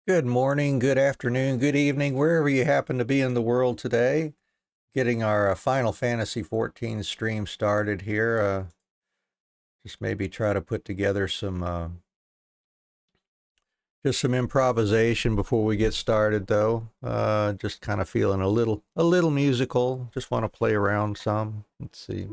Good morning, good afternoon, good evening, wherever you happen to be in the world today. Getting our Final Fantasy XIV stream started here. Just maybe try to put together just some improvisation before we get started, though. Just kind of feeling a little musical. Just want to play around some. Let's see.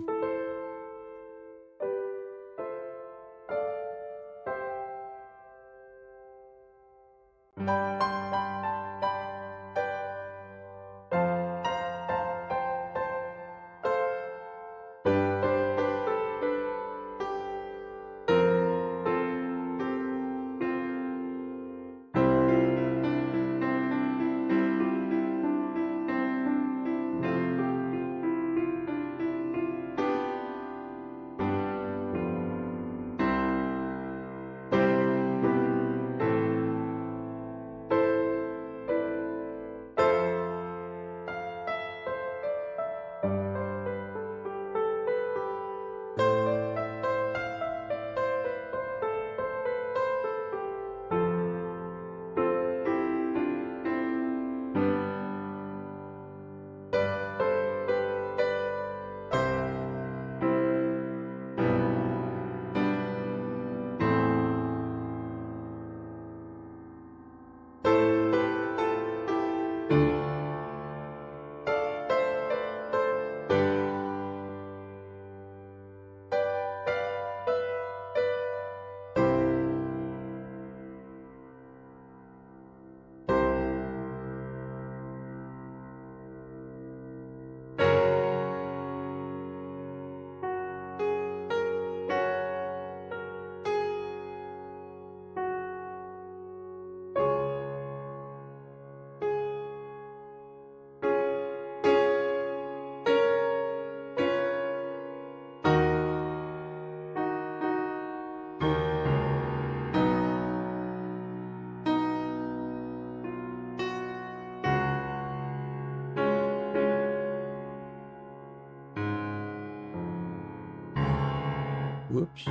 Whoops.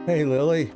Hey, Lily.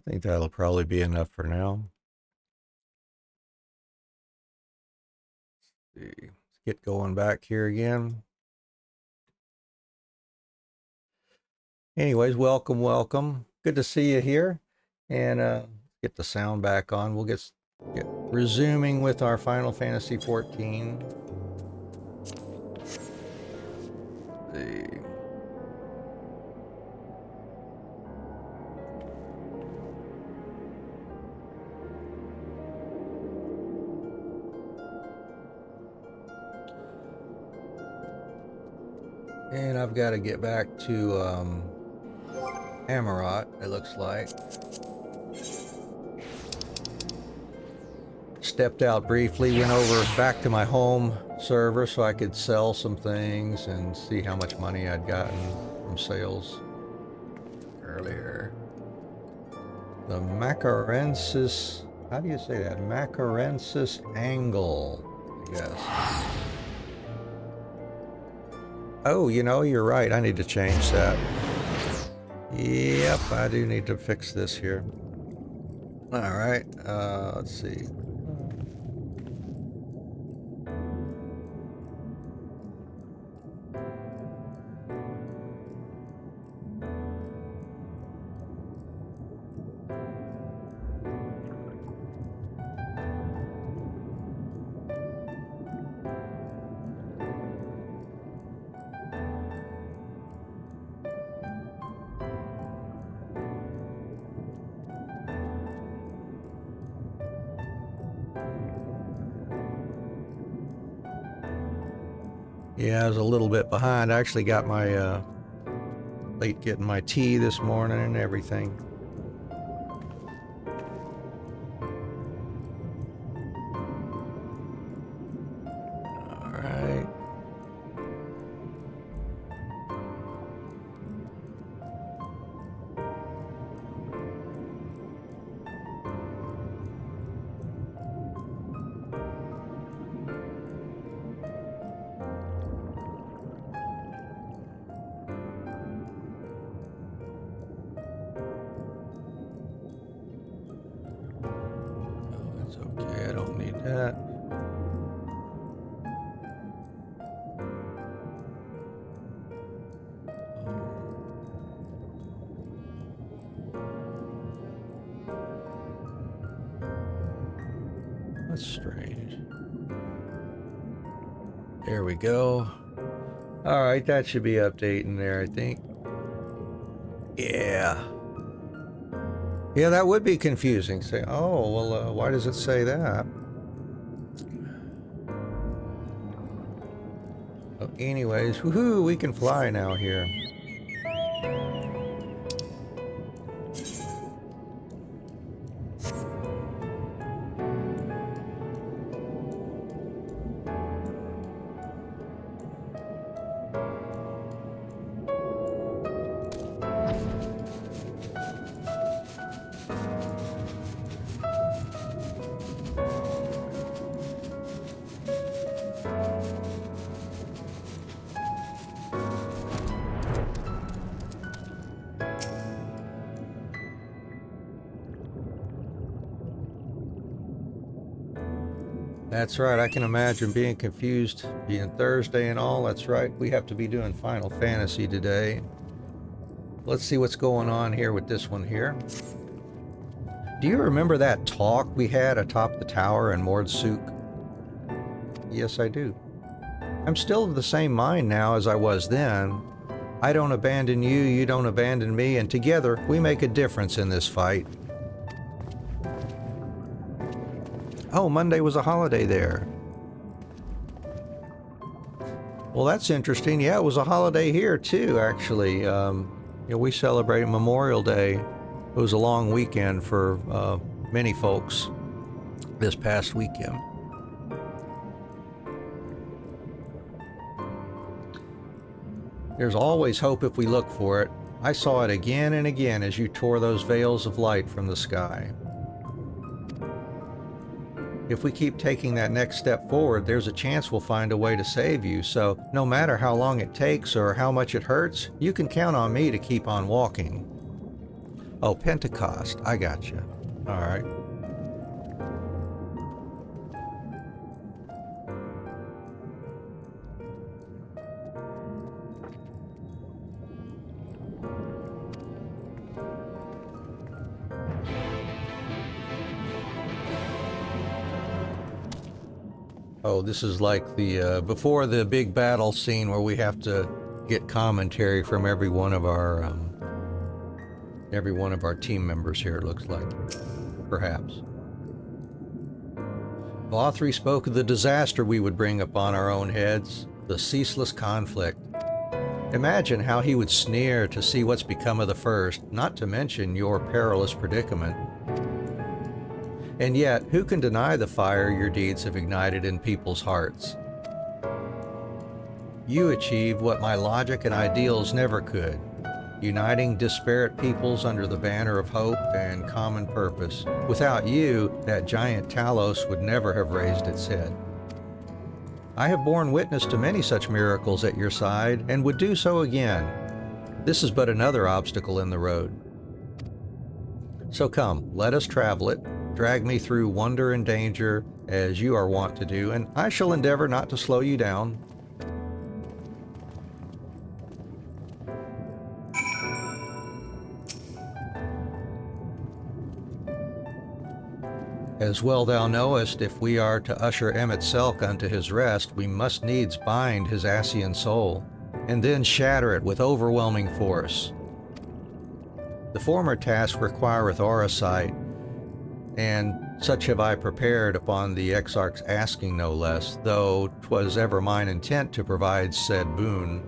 I think that'll probably be enough for now. Let's see. Let's get going back here again. Anyways, welcome, welcome. Good to see you here. And get the sound back on. We'll get resuming with our Final Fantasy 14. See. And I've got to get back to Amarout, it looks like. Stepped out briefly, went over back to my home server so I could sell some things and see how much money I'd gotten from sales earlier. The Macarensis, how do you say that? Macarensis angle, I guess. Oh, you know, you're right. I need to change that. Yep, I do need to fix this here. All right, let's see. Yeah, I was a little bit behind. I actually got my late getting my tea this morning and everything. All right. Okay, I don't need that. That's strange. There we go. All right, that should be updating there, I think. Yeah. Yeah, that would be confusing. Say, oh, well, why does it say that? Oh, anyways, woohoo, we can fly now here. That's right, I can imagine being confused, being Thursday and all. That's right, we have to be doing Final Fantasy today. Let's see what's going on here with this one here. Do you remember that talk we had atop the tower in Mordsuk? Yes, I do. I'm still of the same mind now as I was then. I don't abandon you, you don't abandon me, and together we make a difference in this fight. Oh, Monday was a holiday there. Well, that's interesting. Yeah, it was a holiday here too, actually. You know, we celebrate Memorial Day. It was a long weekend for many folks this past weekend. There's always hope if we look for it. I saw it again and again as you tore those veils of light from the sky. If we keep taking that next step forward, there's a chance we'll find a way to save you. So no matter how long it takes or how much it hurts, you can count on me to keep on walking. Oh, Pentecost. I got you. All right. Oh, this is like the before the big battle scene where we have to get commentary from every one of our team members here, it looks like. Perhaps. Vothri spoke of the disaster we would bring upon our own heads, the ceaseless conflict. Imagine how he would sneer to see what's become of the first, not to mention your perilous predicament. And yet, who can deny the fire your deeds have ignited in people's hearts? You achieved what my logic and ideals never could, uniting disparate peoples under the banner of hope and common purpose. Without you, that giant Talos would never have raised its head. I have borne witness to many such miracles at your side, and would do so again. This is but another obstacle in the road. So come, let us travel it. Drag me through wonder and danger, as you are wont to do, and I shall endeavor not to slow you down. As well thou knowest, if we are to usher Emet-Selch unto his rest, we must needs bind his Asian soul, and then shatter it with overwhelming force. The former task requireth aura sight, and such have I prepared upon the Exarch's asking no less, though 'twas ever mine intent to provide said boon.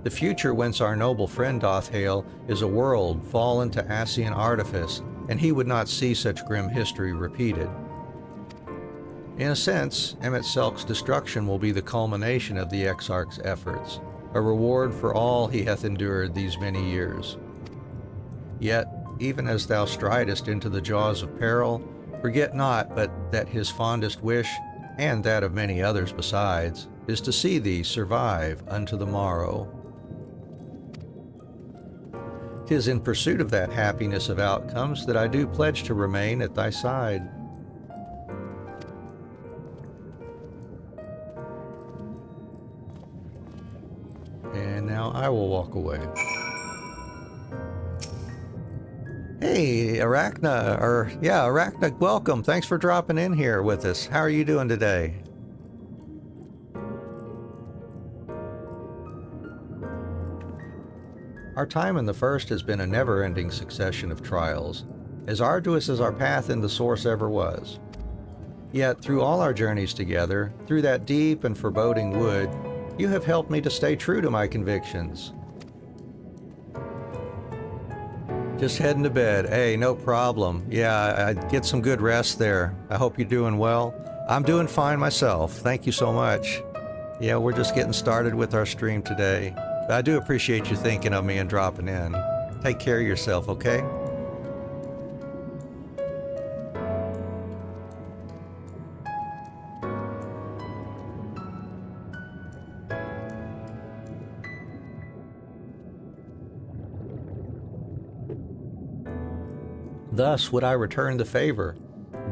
The future whence our noble friend doth hail is a world fallen to Asian artifice, and he would not see such grim history repeated. In a sense, Emet-Selch's destruction will be the culmination of the Exarch's efforts, a reward for all he hath endured these many years. Yet, even as thou stridest into the jaws of peril, forget not but that his fondest wish, and that of many others besides, is to see thee survive unto the morrow. 'Tis in pursuit of that happiness of outcomes that I do pledge to remain at thy side. And now I will walk away. Hey, Arachna, welcome. Thanks for dropping in here with us. How are you doing today? Our time in the First has been a never-ending succession of trials, as arduous as our path in the Source ever was. Yet, through all our journeys together, through that deep and foreboding wood, you have helped me to stay true to my convictions. Just heading to bed. Hey, no problem. Yeah, I get some good rest there. I hope you're doing well. I'm doing fine myself. Thank you so much. Yeah, we're just getting started with our stream today. I do appreciate you thinking of me and dropping in. Take care of yourself, okay? Thus would I return the favor.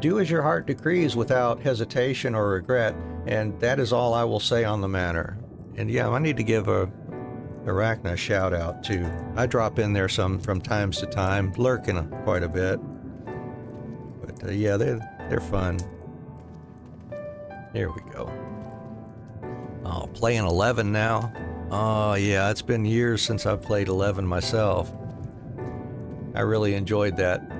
Do as your heart decrees without hesitation or regret, and that is all I will say on the matter. And yeah, I need to give Arachna a shout out too. I drop in there some from times to time, lurking quite a bit. But yeah, they're fun. There we go. Oh, playing 11 now. Oh yeah, it's been years since I've played 11 myself. I really enjoyed that.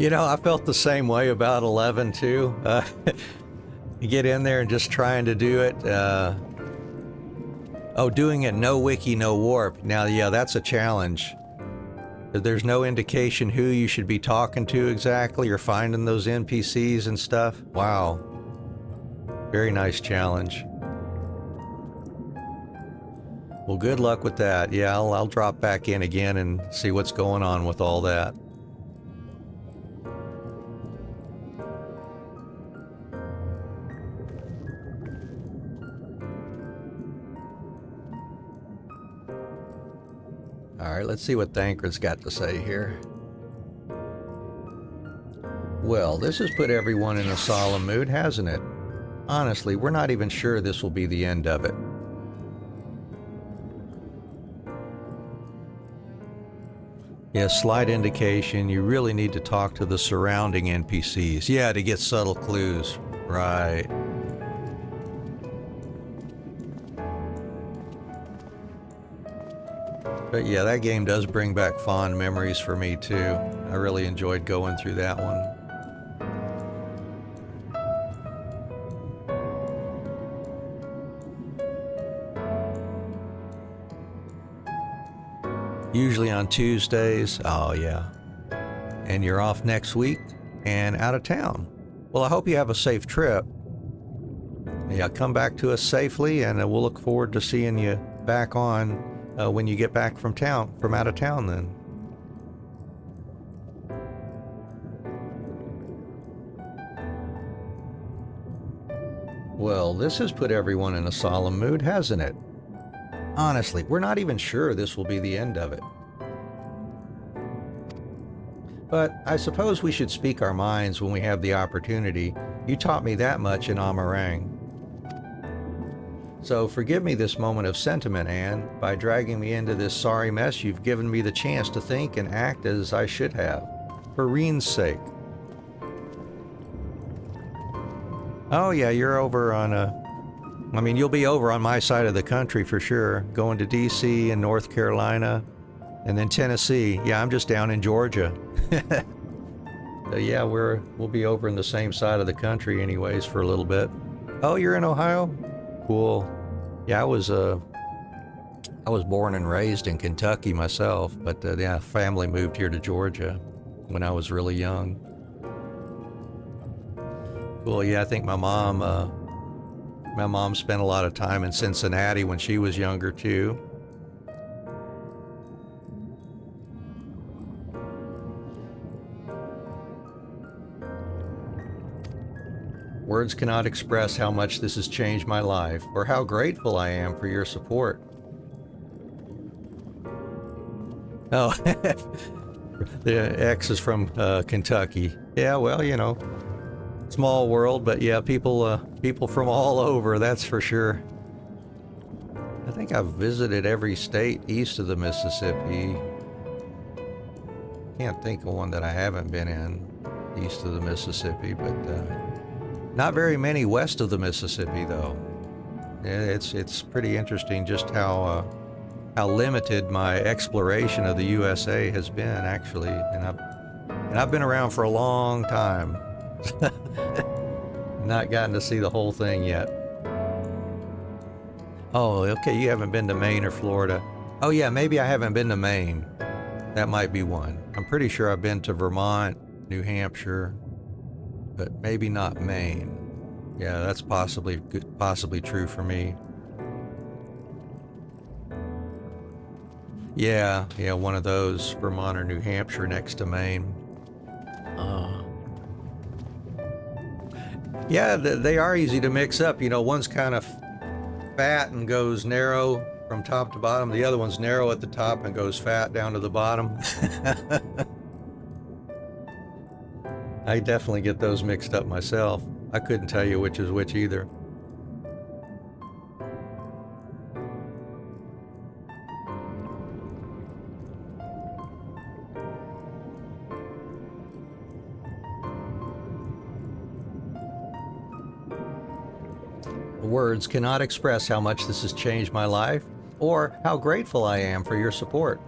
You know, I felt the same way about 11 too. You get in there and just trying to do it. Doing it no wiki, no warp. Now, yeah, that's a challenge. There's no indication who you should be talking to exactly or finding those NPCs and stuff. Wow. Very nice challenge. Well, good luck with that. Yeah, I'll drop back in again and see what's going on with all that. Alright, let's see what Thancred's got to say here. Well, this has put everyone in a solemn mood, hasn't it? Honestly, we're not even sure this will be the end of it. Yeah, slight indication. You really need to talk to the surrounding NPCs. Yeah, to get subtle clues. Right. But yeah, that game does bring back fond memories for me too. I really enjoyed going through that one. Usually on Tuesdays. Oh yeah. And you're off next week and out of town. Well, I hope you have a safe trip. Yeah, come back to us safely, and we'll look forward to seeing you back on when you get back from out of town then. Well, this has put everyone in a solemn mood, hasn't it? Honestly, we're not even sure this will be the end of it. But I suppose we should speak our minds when we have the opportunity. You taught me that much in Amarout. So forgive me this moment of sentiment, Anne. By dragging me into this sorry mess, you've given me the chance to think and act as I should have. For Reen's sake. Oh yeah, you're over on you'll be over on my side of the country for sure. Going to DC and North Carolina. And then Tennessee. Yeah, I'm just down in Georgia. So yeah, we'll be over in the same side of the country anyways for a little bit. Oh, you're in Ohio? Cool. Yeah, I was born and raised in Kentucky myself, but yeah, family moved here to Georgia when I was really young. Cool. Yeah, I think my mom spent a lot of time in Cincinnati when she was younger too. Words cannot express how much this has changed my life, or how grateful I am for your support. Oh, the X is from Kentucky. Yeah, well, you know, small world, but yeah, people from all over, that's for sure. I think I've visited every state east of the Mississippi. Can't think of one that I haven't been in east of the Mississippi, but not very many west of the Mississippi, though. It's pretty interesting just how limited my exploration of the USA has been, actually. And I've been around for a long time. Not gotten to see the whole thing yet. Oh, okay, you haven't been to Maine or Florida. Oh yeah, maybe I haven't been to Maine. That might be one. I'm pretty sure I've been to Vermont, New Hampshire, but maybe not Maine. Yeah, that's possibly true for me. Yeah, one of those, Vermont or New Hampshire next to Maine. Yeah, they are easy to mix up. You know, one's kind of fat and goes narrow from top to bottom. The other one's narrow at the top and goes fat down to the bottom. I definitely get those mixed up myself. I couldn't tell you which is which either. Words cannot express how much this has changed my life or how grateful I am for your support.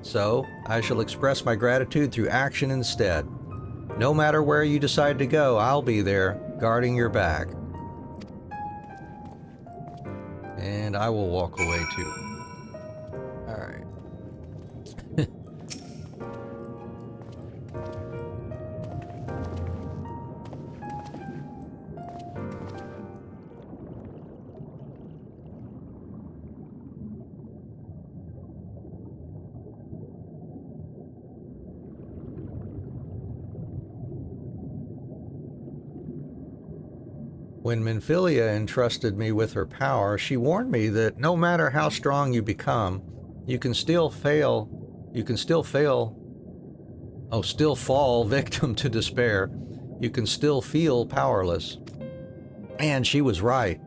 So, I shall express my gratitude through action instead. No matter where you decide to go, I'll be there, guarding your back. And I will walk away too. All right. When Minfilia entrusted me with her power, she warned me that no matter how strong you become, you can still fall victim to despair. You can still feel powerless. And she was right.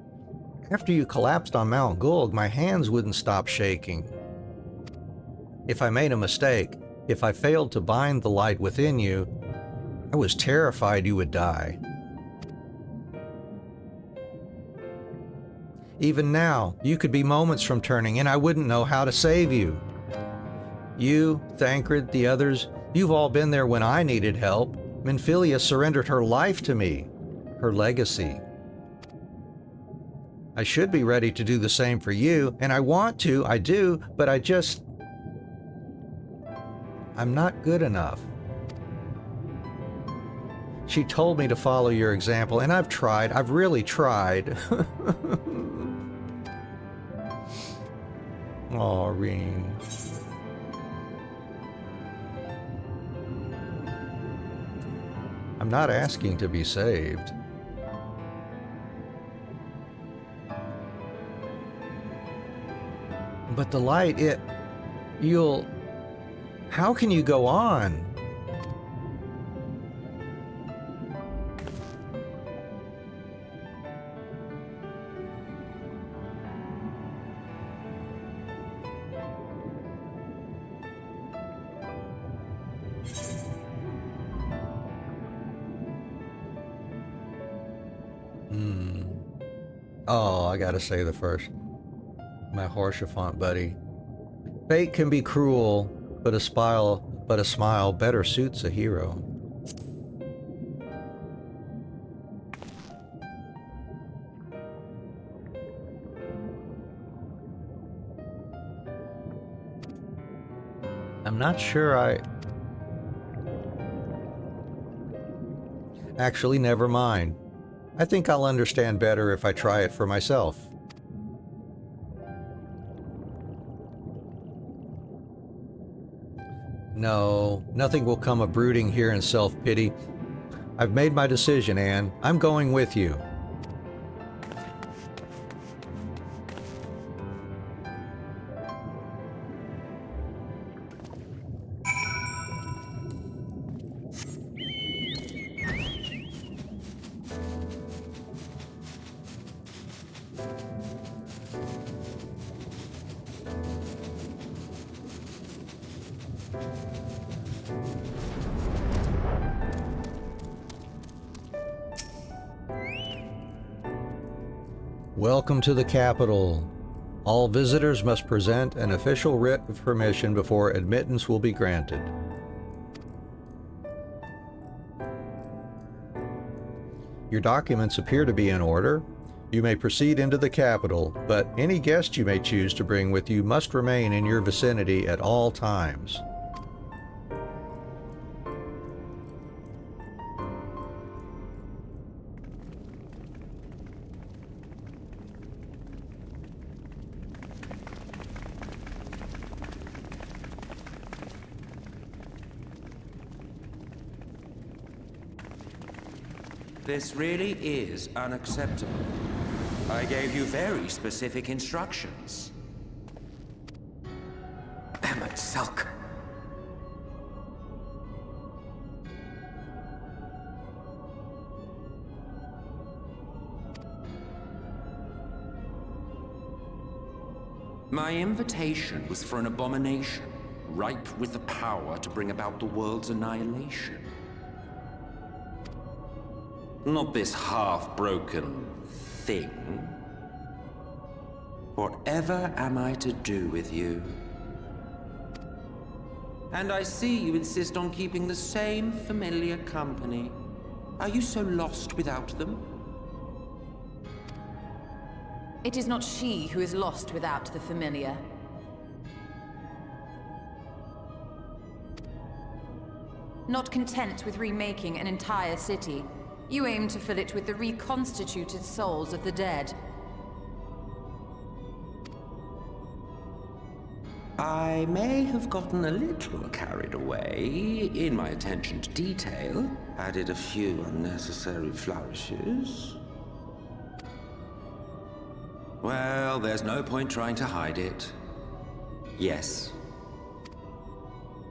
After you collapsed on Mount Gulg, my hands wouldn't stop shaking. If I made a mistake, if I failed to bind the light within you, I was terrified you would die. Even now, you could be moments from turning, and I wouldn't know how to save you. You, Thancred, the others, you've all been there when I needed help. Minfilia surrendered her life to me, her legacy. I should be ready to do the same for you, and I want to, I do, but I'm not good enough. She told me to follow your example, and I've tried, I've really tried. Aw, Reen. I'm not asking to be saved. But the light, how can you go on? Oh, I gotta say the first. My Haurchefant buddy. Fate can be cruel, but a smile better suits a hero. I'm not sure Actually, never mind. I think I'll understand better if I try it for myself. No, nothing will come of brooding here in self-pity. I've made my decision, Anne. I'm going with you. Welcome to the capital. All visitors must present an official writ of permission before admittance will be granted. Your documents appear to be in order. You may proceed into the capital, but any guest you may choose to bring with you must remain in your vicinity at all times. This really is unacceptable. I gave you very specific instructions. Emet-Selch. My invitation was for an abomination, ripe with the power to bring about the world's annihilation. Not this half-broken thing. Whatever am I to do with you? And I see you insist on keeping the same familiar company. Are you so lost without them? It is not she who is lost without the familiar. Not content with remaking an entire city, you aim to fill it with the reconstituted souls of the dead. I may have gotten a little carried away in my attention to detail, added a few unnecessary flourishes. Well, there's no point trying to hide it. Yes.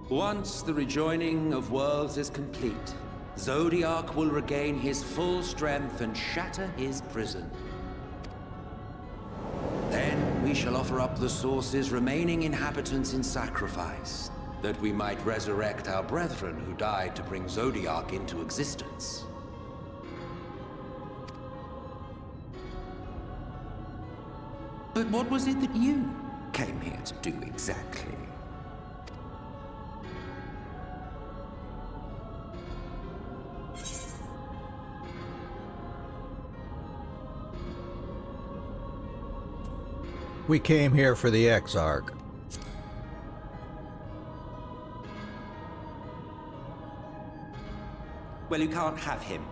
Once the rejoining of worlds is complete, Zodiac will regain his full strength and shatter his prison. Then we shall offer up the Source's remaining inhabitants in sacrifice, that we might resurrect our brethren who died to bring Zodiac into existence. But what was it that you came here to do exactly? We came here for the Exarch. Well, you can't have him.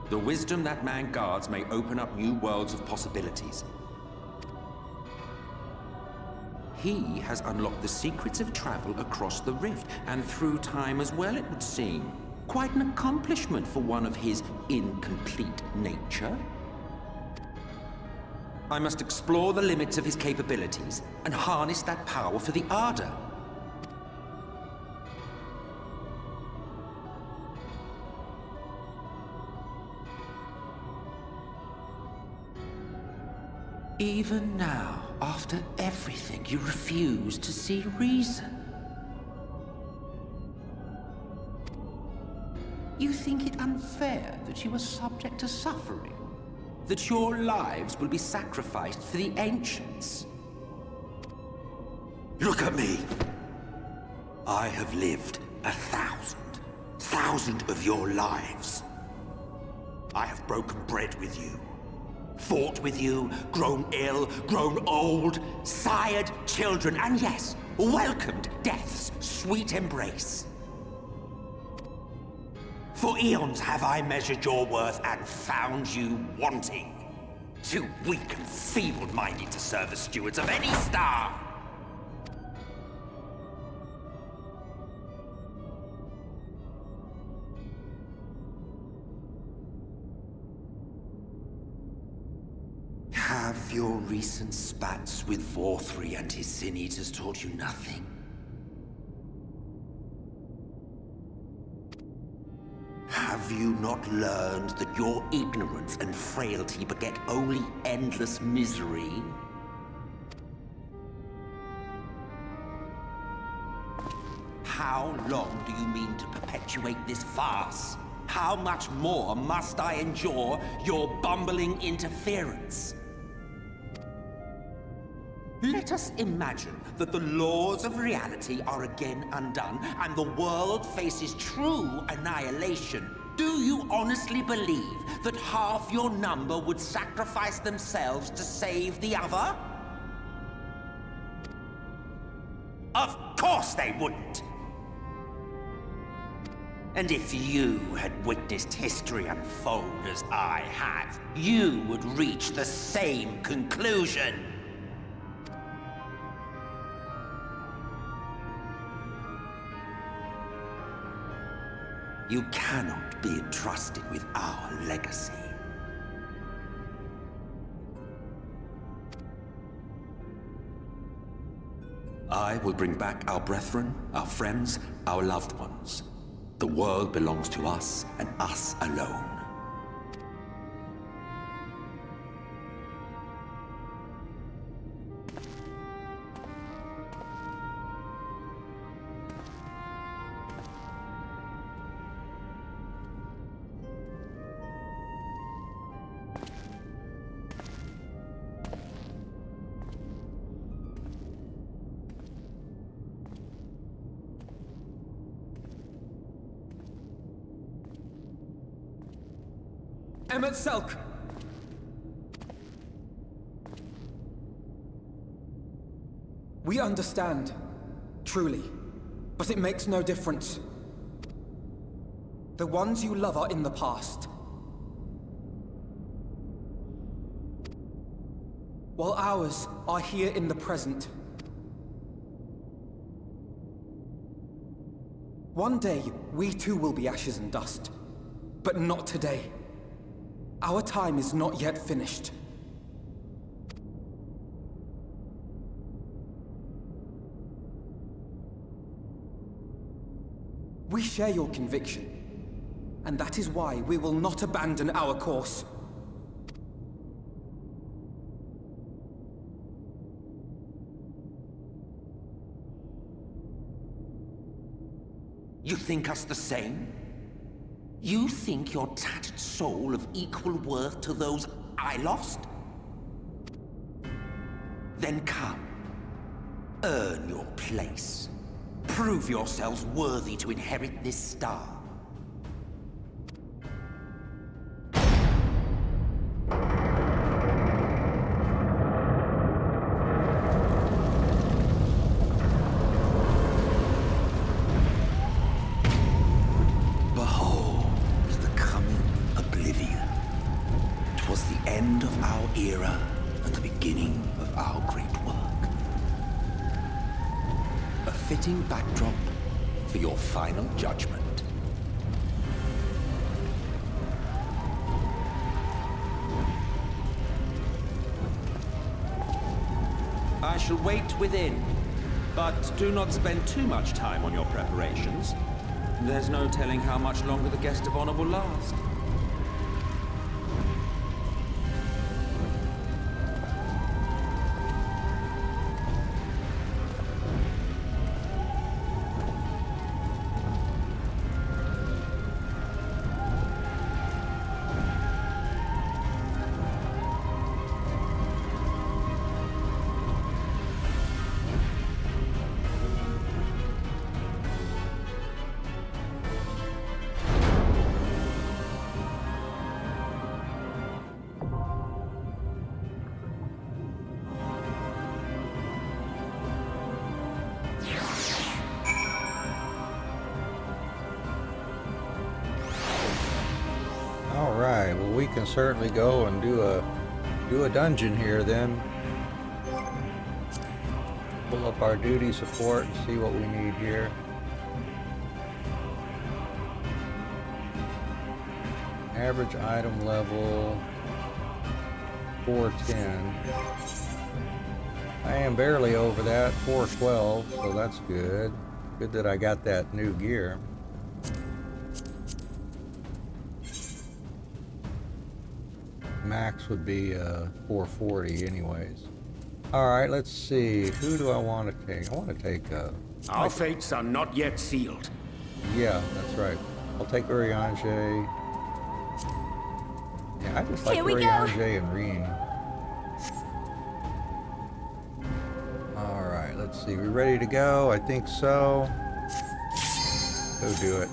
The wisdom that man guards may open up new worlds of possibilities. He has unlocked the secrets of travel across the rift, and through time as well, it would seem. Quite an accomplishment for one of his incomplete nature. I must explore the limits of his capabilities, and harness that power for the Ardor. Even now, after everything, you refuse to see reason. You think it unfair that you are subject to suffering? That your lives will be sacrificed for the Ancients? Look at me! I have lived 1,000 of your lives. I have broken bread with you. Fought with you, grown ill, grown old, sired children, and yes, welcomed death's sweet embrace. For eons have I measured your worth and found you wanting. Too weak and feeble-minded to serve as stewards of any star. Have your recent spats with Vorthri and his Sin Eaters taught you nothing? Have you not learned that your ignorance and frailty beget only endless misery? How long do you mean to perpetuate this farce? How much more must I endure your bumbling interference? Let us imagine that the laws of reality are again undone, and the world faces true annihilation. Do you honestly believe that half your number would sacrifice themselves to save the other? Of course they wouldn't! And if you had witnessed history unfold as I have, you would reach the same conclusion. You cannot be entrusted with our legacy. I will bring back our brethren, our friends, our loved ones. The world belongs to us, and us alone. Emet-Selch! We understand, truly, but it makes no difference. The ones you love are in the past, while ours are here in the present. One day, we too will be ashes and dust, but not today. Our time is not yet finished. We share your conviction, and that is why we will not abandon our course. You think us the same? You think your tattered soul of equal worth to those I lost? Then come. Earn your place. Prove yourselves worthy to inherit this star. Behold the coming oblivion. 'Twas the end of our era and the beginning of our great work. A fitting backdrop for your final judgment. I shall wait within, but do not spend too much time on your preparations. There's no telling how much longer the guest of honor will last. All right, well, we can certainly go and do a dungeon here then. Pull up our duty support and see what we need here. Average item level 410. I am barely over that, 412, so that's good. Good that I got that new gear. Max would be 440 anyways. Alright, let's see. Who do I want to take? I want to take Our fates are not yet sealed. yeah, that's right. I'll take Urianger. Yeah, I just like Here we go. Urianger and Reen. Alright, let's see. We ready to go? I think so. Go do it.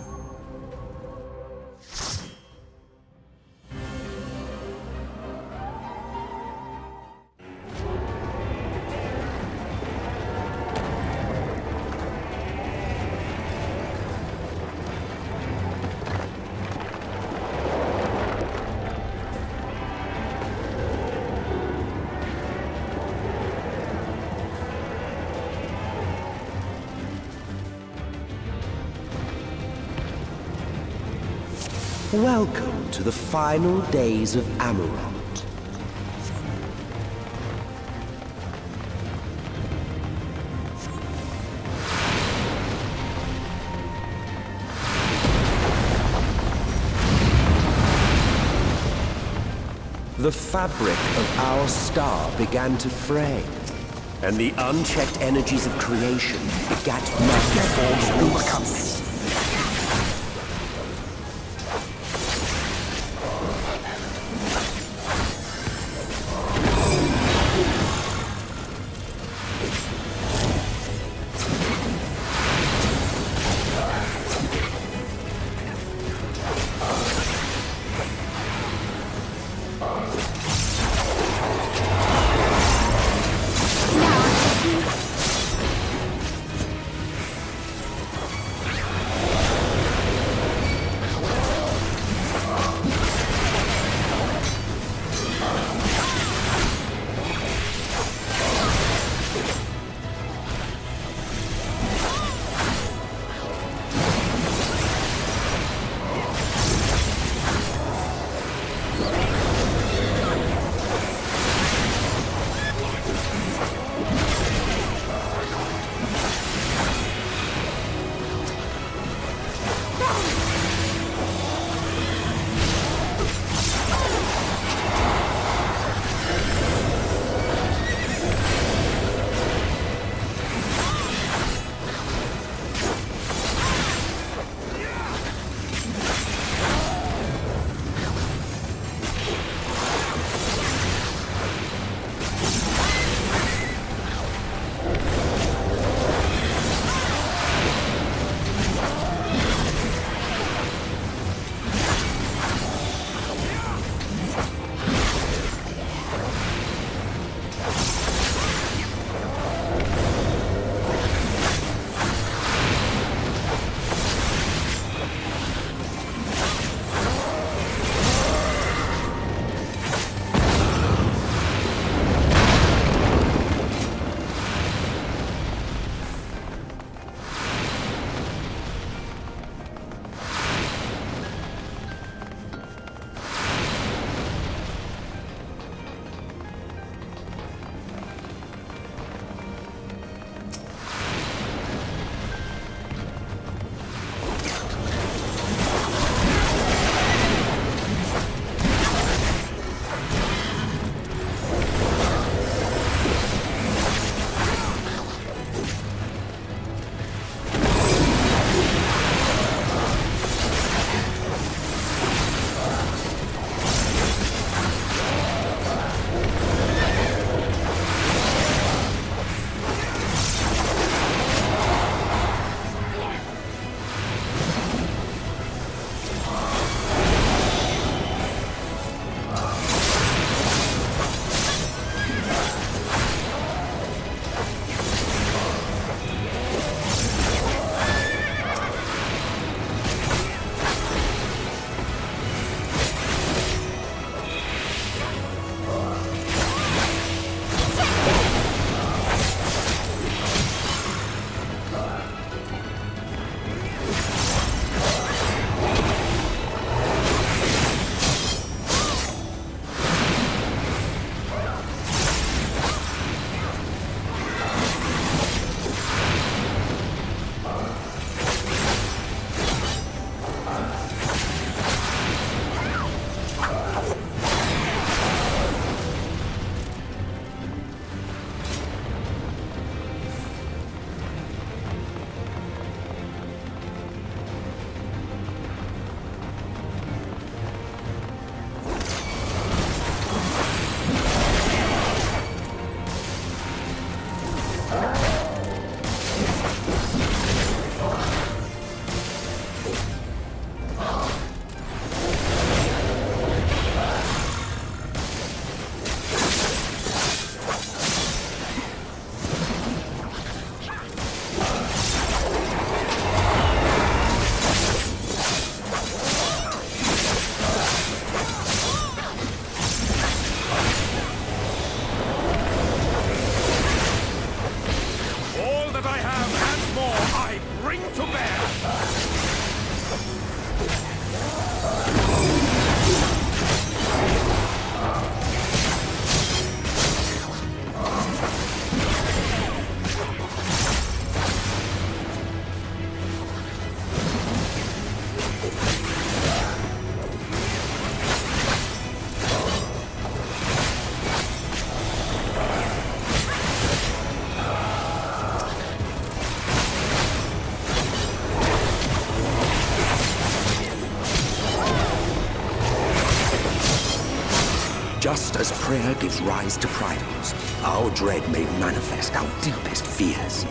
Welcome to the final days of Amarout. The fabric of our star began to fray, and the unchecked energies of creation begat manifold overcomers. that I have and more I bring to bear. Just as prayer gives rise to priors, our dread may manifest our deepest fears.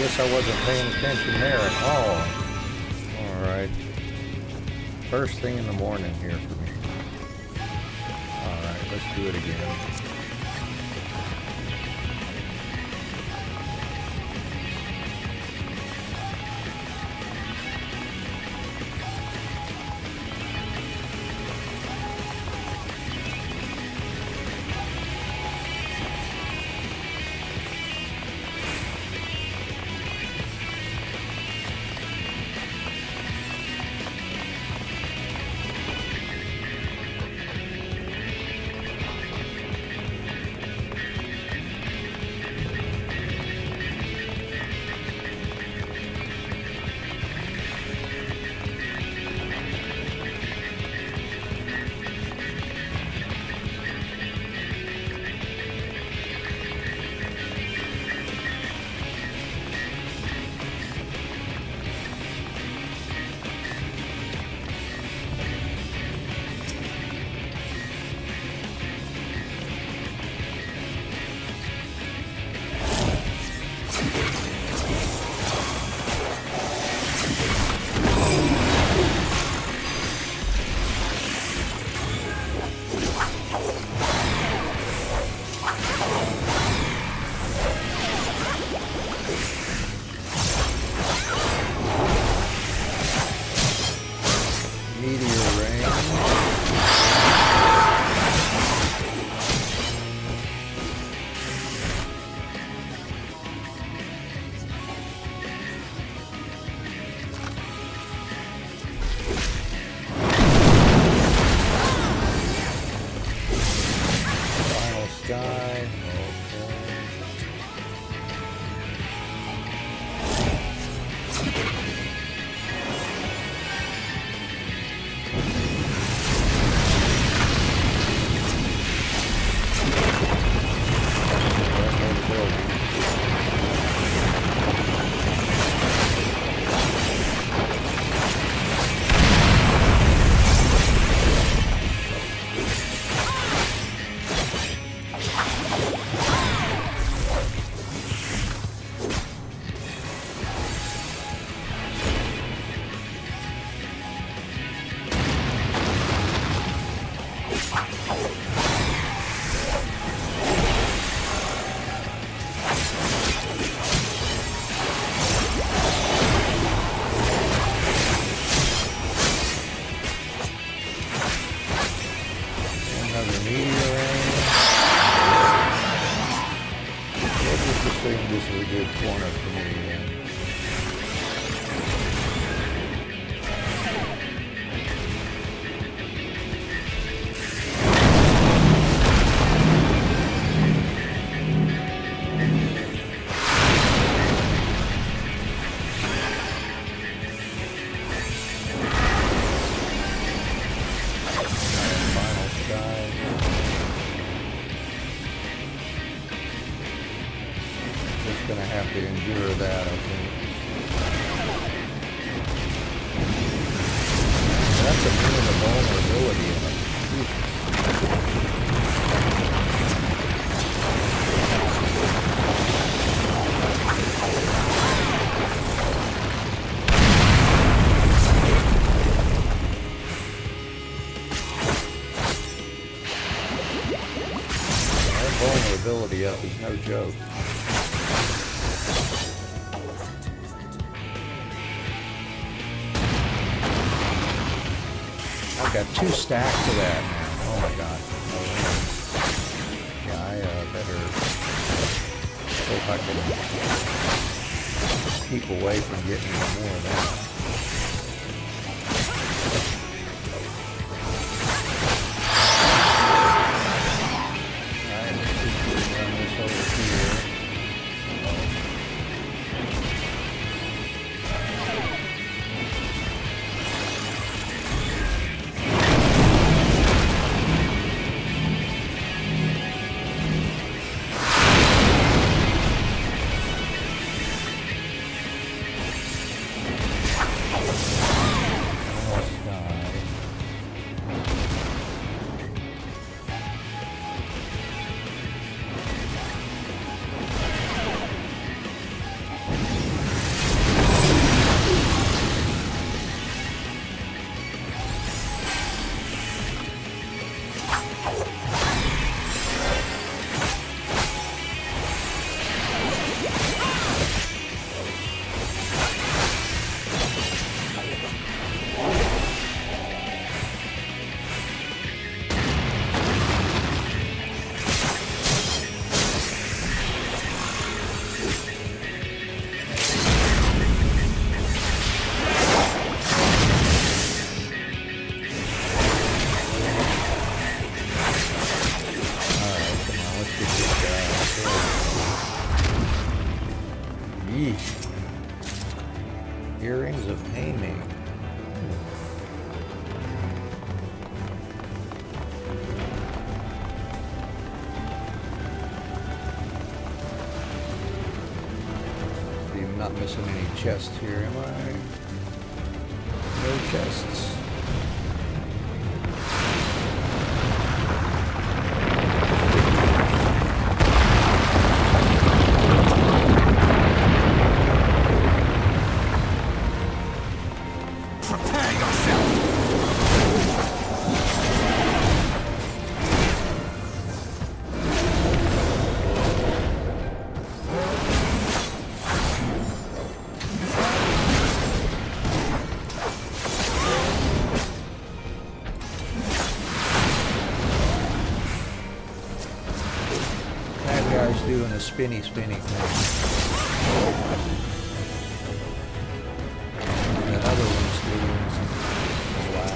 guess I wasn't paying attention there at all. Alright. First thing in the morning here for me. Alright, let's do it again. think this is a good corner for me then. Gonna have to endure that, I think. That's a minimum vulnerability in it. That vulnerability up is no joke. Got 2 stacks of that now. Oh my god. Yeah, I better hope I can keep away from getting any more of that. Alright, let's just run this over here. Earrings of Haming. I'm not missing any chests here, am I? No chests. Doing a spinny thing. And the other one's doing some glass.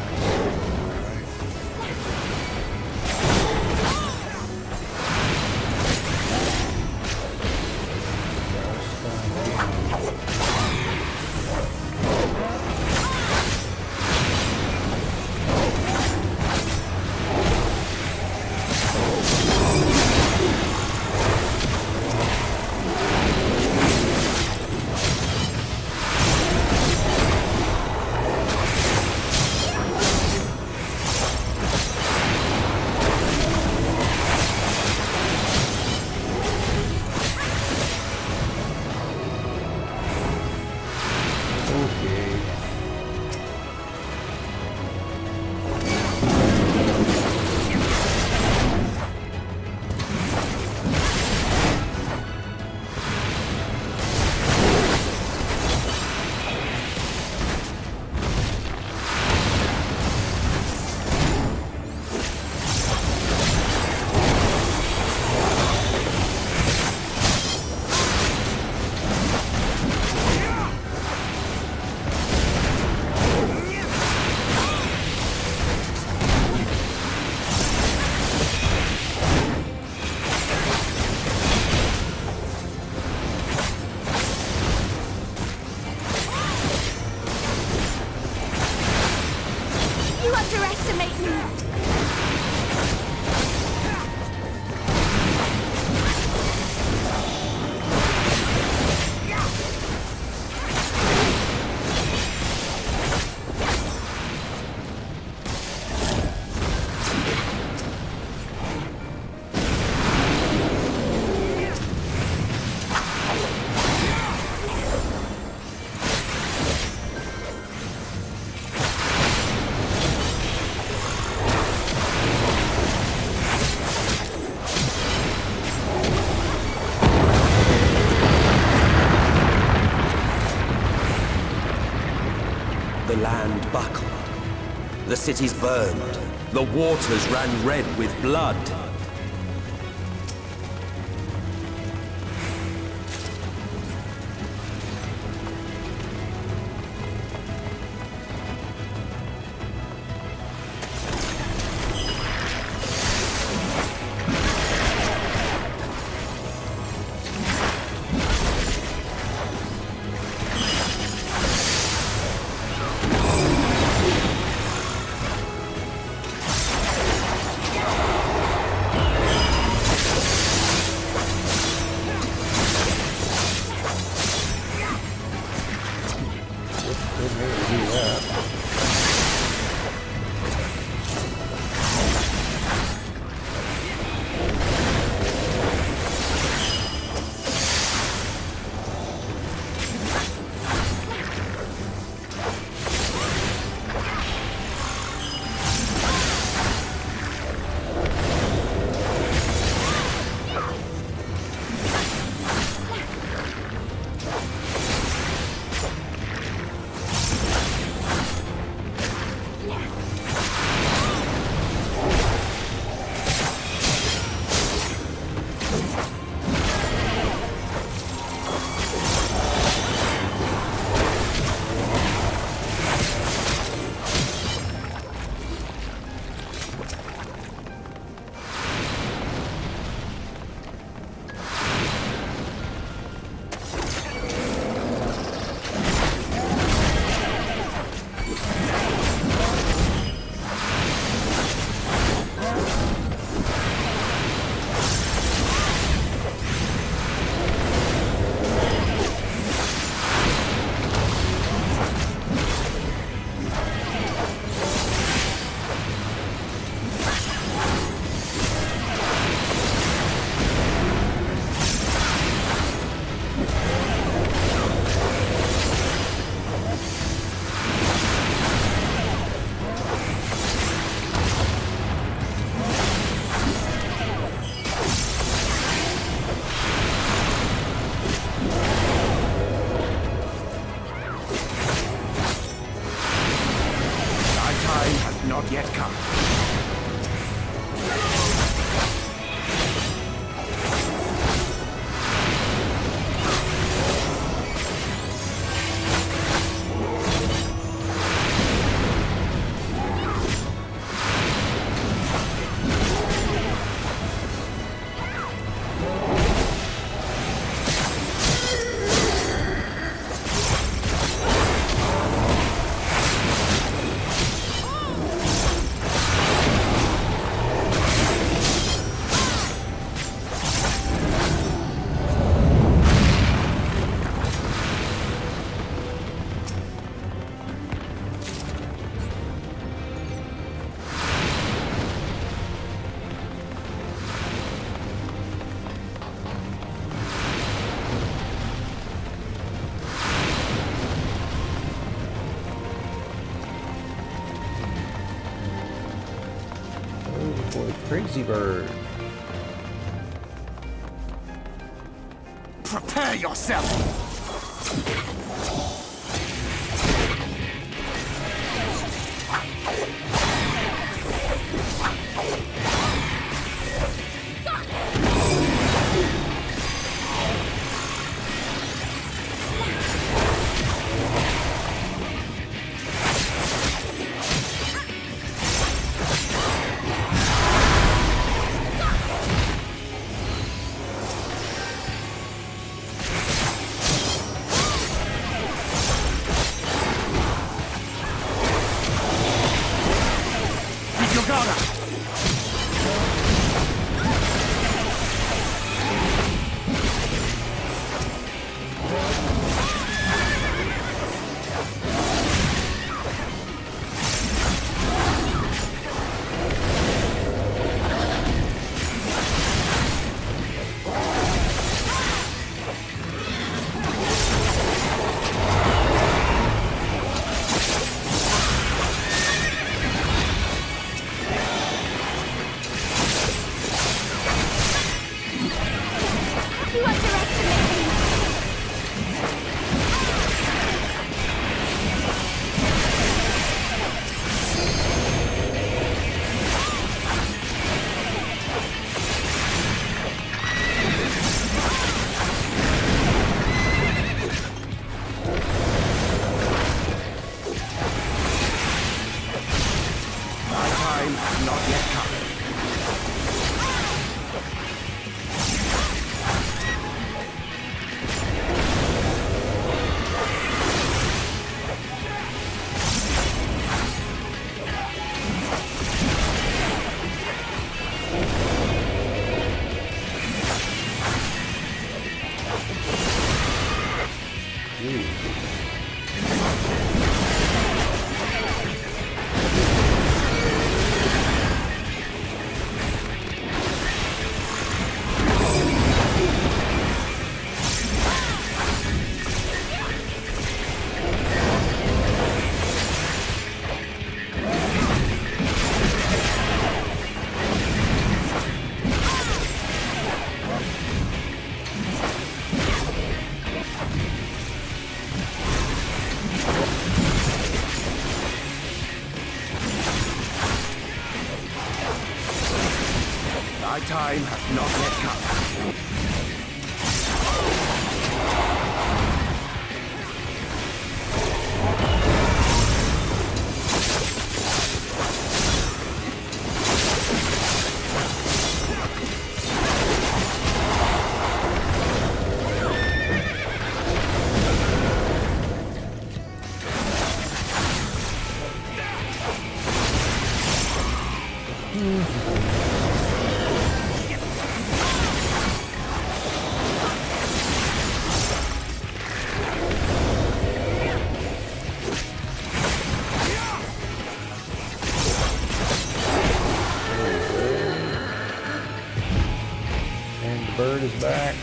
land buckled. The cities burned. The waters ran red with blood. Not yet come. Boy, crazy bird. Prepare yourself! My time has not yet come. And the bird is back.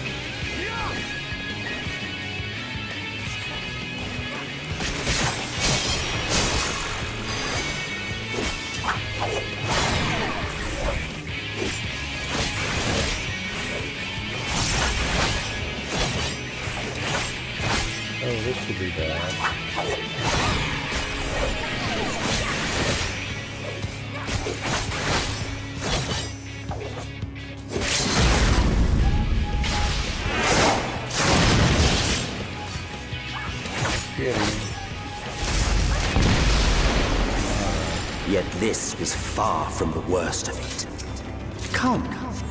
Oh, this could be bad. Get him. Yet this was far from the worst of it. Come,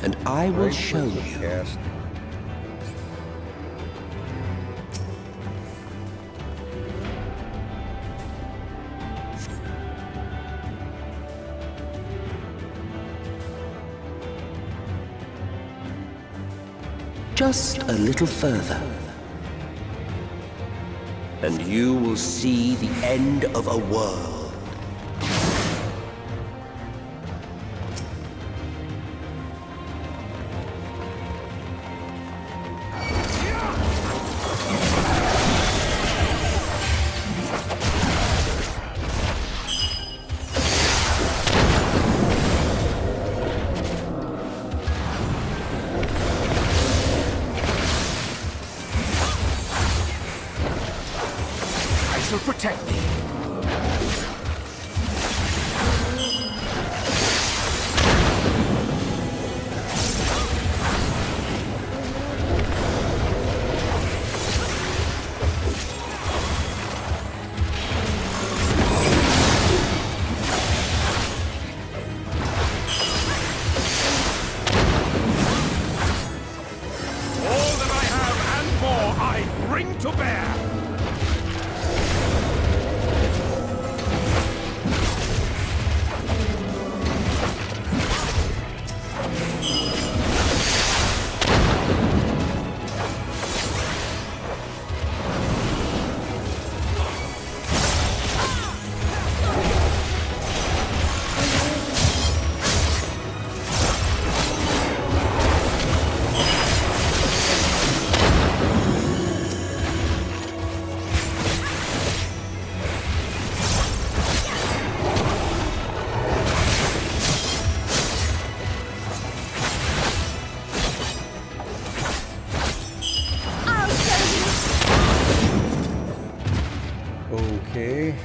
and I will show you. Cast. Just a little further, and you will see the end of a world. I shall protect thee. All that I have and more I bring to bear. Okay.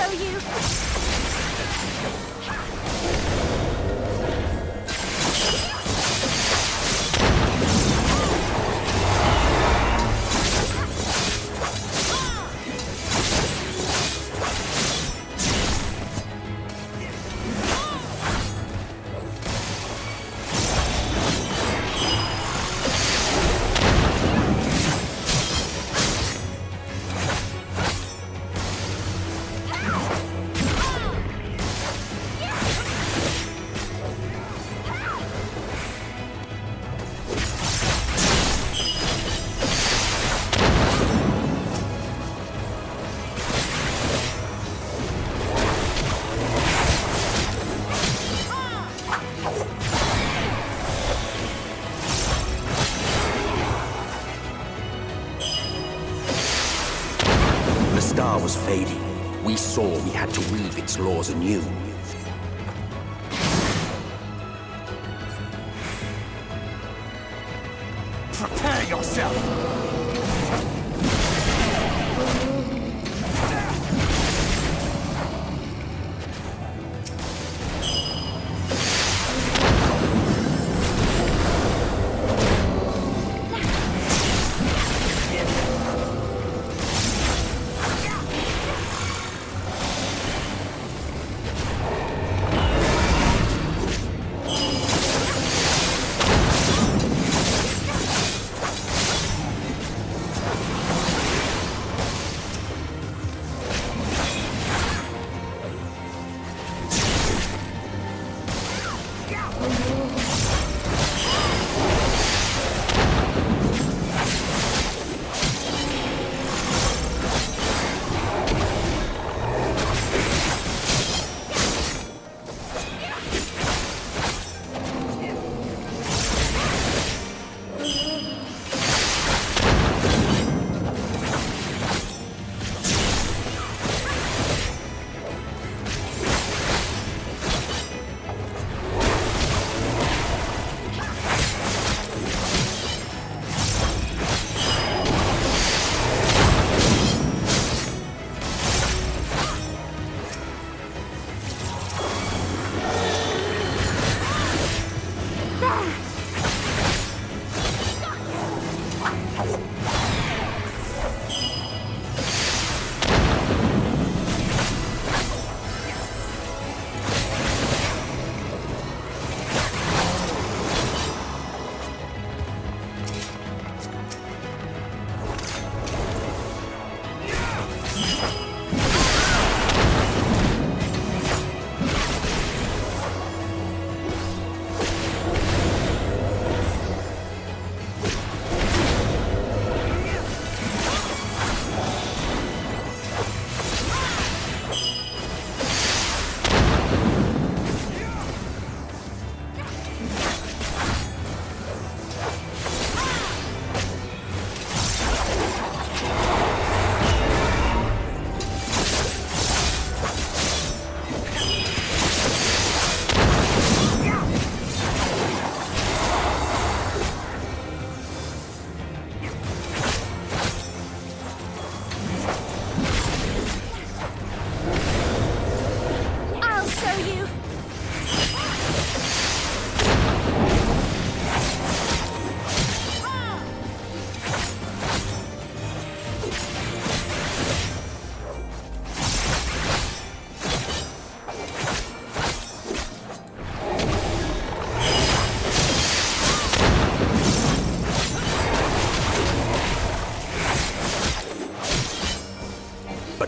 show you. The star was fading. We saw we had to weave its laws anew. Prepare yourself!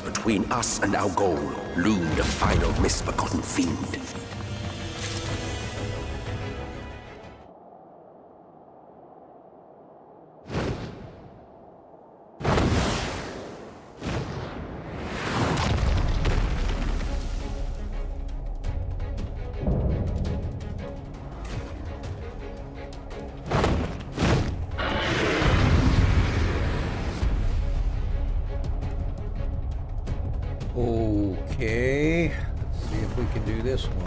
Between us and our goal loomed a final misbegotten fiend. Okay, let's see if we can do this one.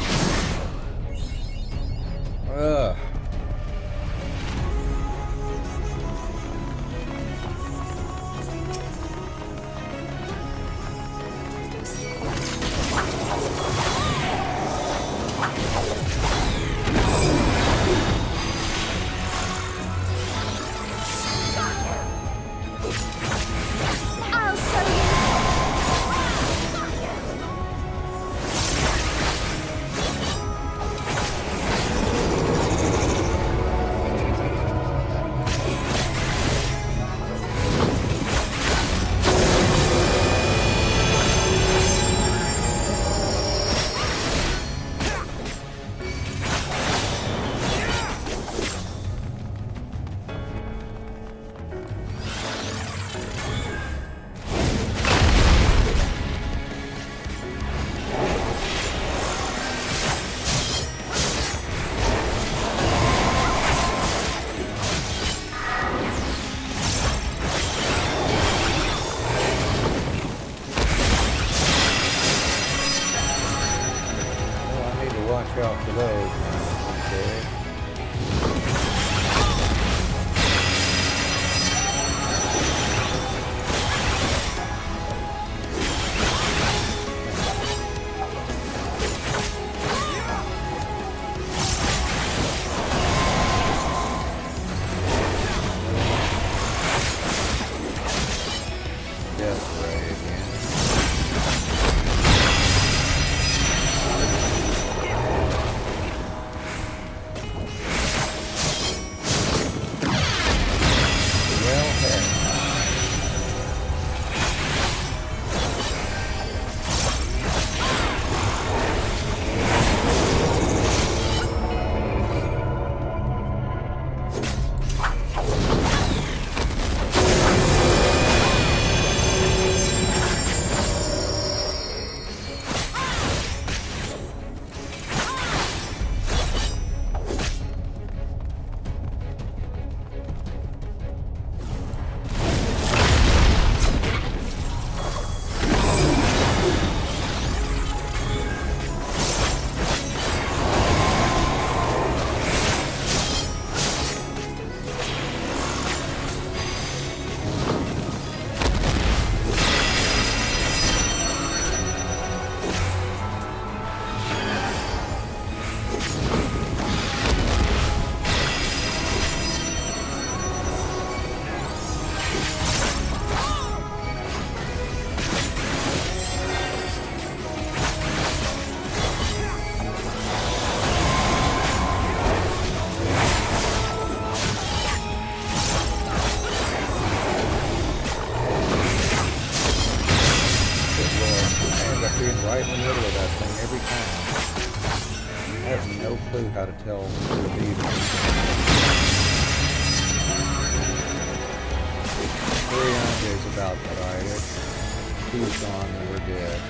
clue how to tell the beaver. 300 is about right. He's gone and we're dead.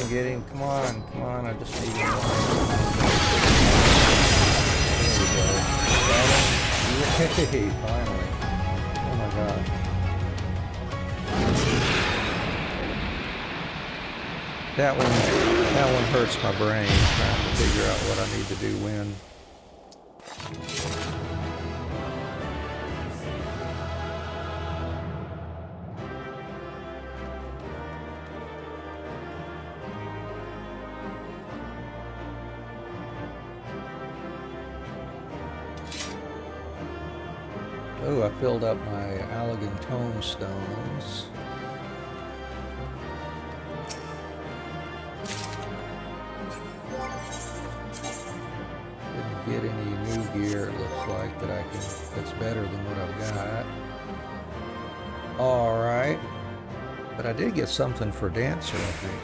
Get him. Come on, I just need him. There we go. Got him. Yay, finally. Oh my god. That one hurts my brain, trying to figure out what I need to do when. Oh, I filled up my Allegan tomestones. Didn't get any new gear, it looks like, but that's better than what I've got. Alright. But I did get something for Dancer, I think.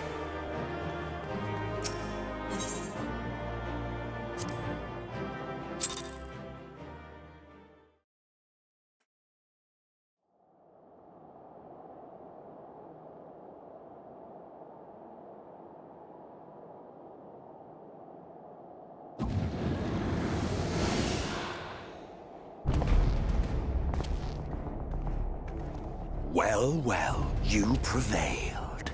Well, well, you prevailed.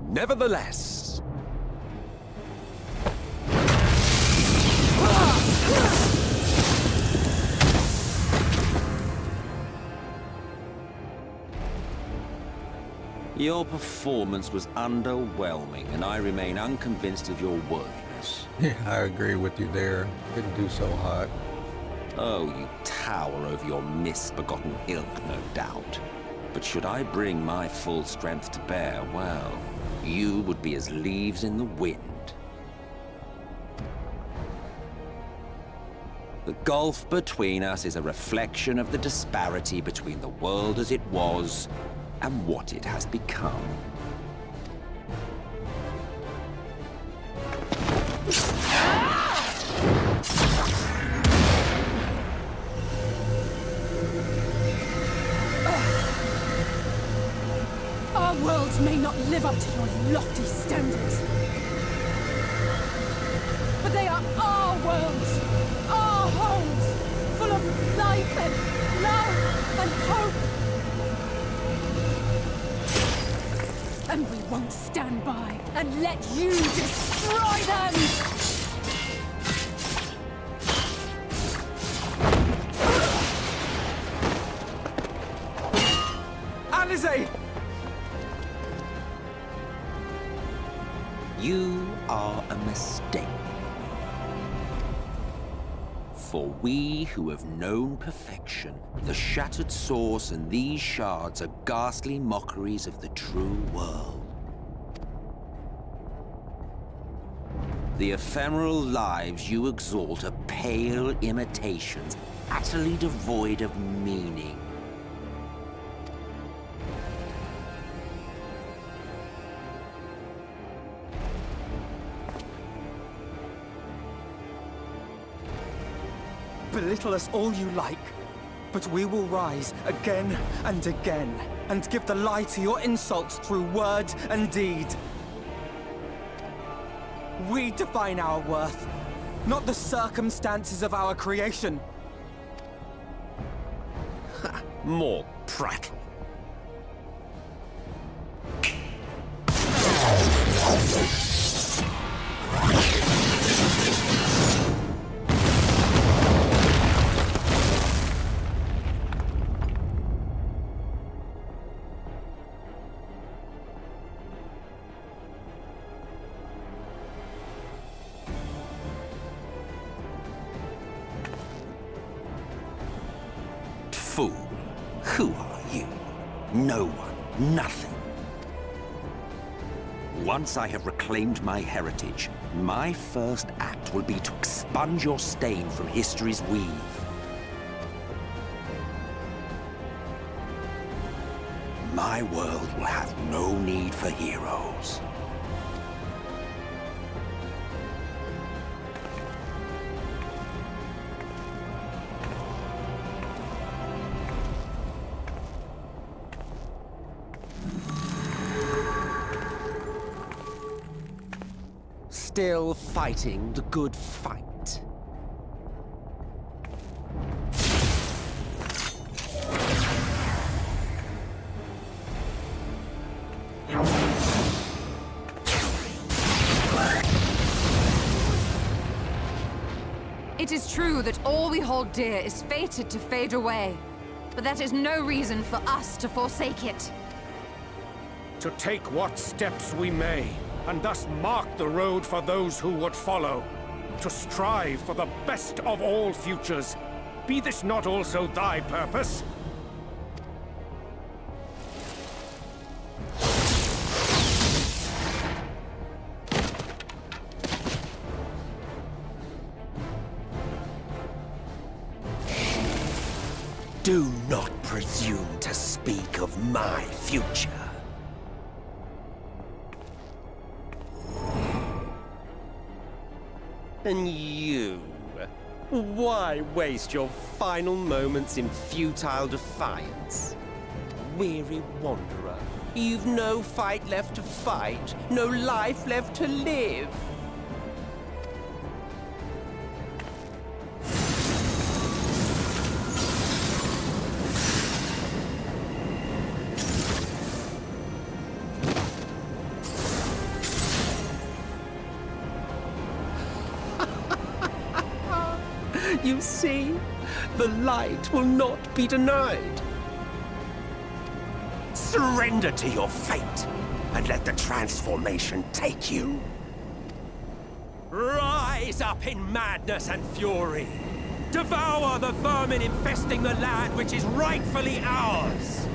Nevertheless, Your performance was underwhelming, and I remain unconvinced of your worthiness. Yeah, I agree with you there. Didn't do so hot. Oh, you tower over your misbegotten ilk, no doubt. But should I bring my full strength to bear, well, you would be as leaves in the wind. The gulf between us is a reflection of the disparity between the world as it was and what it has become. Our worlds may not live up to your lofty standards. But they are our worlds, our homes, full of life and love and hope. And we won't stand by and let you destroy them! Alizé! You are a mistake. For we who have known perfection, the shattered source and these shards are ghastly mockeries of the true world. The ephemeral lives you exalt are pale imitations, utterly devoid of meaning. Belittle us all you like, but we will rise again and again, and give the lie to your insults through word and deed. We define our worth, not the circumstances of our creation. More prattle. Fool, who are you? No one, nothing. Once I have reclaimed my heritage, my first act will be to expunge your stain from history's weave. My world will have no need for heroes. Still fighting the good fight. It is true that all we hold dear is fated to fade away, but that is no reason for us to forsake it. To take what steps we may, and thus mark the road for those who would follow. To strive for the best of all futures. Be this not also thy purpose? Do not presume to speak of my future. And you? Why waste your final moments in futile defiance? Weary wanderer, you've no fight left to fight, no life left to live. You see, the light will not be denied. Surrender to your fate, and let the transformation take you. Rise up in madness and fury. Devour the vermin infesting the land which is rightfully ours.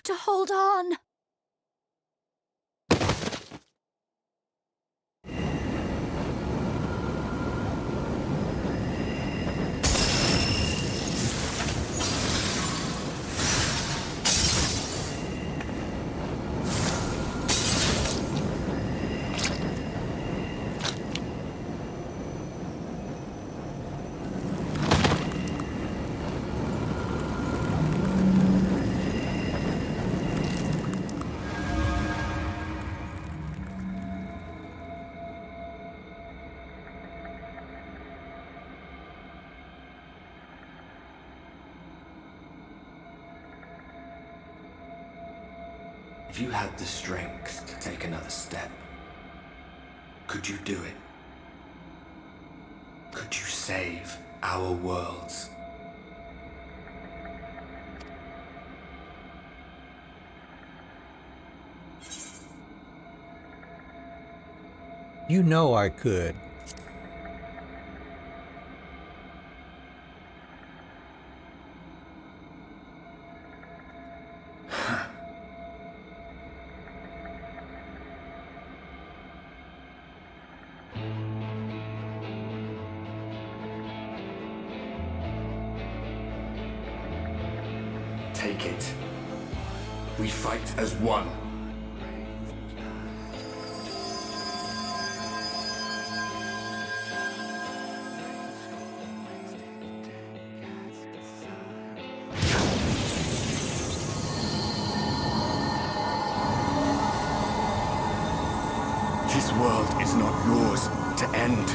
to hold on. If you had the strength to take another step, could you do it? Could you save our worlds? You know I could. Take it. We fight as one. This world is not yours to end.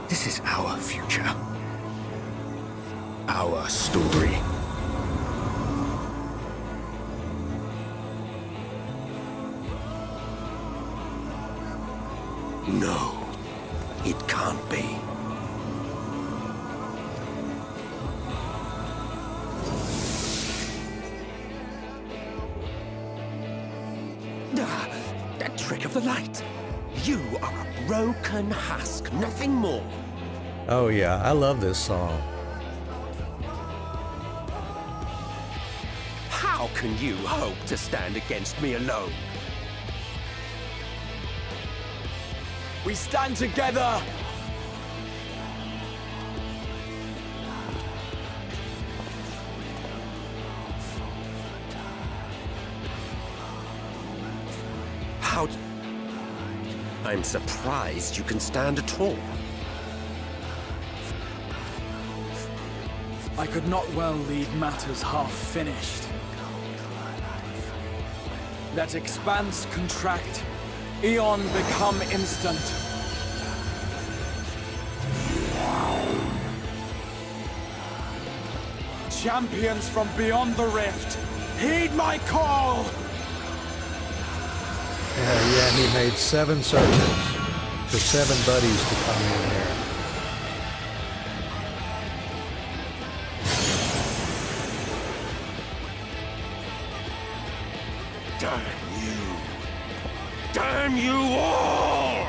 This is our future. Our story. No, it can't be. That trick of the light. You are a broken husk, nothing more. Oh yeah, I love this song. How can you hope to stand against me alone? We stand together! I'm surprised you can stand at all. I could not well leave matters half-finished. Let expanse contract, eon become instant. Champions from beyond the rift, heed my call! Yeah, he made 7 circles for 7 buddies to come in here. Damn you! Damn you all!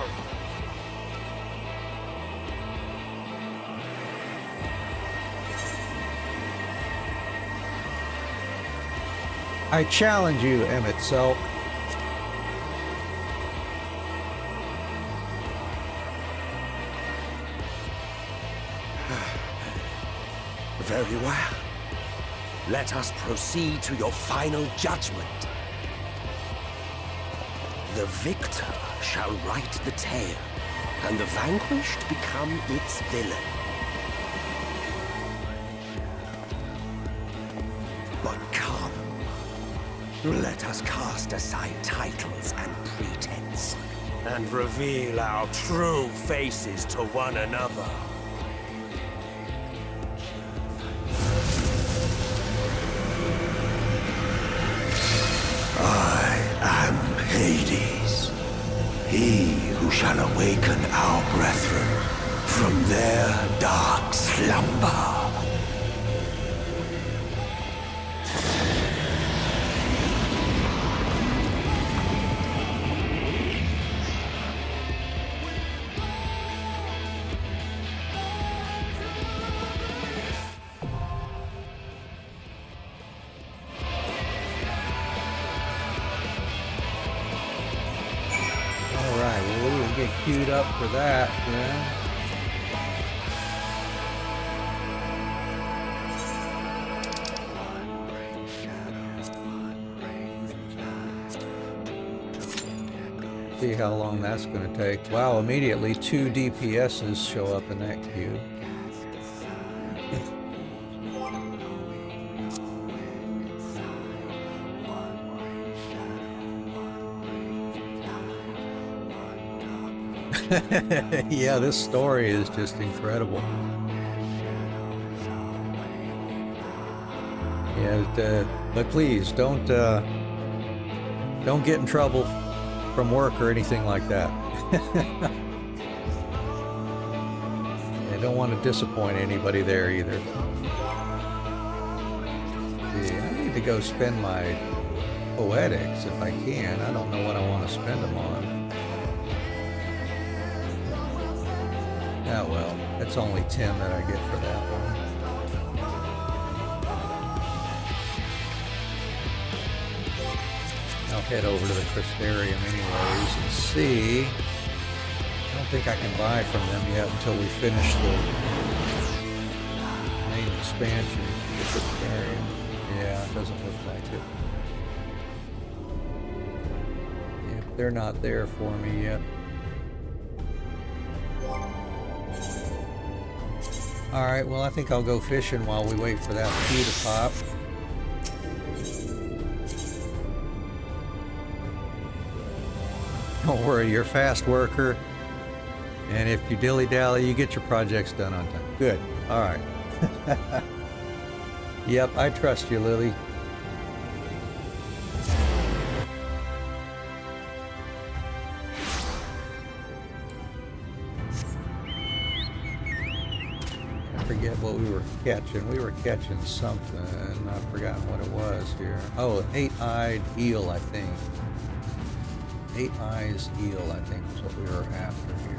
I challenge you, Emet-Selch. Very well. Let us proceed to your final judgment. The victor shall write the tale, and the vanquished become its villain. But come, let us cast aside titles and pretense, and reveal our true faces to one another. Hades, he who shall awaken our brethren from their dark slumber. get queued up for that then. See how long that's going to take. Wow, immediately 2 DPSs show up in that queue. Yeah, this story is just incredible. Yeah, but please don't get in trouble from work or anything like that. I don't want to disappoint anybody there either. Yeah, I need to go spend my poetics if I can. I don't know what I want to spend them on. Ah, well, that's only 10 that I get for that one. I'll head over to the Crystarium anyways and see. I don't think I can buy from them yet until we finish the main expansion of the Crystarium. Yeah, it doesn't look like it. Yeah, they're not there for me yet. Alright, well I think I'll go fishing while we wait for that queue to pop. Don't worry, you're a fast worker, and if you dilly-dally, you get your projects done on time. Good. Alright. Yep, I trust you, Lily. Forget what we were catching. We were catching something. I've forgotten what it was here. Oh, an 8-eyed eel, I think. 8 eyes eel, I think, is what we were after here.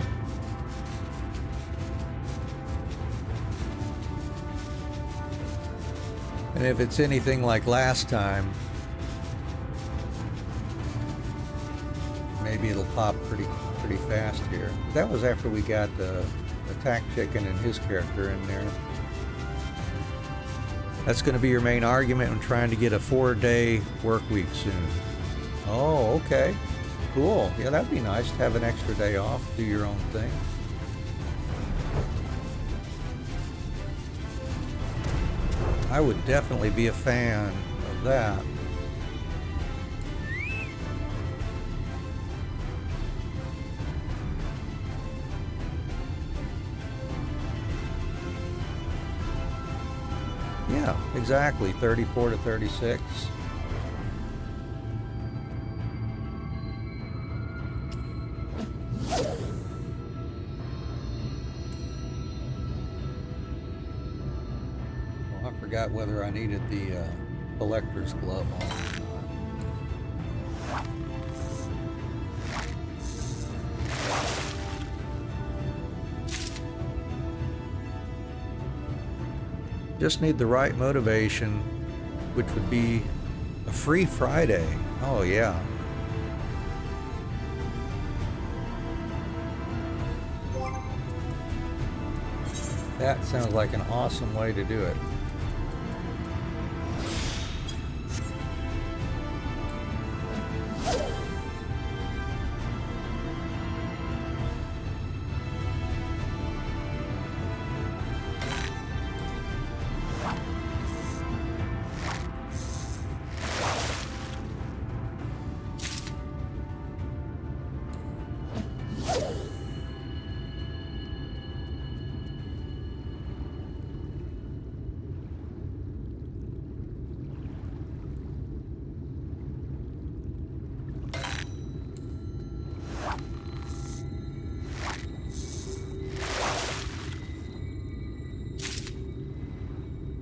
And if it's anything like last time, maybe it'll pop pretty fast here. That was after we got the attack chicken and his character in there. That's going to be your main argument when trying to get a 4-day work week soon. Oh, okay. Cool. Yeah, that'd be nice to have an extra day off, do your own thing. I would definitely be a fan of that. Yeah, exactly. 34 to 36. Well, I forgot whether I needed the collector's glove on or not. Just need the right motivation, which would be a free Friday. Oh yeah. That sounds like an awesome way to do it.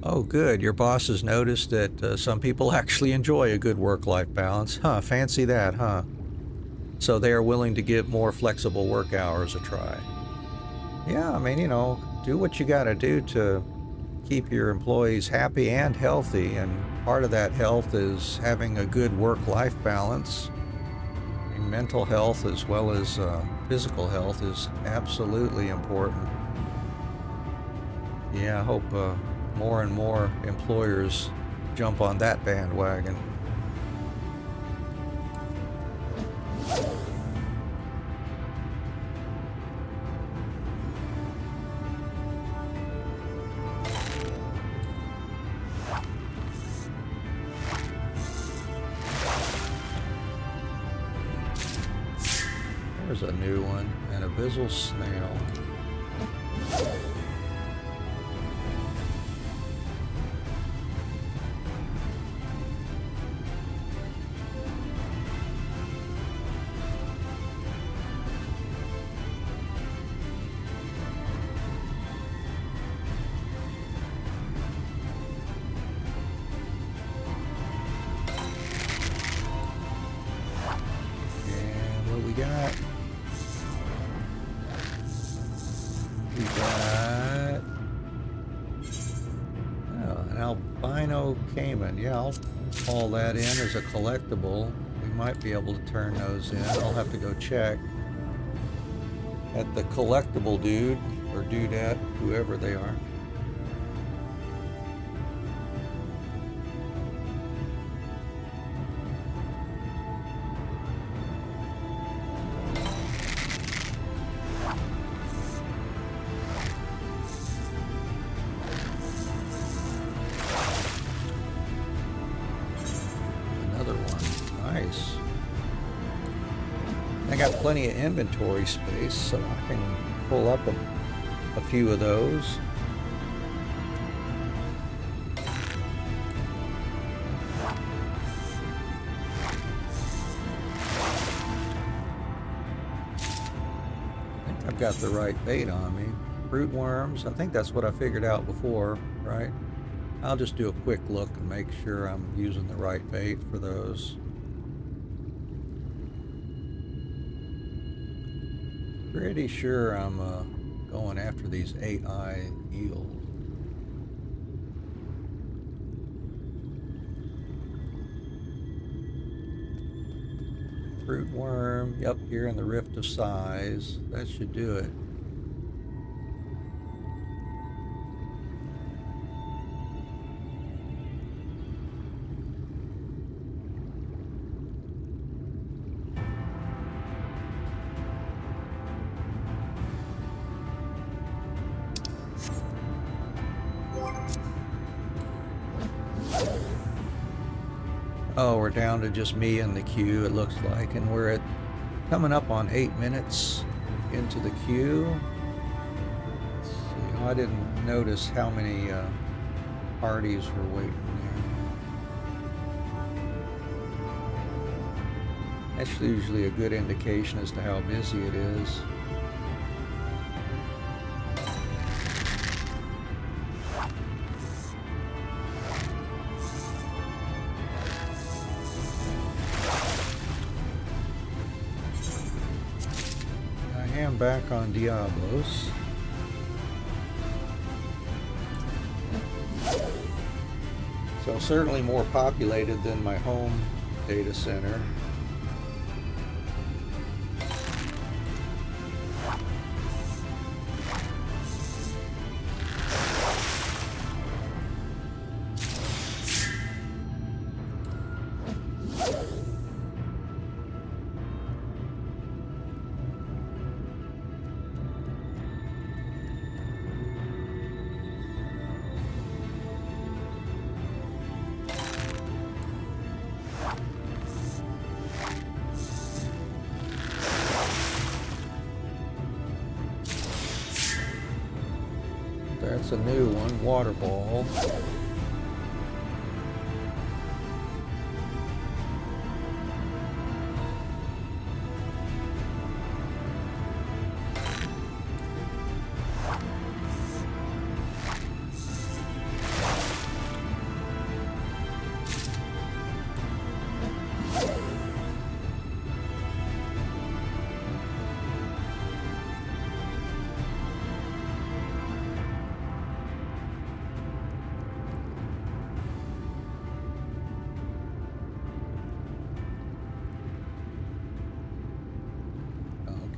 Oh, good. Your boss has noticed that some people actually enjoy a good work-life balance. Huh, fancy that, huh? So they are willing to give more flexible work hours a try. Yeah, I mean, you know, do what you gotta do to keep your employees happy and healthy, and part of that health is having a good work-life balance, mental health as well as physical health is absolutely important. Yeah, I hope more and more employers jump on that bandwagon. There's a new one, an abyssal snail. And what we got? We got an albino caiman. Yeah, I'll haul that in as a collectible. We might be able to turn those in. I'll have to go check at the collectible dude or dudette, whoever they are. Nice. I got plenty of inventory space, so I can pull up a few of those. I think I've got the right bait on me. Root worms, I think that's what I figured out before, right? I'll just do a quick look and make sure I'm using the right bait for those. Pretty sure I'm going after these 8-eye eels. Fruit worm, yep, here in the Rift of Size. That should do it. Oh, we're down to just me in the queue, it looks like, and we're at coming up on 8 minutes into the queue. Let's see, I didn't notice how many parties were waiting there. That's usually a good indication as to how busy it is. Back on Diablos. So certainly more populated than my home data center. That's a new one, water ball.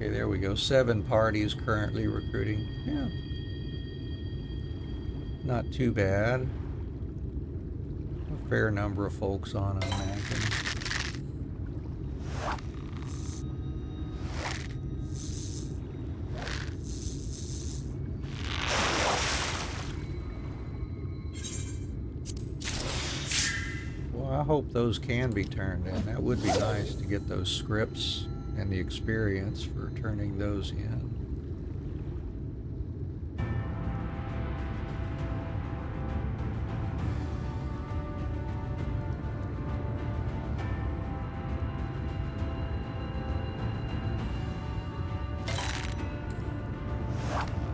Okay, there we go. 7 parties currently recruiting. Yeah. Not too bad. A fair number of folks on, I imagine. Well, I hope those can be turned in. That would be nice to get those scripts and the experience for turning those in.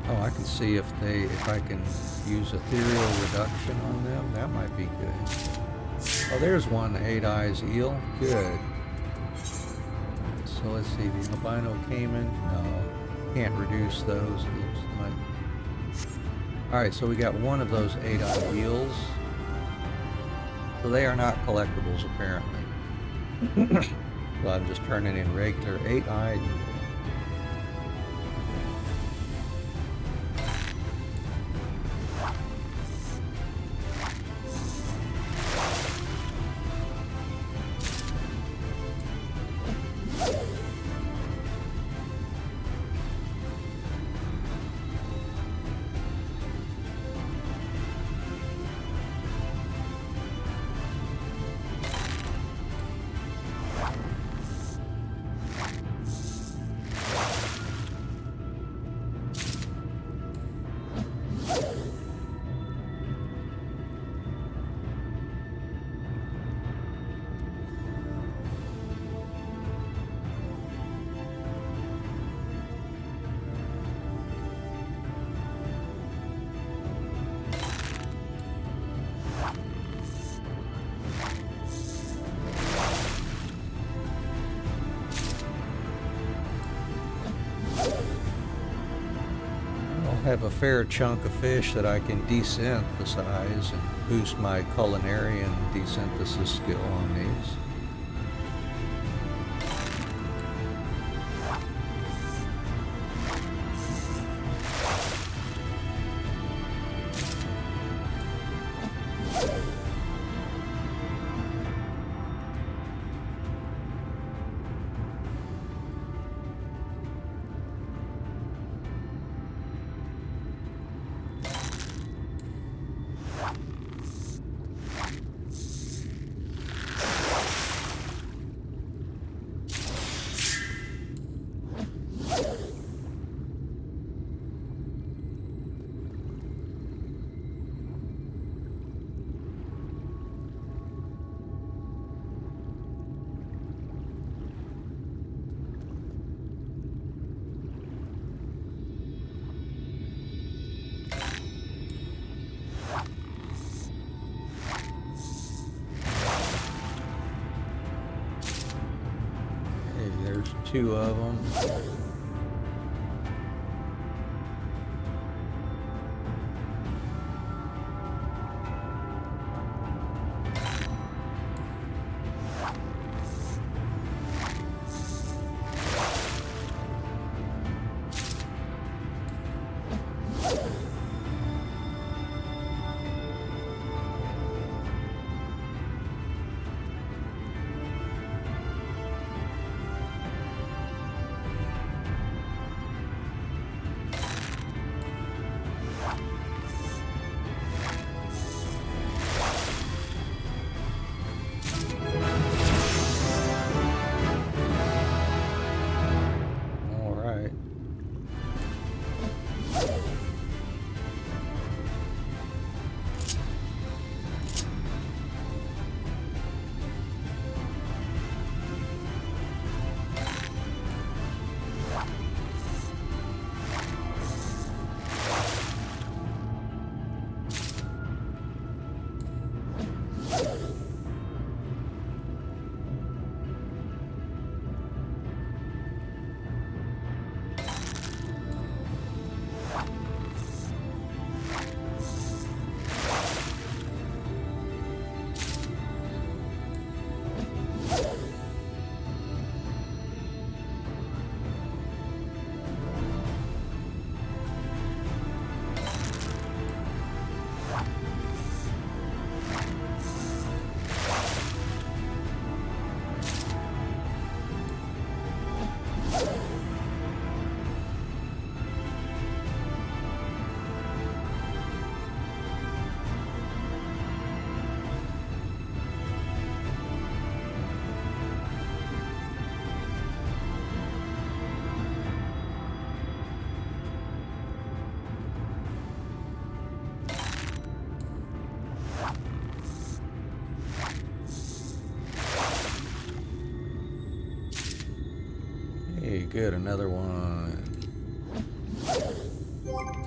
Oh, I can see if I can use ethereal reduction on them. That might be good. Oh, there's one 8-eyes eel. Good. So let's see, the albino caiman. No, can't reduce those. It looks like. All right, so we got one of those 8-eyed eels. So they are not collectibles, apparently. So I'm just turning in regular 8-eyed eel. Have a fair chunk of fish that I can desynthesize and boost my culinarian desynthesis skill on these. There's 2 of them. Hey, good, another one.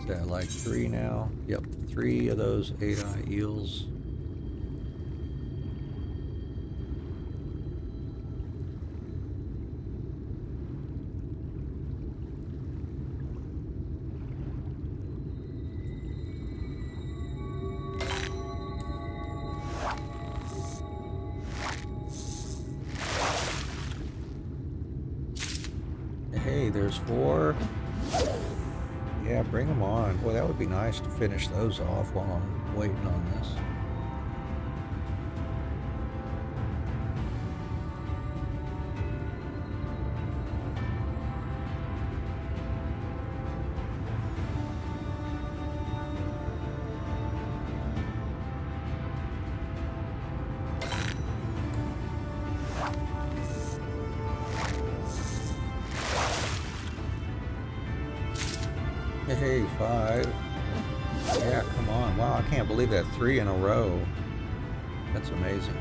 Is that like 3 now? Yep, 3 of those 8-eye eels. Hey, there's 4. Yeah, bring them on. Boy, that would be nice to finish those off while I'm waiting on this. Hey, 5. Yeah, come on. Wow, I can't believe that 3 in a row. That's amazing.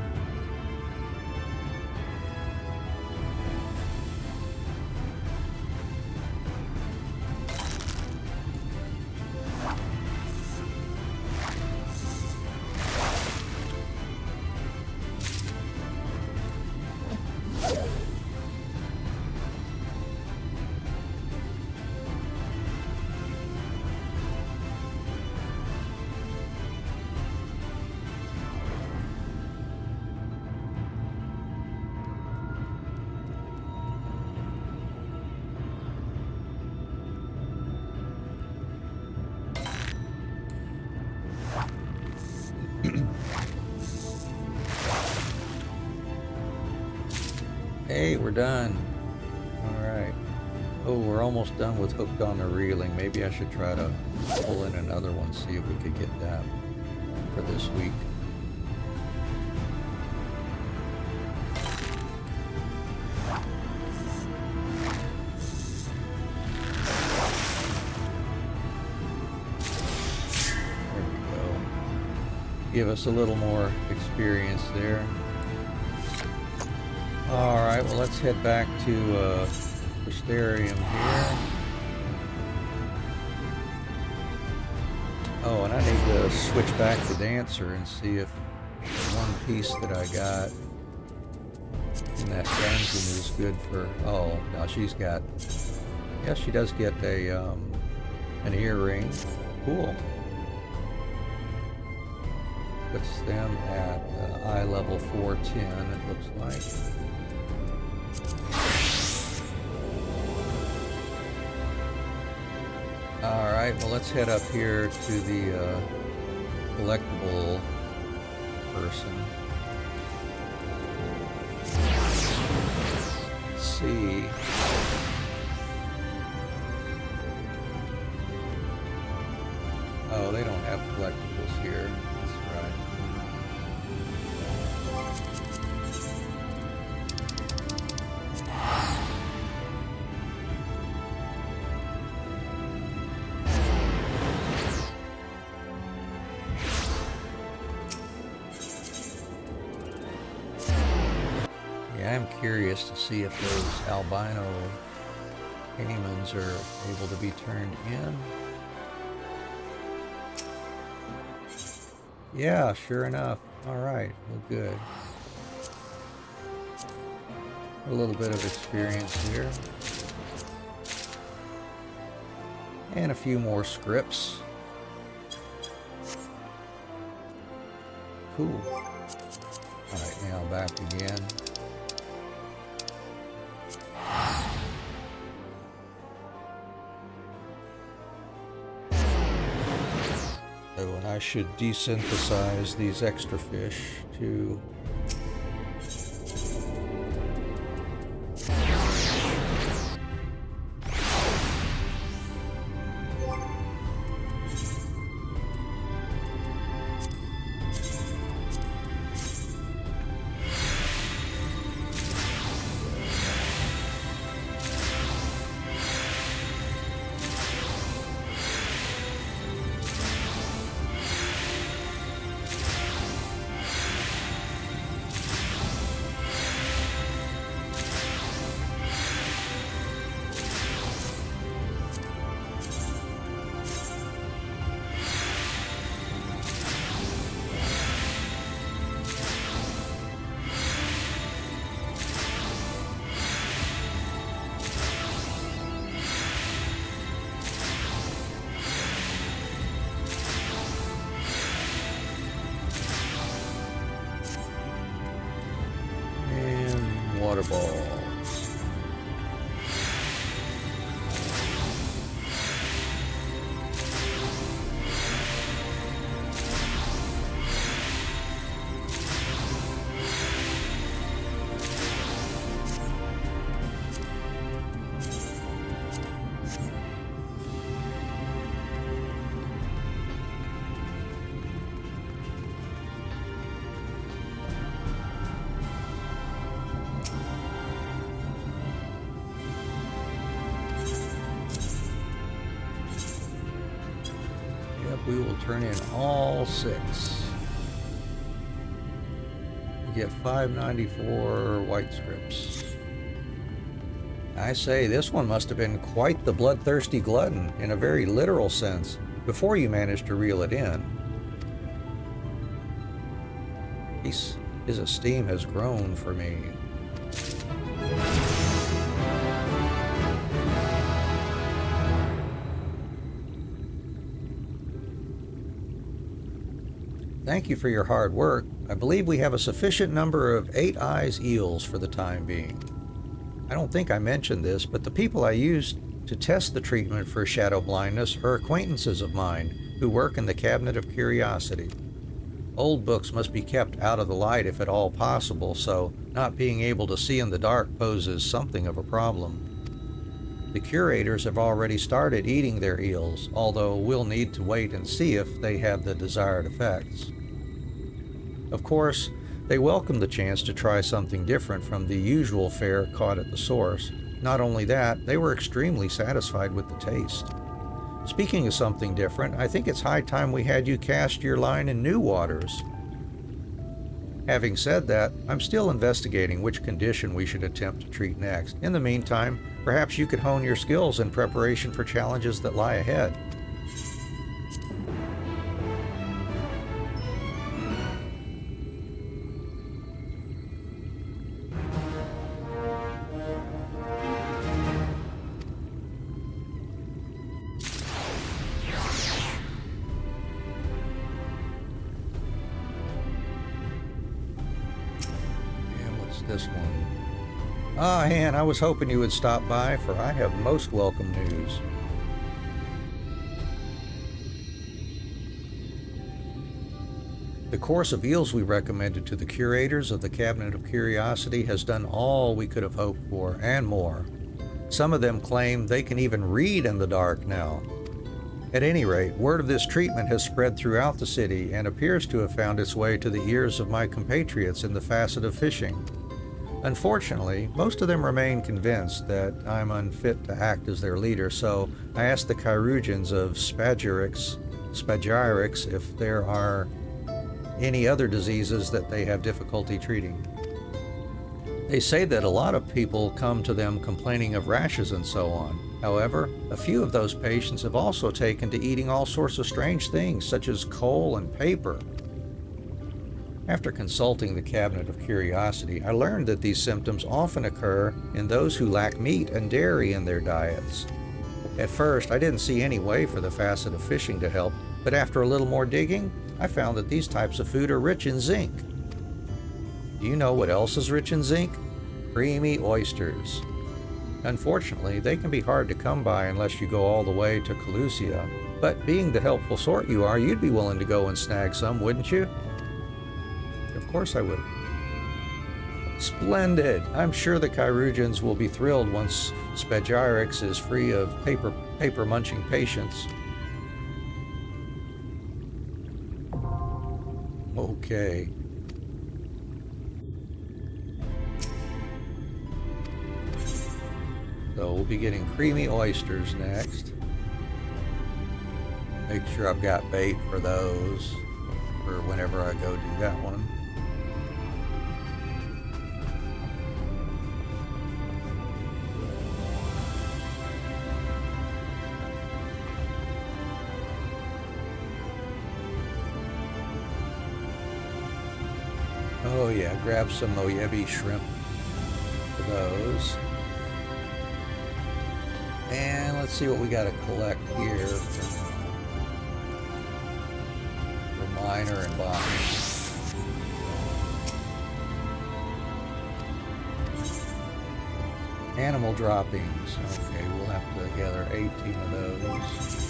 Hey, we're done. Alright. Oh, we're almost done with Hooked on the Reeling. Maybe I should try to pull in another one, see if we could get that for this week. There we go. Give us a little more experience there. Alright, well let's head back to Crystarium here. Oh, and I need to switch back to Dancer and see if the one piece that I got in that dungeon is good for... Oh, no, she's got... Yes, she does get a an earring. Cool. Puts them at eye level 410, it looks like. Alright, well let's head up here to the collectible person. Let's see. Oh, they don't have collectibles here. That's right. Yeah, I'm curious to see if those albino Paymans are able to be turned in. Yeah, sure enough. Alright, well good. A little bit of experience here. And a few more scripts. Cool. Alright, now back again. So, and I should desynthesize these extra fish to water ball. We will turn in all 6. We get 594 white scripts. I say this one must have been quite the bloodthirsty glutton in a very literal sense before you managed to reel it in. His esteem has grown for me. Thank you for your hard work. I believe we have a sufficient number of 8-eyes eels for the time being. I don't think I mentioned this, but the people I used to test the treatment for shadow blindness are acquaintances of mine who work in the Cabinet of Curiosity. Old books must be kept out of the light if at all possible, so not being able to see in the dark poses something of a problem. The curators have already started eating their eels, although we'll need to wait and see if they have the desired effects. Of course, they welcome the chance to try something different from the usual fare caught at the source. Not only that, they were extremely satisfied with the taste. Speaking of something different, I think it's high time we had you cast your line in new waters. Having said that, I'm still investigating which condition we should attempt to treat next. In the meantime, perhaps you could hone your skills in preparation for challenges that lie ahead. This one. Ah, Han, I was hoping you would stop by, for I have most welcome news. The course of eels we recommended to the curators of the Cabinet of Curiosity has done all we could have hoped for, and more. Some of them claim they can even read in the dark now. At any rate, word of this treatment has spread throughout the city and appears to have found its way to the ears of my compatriots in the facet of fishing. Unfortunately, most of them remain convinced that I'm unfit to act as their leader, so I asked the Chirurgeons of Spagyrix if there are any other diseases that they have difficulty treating. They say that a lot of people come to them complaining of rashes and so on. However, a few of those patients have also taken to eating all sorts of strange things, such as coal and paper. After consulting the Cabinet of Curiosity, I learned that these symptoms often occur in those who lack meat and dairy in their diets. At first, I didn't see any way for the facet of fishing to help, but after a little more digging, I found that these types of food are rich in zinc. Do you know what else is rich in zinc? Creamy oysters. Unfortunately, they can be hard to come by unless you go all the way to Calusia, but being the helpful sort you are, you'd be willing to go and snag some, wouldn't you? Of course I would. Splendid! I'm sure the Chirurgeons will be thrilled once Spagyrix is free of paper-munching patients. Okay. So we'll be getting creamy oysters next. Make sure I've got bait for those for whenever I go do that one. Oh yeah, grab some Moyebi shrimp for those. And let's see what we got to collect here for Miner and Botany. Animal droppings. Okay, we'll have to gather 18 of those.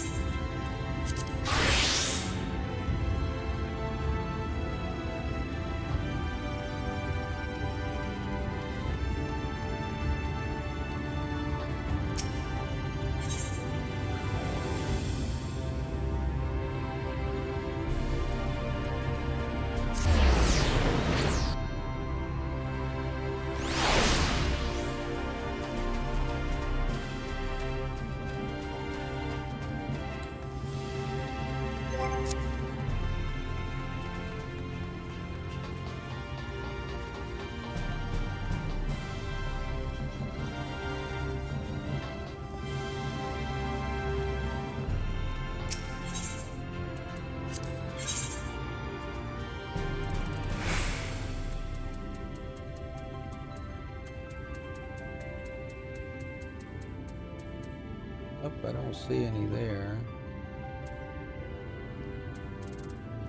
Oh, I don't see any there.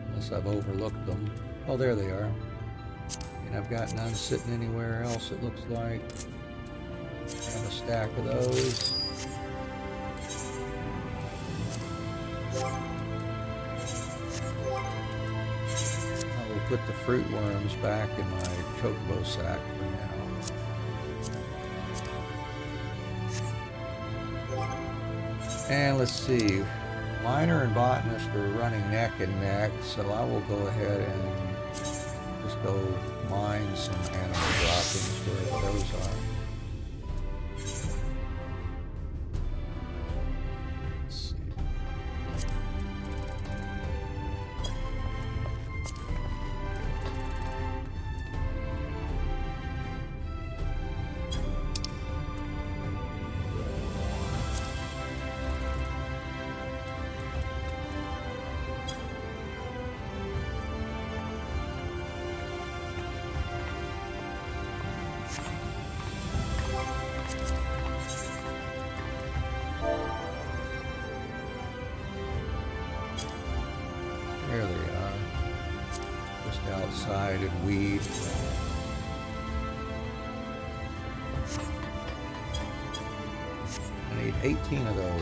Unless I've overlooked them. Oh, there they are. And I've got none sitting anywhere else, it looks like. I have a stack of those. I will put the fruit worms back in my chocobo sack for now. And let's see, Miner and Botanist are running neck and neck, so I will go ahead and just go mine some animal droppings wherever those are. Let's see. There they are, just outside and weed. I need 18 of those.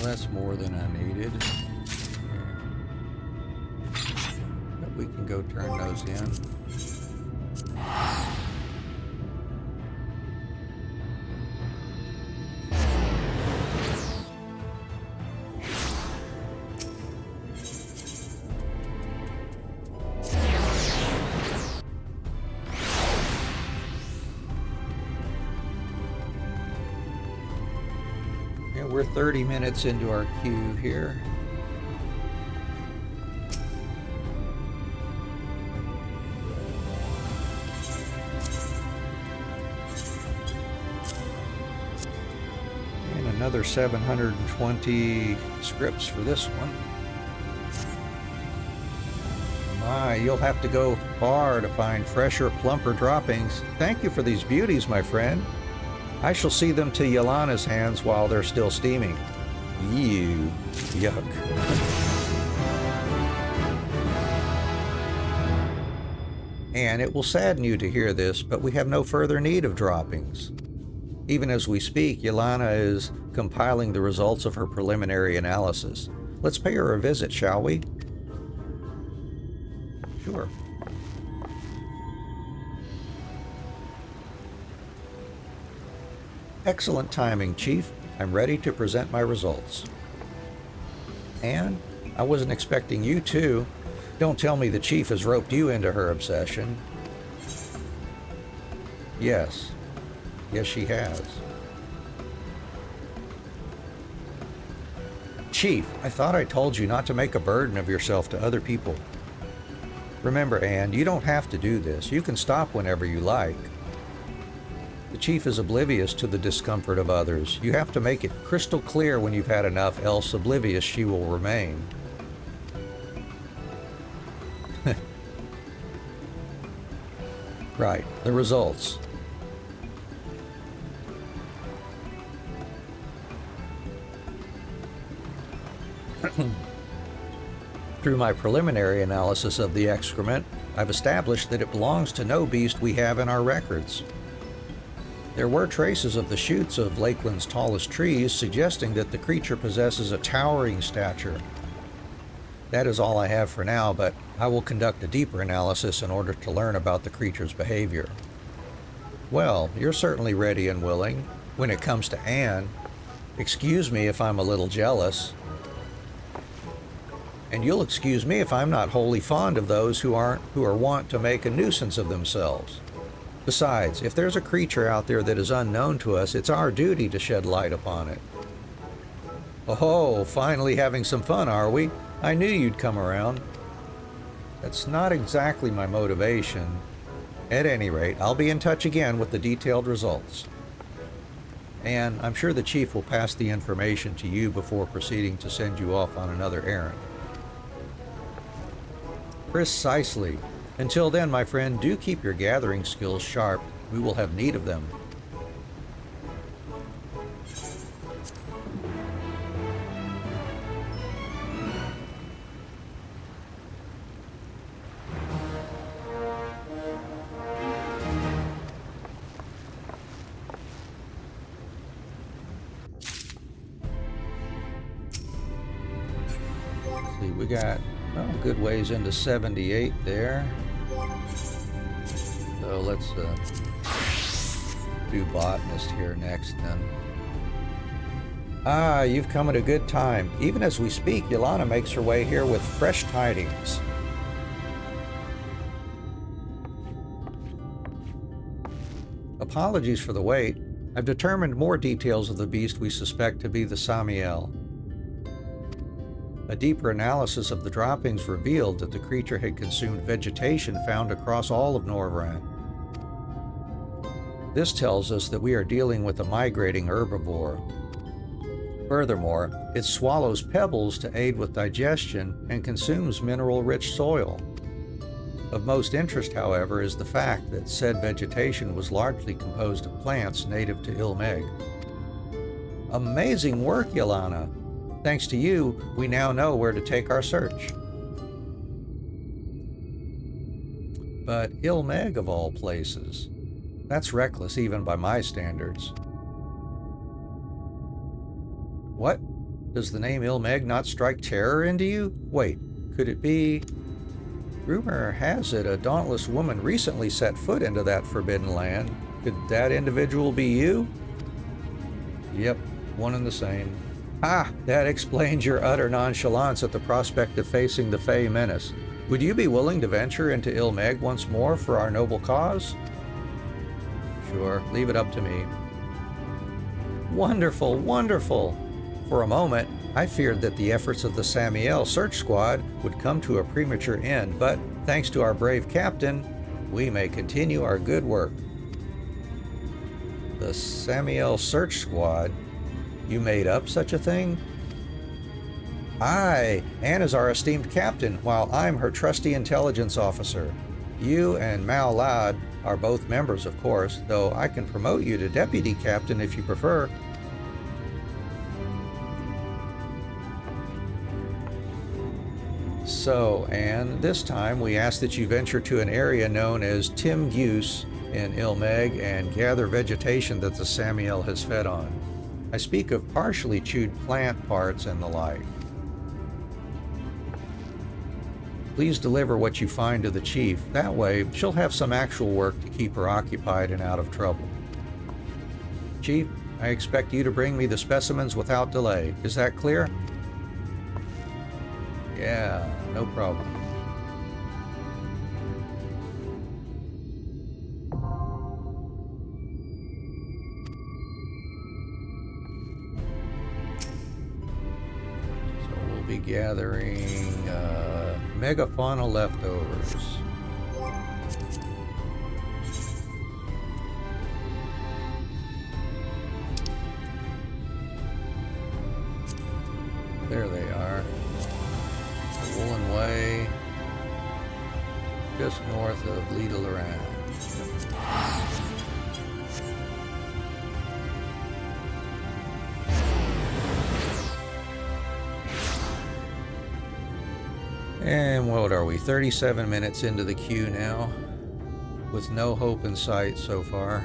That's more than I needed. But we can go turn those in. We're 30 minutes into our queue here. And another 720 scripts for this one. My, you'll have to go far to find fresher, plumper droppings. Thank you for these beauties, my friend. I shall see them to Yelana's hands while they're still steaming. Ew. Yuck. And it will sadden you to hear this, but we have no further need of droppings. Even as we speak, Yelana is compiling the results of her preliminary analysis. Let's pay her a visit, shall we? Sure. Excellent timing, Chief. I'm ready to present my results. And I wasn't expecting you to. Don't tell me the Chief has roped you into her obsession. Yes. Yes, she has. Chief, I thought I told you not to make a burden of yourself to other people. Remember, Anne, you don't have to do this. You can stop whenever you like. The Chief is oblivious to the discomfort of others. You have to make it crystal clear when you've had enough, else oblivious she will remain. Right, the results. Through my preliminary analysis of the excrement, I've established that it belongs to no beast we have in our records. There were traces of the shoots of Lakeland's tallest trees, suggesting that the creature possesses a towering stature. That is all I have for now, but I will conduct a deeper analysis in order to learn about the creature's behavior. Well, you're certainly ready and willing. When it comes to Anne, excuse me if I'm a little jealous. And you'll excuse me if I'm not wholly fond of those who are wont to make a nuisance of themselves. Besides, if there's a creature out there that is unknown to us, it's our duty to shed light upon it. Oh, finally having some fun, are we? I knew you'd come around. That's not exactly my motivation. At any rate, I'll be in touch again with the detailed results. And I'm sure the Chief will pass the information to you before proceeding to send you off on another errand. Precisely. Until then, my friend, do keep your gathering skills sharp. We will have need of them. Let's see, we got a good ways into 78 there. So let's do botanist here next then. Ah, you've come at a good time. Even as we speak, Yelana makes her way here with fresh tidings. Apologies for the wait. I've determined more details of the beast we suspect to be the Samiel. A deeper analysis of the droppings revealed that the creature had consumed vegetation found across all of Norvrand. This tells us that we are dealing with a migrating herbivore. Furthermore, it swallows pebbles to aid with digestion and consumes mineral-rich soil. Of most interest, however, is the fact that said vegetation was largely composed of plants native to Ilmeg. Amazing work, Yelana! Thanks to you, we now know where to take our search. But Ilmeg of all places. That's reckless even by my standards. What? Does the name Ilmeg not strike terror into you? Wait, could it be... Rumor has it a dauntless woman recently set foot into that forbidden land. Could that individual be you? Yep, one and the same. Ah, that explains your utter nonchalance at the prospect of facing the Fey menace. Would you be willing to venture into Ilmeg once more for our noble cause? Sure, leave it up to me. Wonderful, wonderful! For a moment, I feared that the efforts of the Samiel search squad would come to a premature end, but thanks to our brave captain, we may continue our good work. The Samiel search squad? You made up such a thing? Aye, Anne is our esteemed captain, while I'm her trusty intelligence officer. You and Mao Lad are both members, of course, though I can promote you to deputy captain if you prefer. So, and this time we ask that you venture to an area known as Tim Guse in Ilmeg and gather vegetation that the Samiel has fed on. I speak of partially chewed plant parts and the like. Please deliver what you find to the chief. That way, she'll have some actual work to keep her occupied and out of trouble. Chief, I expect you to bring me the specimens without delay. Is that clear? Yeah, no problem. So we'll be gathering megafauna leftovers. There they are. The Woolen Way, just north of Lida Loran. And what are we, 37 minutes into the queue now, with no hope in sight so far.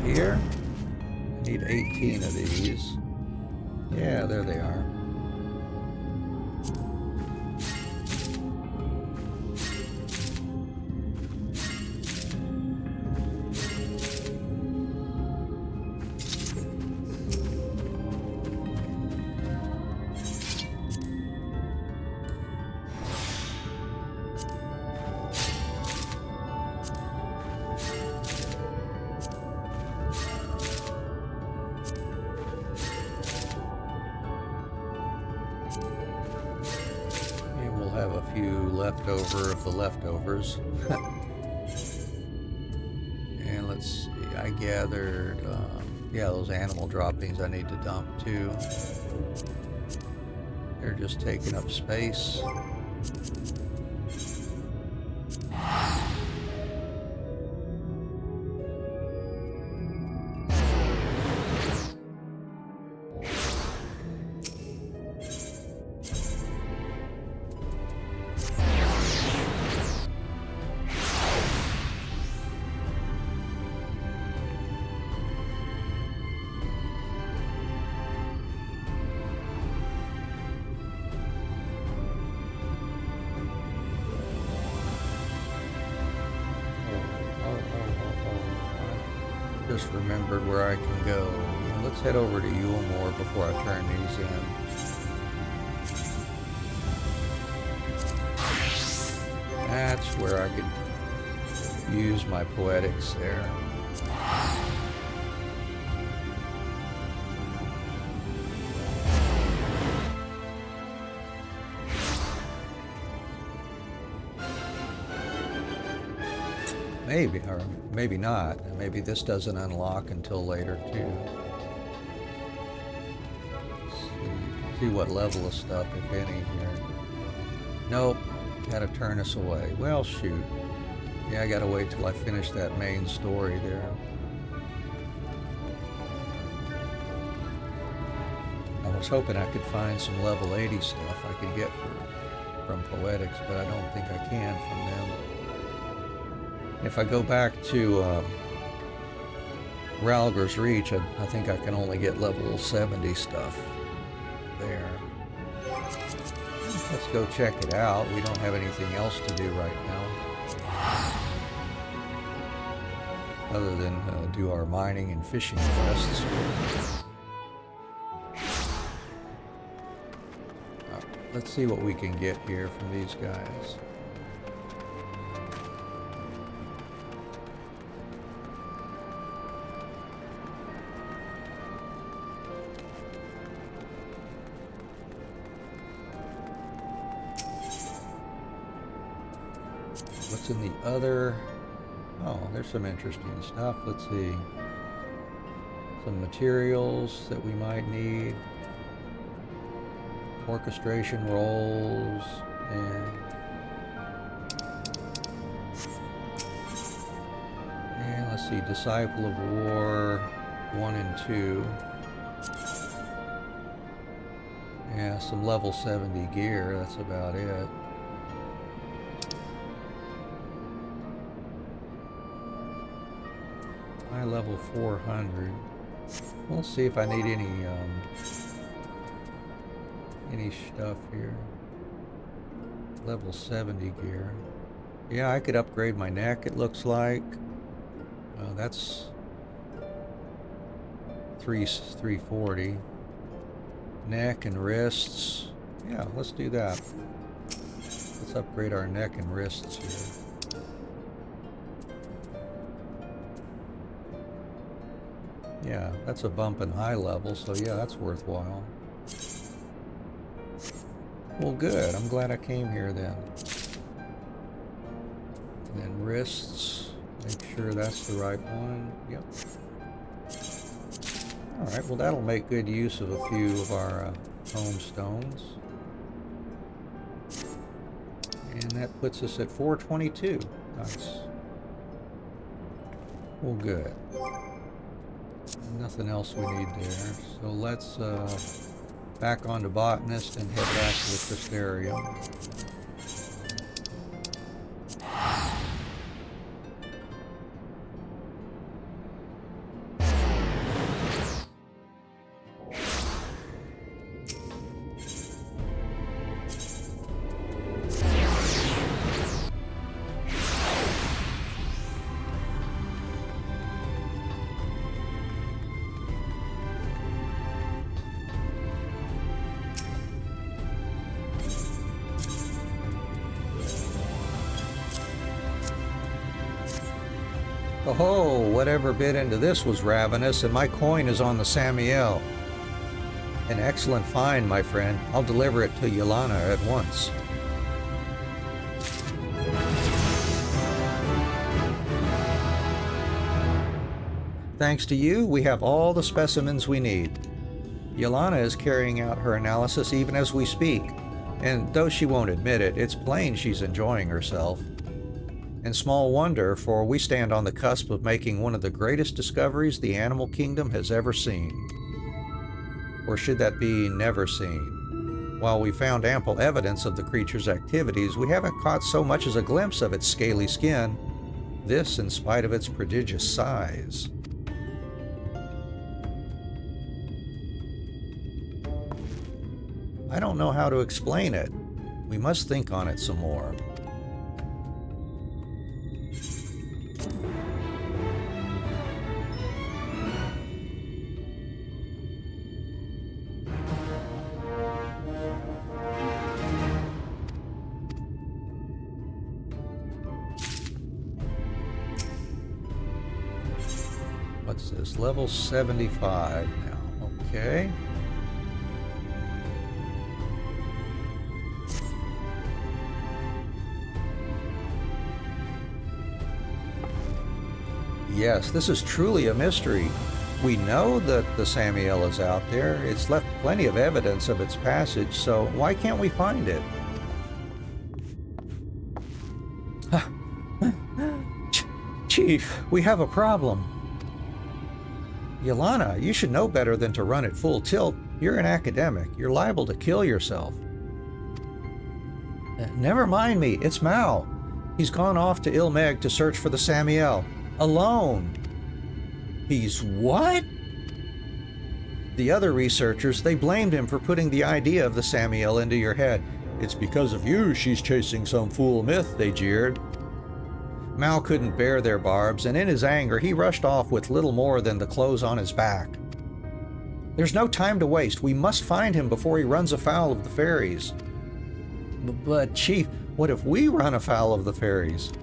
Here. I need 18 of these. Yeah, there they are. Have a few leftover of the leftovers. And let's see, I gathered, yeah, those animal droppings I need to dump too. They're just taking up space. Just remembered where I can go. Let's head over to Yulmore before I turn these in. That's where I could use my poetics there. Maybe, or maybe not. Maybe this doesn't unlock until later, too. See what level of stuff, if any, here. Nope. Gotta turn us away. Well, shoot. Yeah, I gotta wait till I finish that main story there. I was hoping I could find some level 80 stuff I could get from Poetics, but I don't think I can from them. If I go back to Ralger's Reach, I think I can only get level 70 stuff there. Let's go check it out. We don't have anything else to do right now, other than do our mining and fishing quests. Let's see what we can get here from these guys. What's in the other? Oh, there's some interesting stuff. Let's see. Some materials that we might need. Orchestration rolls and let's see, Disciple of War 1 and 2. Yeah, some level 70 gear, that's about it. High level 400. We'll see if I need any stuff here. Level 70 gear. Yeah, I could upgrade my neck, it looks like. That's 340. Neck and wrists. Yeah, let's do that. Let's upgrade our neck and wrists here. Yeah, that's a bump in high level, so yeah, that's worthwhile. Well, good. I'm glad I came here then. And then wrists. Make sure that's the right one. Yep. Alright, well that'll make good use of a few of our home stones. And that puts us at 422. Nice. Well, good. Nothing else we need there. So let's back on to Botanist and head back to the Crystarium. Oh, whatever bit into this was ravenous, and my coin is on the Samiel. An excellent find, my friend. I'll deliver it to Yelana at once. Thanks to you, we have all the specimens we need. Yelana is carrying out her analysis even as we speak, and though she won't admit it, it's plain she's enjoying herself. And small wonder, for we stand on the cusp of making one of the greatest discoveries the animal kingdom has ever seen. Or should that be never seen? While we found ample evidence of the creature's activities, we haven't caught so much as a glimpse of its scaly skin. This in spite of its prodigious size. I don't know how to explain it. We must think on it some more. What's this? Level 75 now. Okay. Yes, this is truly a mystery. We know that the Samiel is out there. It's left plenty of evidence of its passage, so why can't we find it? Chief, we have a problem. Yelana, you should know better than to run at full tilt. You're an academic. You're liable to kill yourself. Never mind me. It's Mao. He's gone off to Ilmeg to search for the Samiel. Alone. He's what? The other researchers, they blamed him for putting the idea of the Samiel into your head. It's because of you she's chasing some fool myth, they jeered. Mao couldn't bear their barbs, and in his anger, he rushed off with little more than the clothes on his back. There's no time to waste. We must find him before he runs afoul of the fairies. But, Chief, what if we run afoul of the fairies?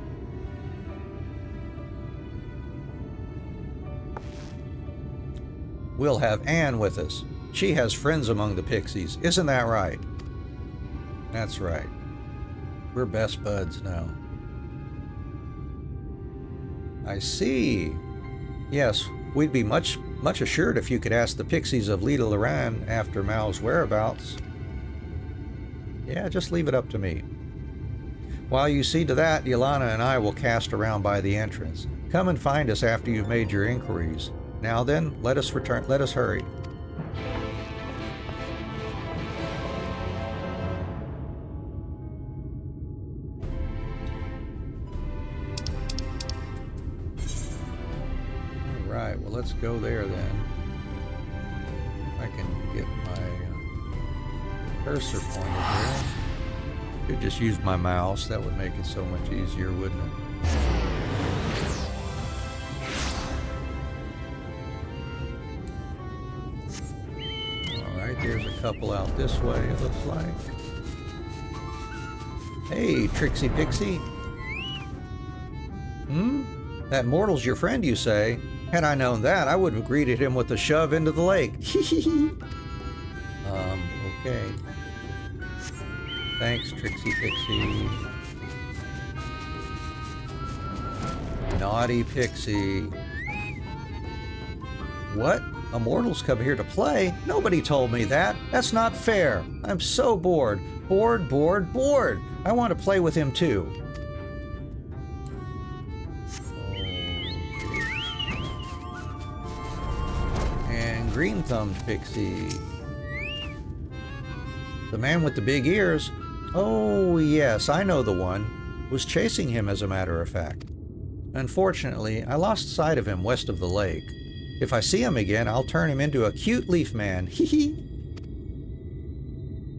We'll have Anne with us. She has friends among the pixies. Isn't that right? That's right. We're best buds now. I see. Yes, we'd be much assured if you could ask the pixies of Lita Loran after Mao's whereabouts. Yeah, just leave it up to me. While you see to that, Yelana and I will cast around by the entrance. Come and find us after you've made your inquiries. Now then, let us hurry. Alright, well let's go there then. If I can get my cursor pointed there. Could just use my mouse, that would make it so much easier, wouldn't it? Alright, there's a couple out this way, it looks like. Hey, Trixie Pixie. That mortal's your friend, you say? Had I known that, I would have greeted him with a shove into the lake. Okay. Thanks, Trixie Pixie. Naughty Pixie. What? Immortals come here to play? Nobody told me that. That's not fair. I'm so bored. Bored, bored, bored. I want to play with him too. And green-thumbed Pixie. The man with the big ears? Oh, yes, I know the one. Was chasing him, as a matter of fact. Unfortunately, I lost sight of him west of the lake. If I see him again, I'll turn him into a cute leaf man. Hee hee.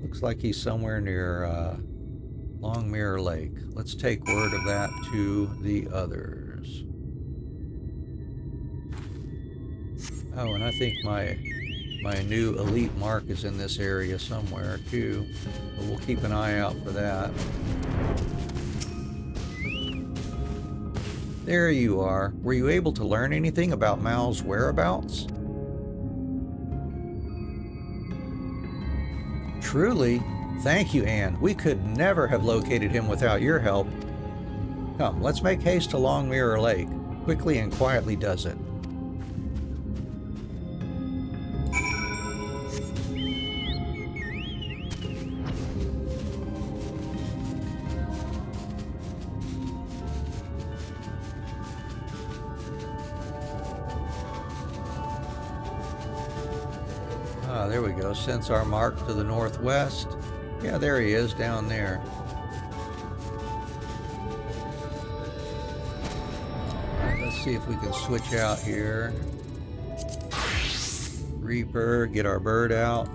Looks like he's somewhere near Long Mirror Lake. Let's take word of that to the others. Oh, and I think my new elite mark is in this area somewhere too. But we'll keep an eye out for that. There you are. Were you able to learn anything about Mao's whereabouts? Truly? Thank you, Anne. We could never have located him without your help. Come, let's make haste to Long Mirror Lake. Quickly and quietly does it. There we go. Sense our mark to the northwest. Yeah, there he is down there. Alright, let's see if we can switch out here. Reaper, get our bird out.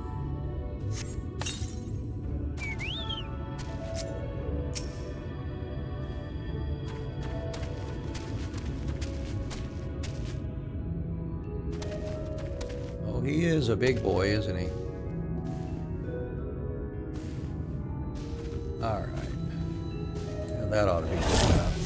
He is a big boy, isn't he? All right. Now that ought to be good enough.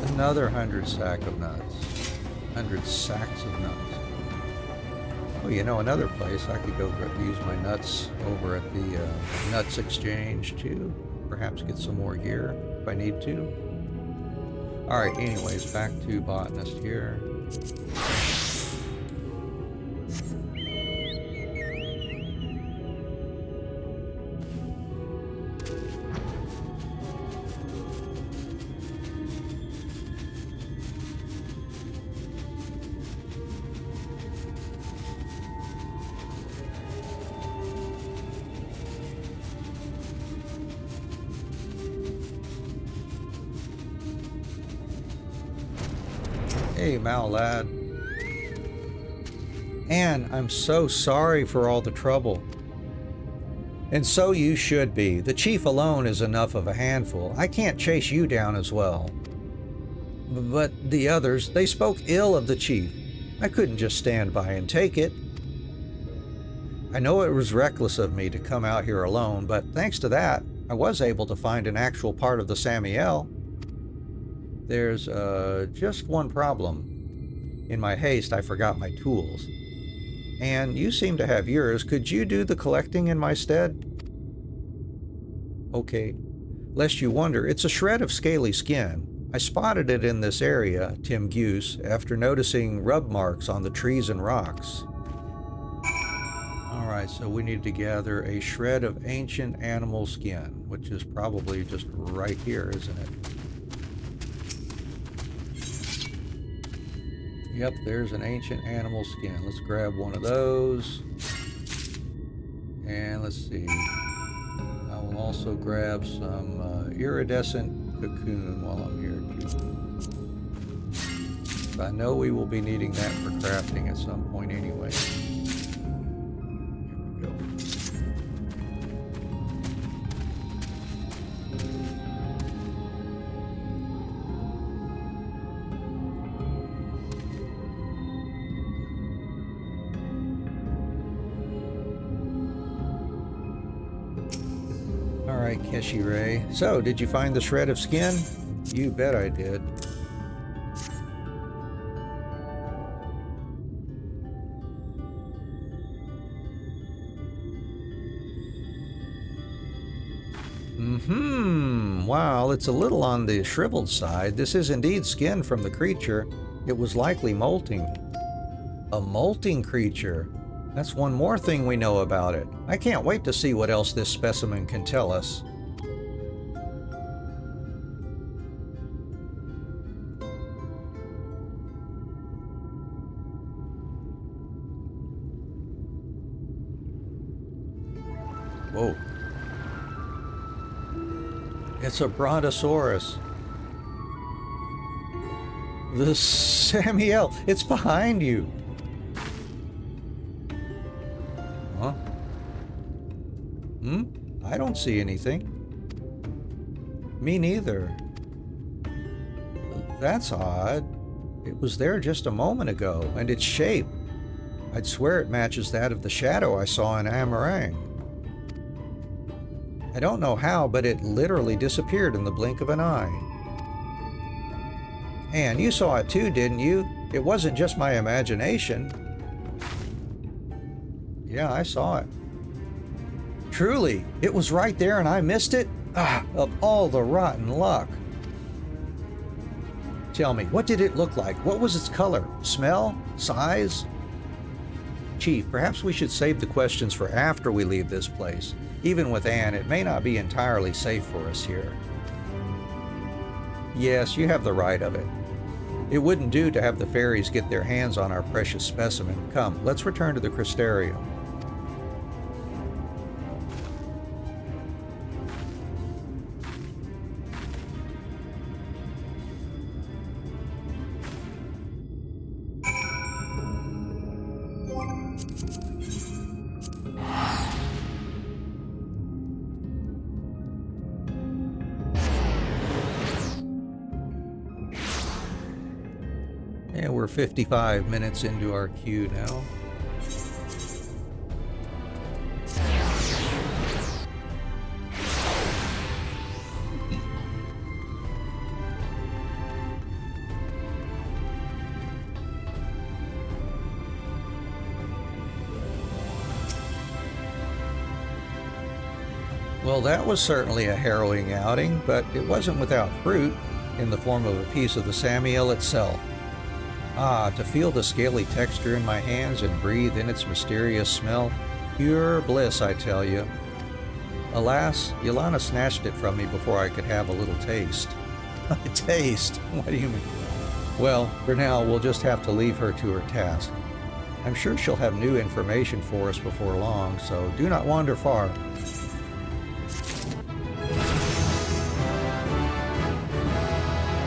Another 100 sacks of nuts. Oh, you know, another place I could go use my nuts over at the Nuts Exchange too. Perhaps get some more gear if I need to. Alright, anyways, back to Botanist here. Hey, Mal, lad. Anne, I'm so sorry for all the trouble. And so you should be. The chief alone is enough of a handful. I can't chase you down as well. But the others, they spoke ill of the chief. I couldn't just stand by and take it. I know it was reckless of me to come out here alone, but thanks to that, I was able to find an actual part of the Samiel. There's just one problem. In my haste, I forgot my tools. And you seem to have yours. Could you do the collecting in my stead? Okay. Lest you wonder, it's a shred of scaly skin. I spotted it in this area, Tim Goose, after noticing rub marks on the trees and rocks. Alright, so we need to gather a shred of ancient animal skin, which is probably just right here, isn't it? Yep, there's an ancient animal skin. Let's grab one of those. And let's see. I will also grab some iridescent cocoon while I'm here too. I know we will be needing that for crafting at some point anyway. Here we go. Alright, Keshi Ray. So, did you find the shred of skin? You bet I did. Wow, it's a little on the shriveled side. This is indeed skin from the creature. It was likely molting. A molting creature. That's one more thing we know about it. I can't wait to see what else this specimen can tell us. Whoa. It's a brontosaurus. The Samiel, it's behind you. Huh? I don't see anything. Me neither. That's odd. It was there just a moment ago, and its shape. I'd swear it matches that of the shadow I saw in Amarout. I don't know how, but it literally disappeared in the blink of an eye. Anne, you saw it too, didn't you? It wasn't just my imagination. Yeah, I saw it. Truly, it was right there and I missed it? Ah, of all the rotten luck. Tell me, what did it look like? What was its color? Smell? Size? Chief, perhaps we should save the questions for after we leave this place. Even with Anne, it may not be entirely safe for us here. Yes, you have the right of it. It wouldn't do to have the fairies get their hands on our precious specimen. Come, let's return to the Crystarium. And we're 55 minutes into our queue now. Well, that was certainly a harrowing outing, but it wasn't without fruit in the form of a piece of the Samiel itself. Ah, to feel the scaly texture in my hands and breathe in its mysterious smell. Pure bliss, I tell you. Alas, Yelena snatched it from me before I could have a little taste. A taste? What do you mean? Well, for now, we'll just have to leave her to her task. I'm sure she'll have new information for us before long, so do not wander far.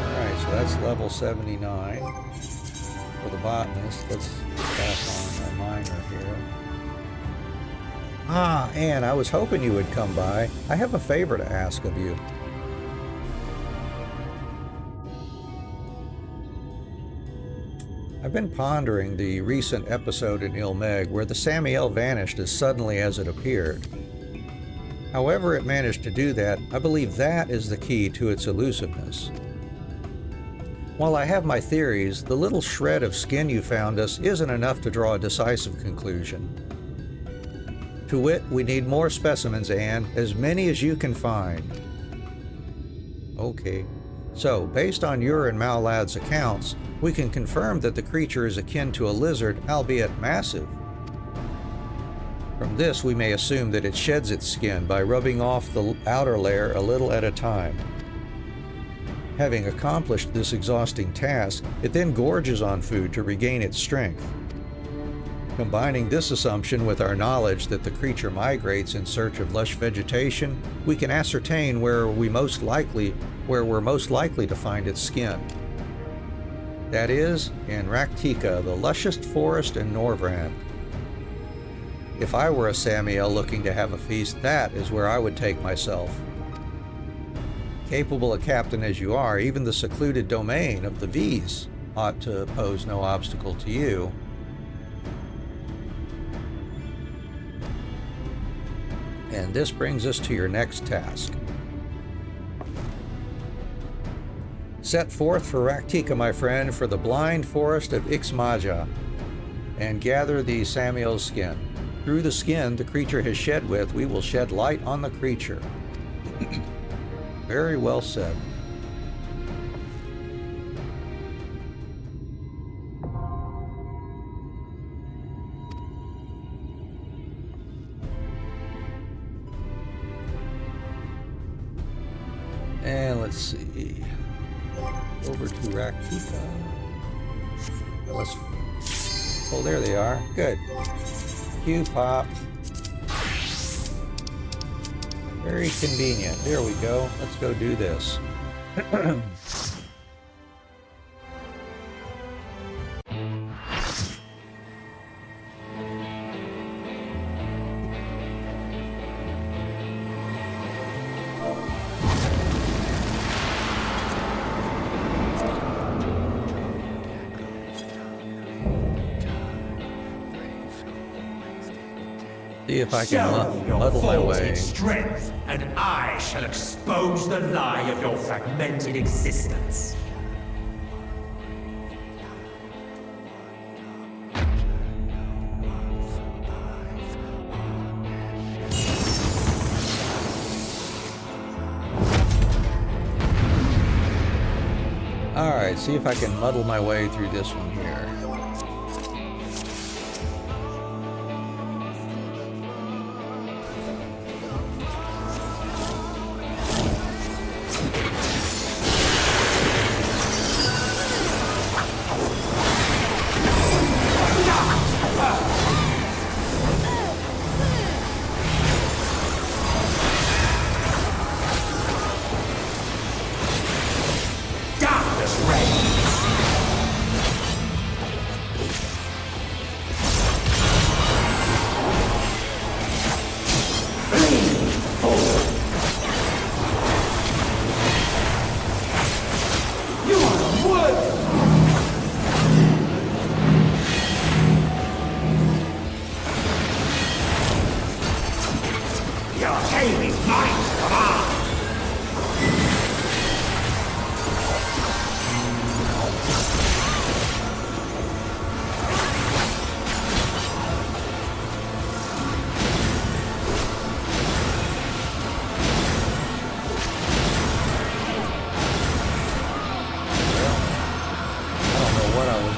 Alright, so that's level 79. For the botanist, let's pass on a minor here. Ah, Anne, I was hoping you would come by. I have a favor to ask of you. I've been pondering the recent episode in Ilmeg where the Samiel vanished as suddenly as it appeared. However it managed to do that, I believe that is the key to its elusiveness. While I have my theories, the little shred of skin you found us isn't enough to draw a decisive conclusion. To wit, we need more specimens, Anne, as many as you can find. Okay. So, based on your and Malad's accounts, we can confirm that the creature is akin to a lizard, albeit massive. From this, we may assume that it sheds its skin by rubbing off the outer layer a little at a time. Having accomplished this exhausting task, it then gorges on food to regain its strength. Combining this assumption with our knowledge that the creature migrates in search of lush vegetation, we can ascertain where we're most likely to find its skin. That is, in Raktika, the lushest forest in Norvrand. If I were a Samiel looking to have a feast, that is where I would take myself. Capable a captain as you are, even the secluded domain of the V's ought to pose no obstacle to you. And this brings us to your next task. Set forth for Raktika, my friend, for the blind forest of Ixmaja, and gather the Samiel's skin. Through the skin the creature has shed with, we will shed light on the creature. Very well said. And let's see. Over to Raktika. Let's. Oh, there they are. Good. Q pop. Very convenient. There we go. Let's go do this. See if I can muddle my way. Strength, and I shall expose the lie of your fragmented existence. Alright, see if I can muddle my way through this one here.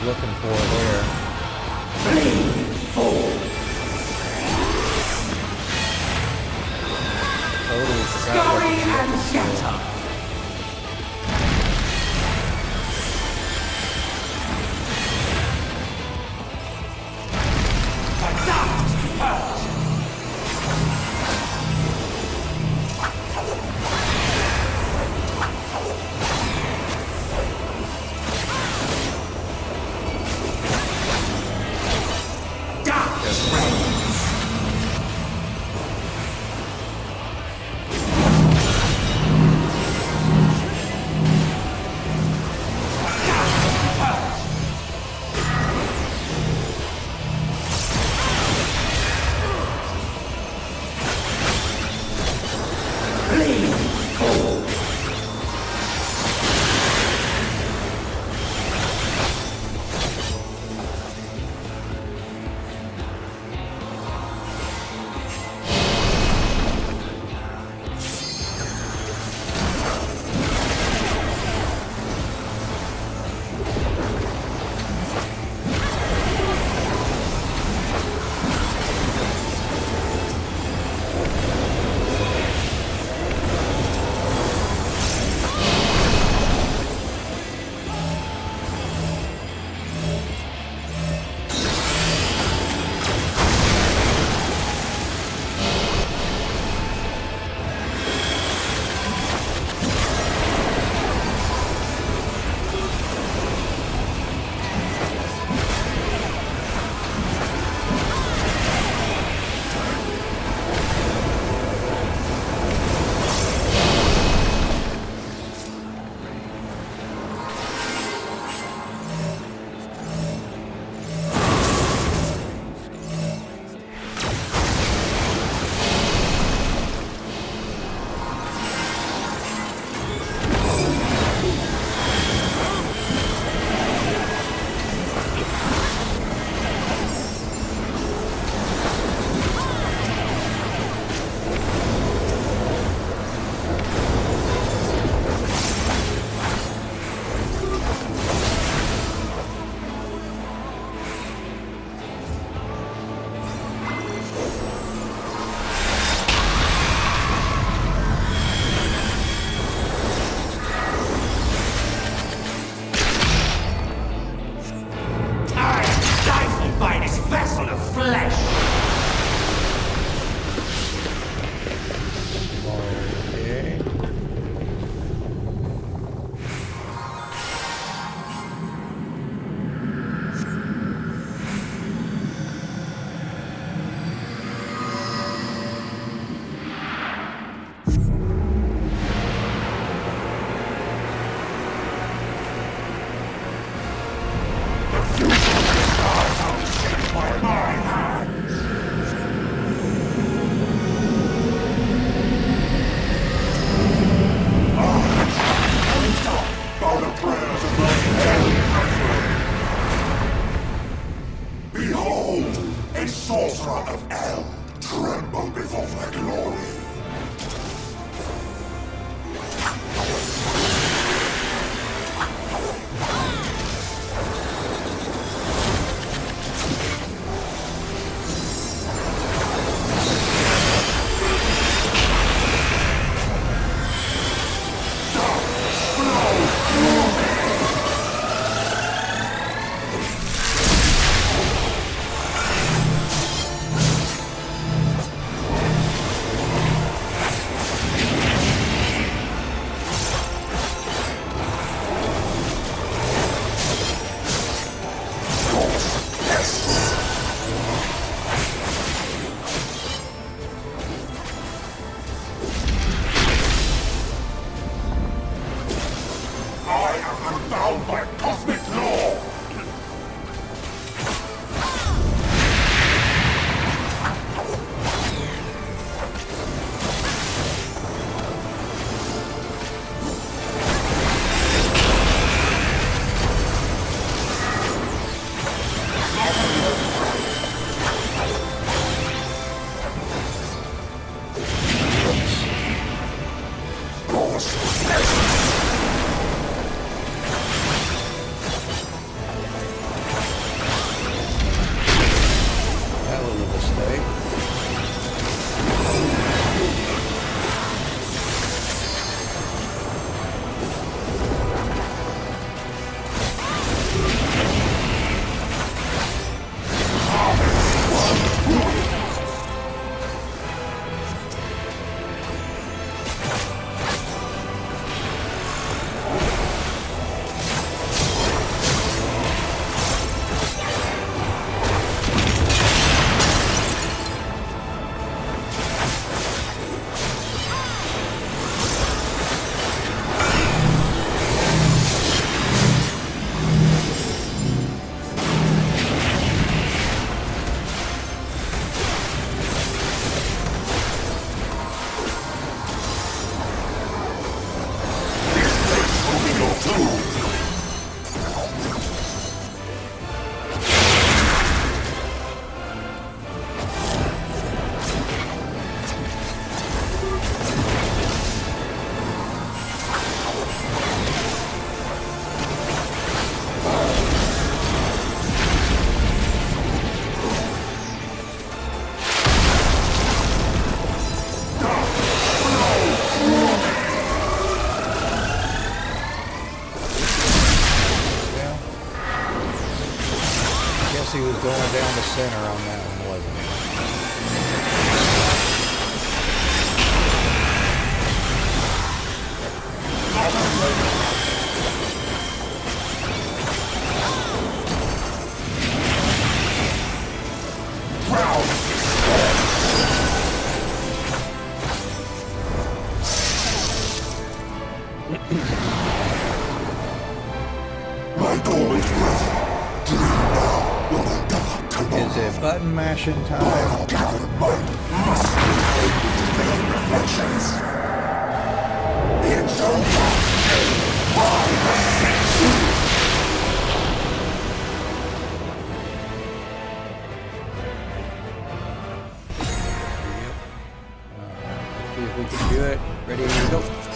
looking for there. Bleed, fool! Totally forgot Scurry what and scatter! guess he was going down the center on that one, wasn't he? My goal is ready. Is it button mashing time? Gathered might must be made with delayed reflections. In Showdown, Let's see if we can do it. Ready to go.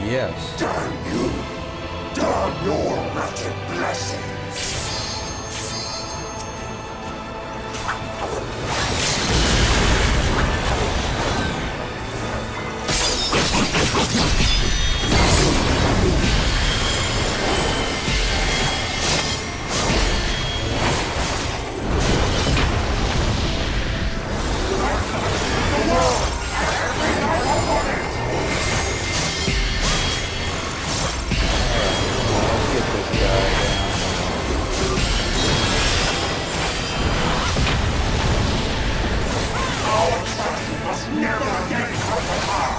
Yes. damn you! Damn your magic blessings!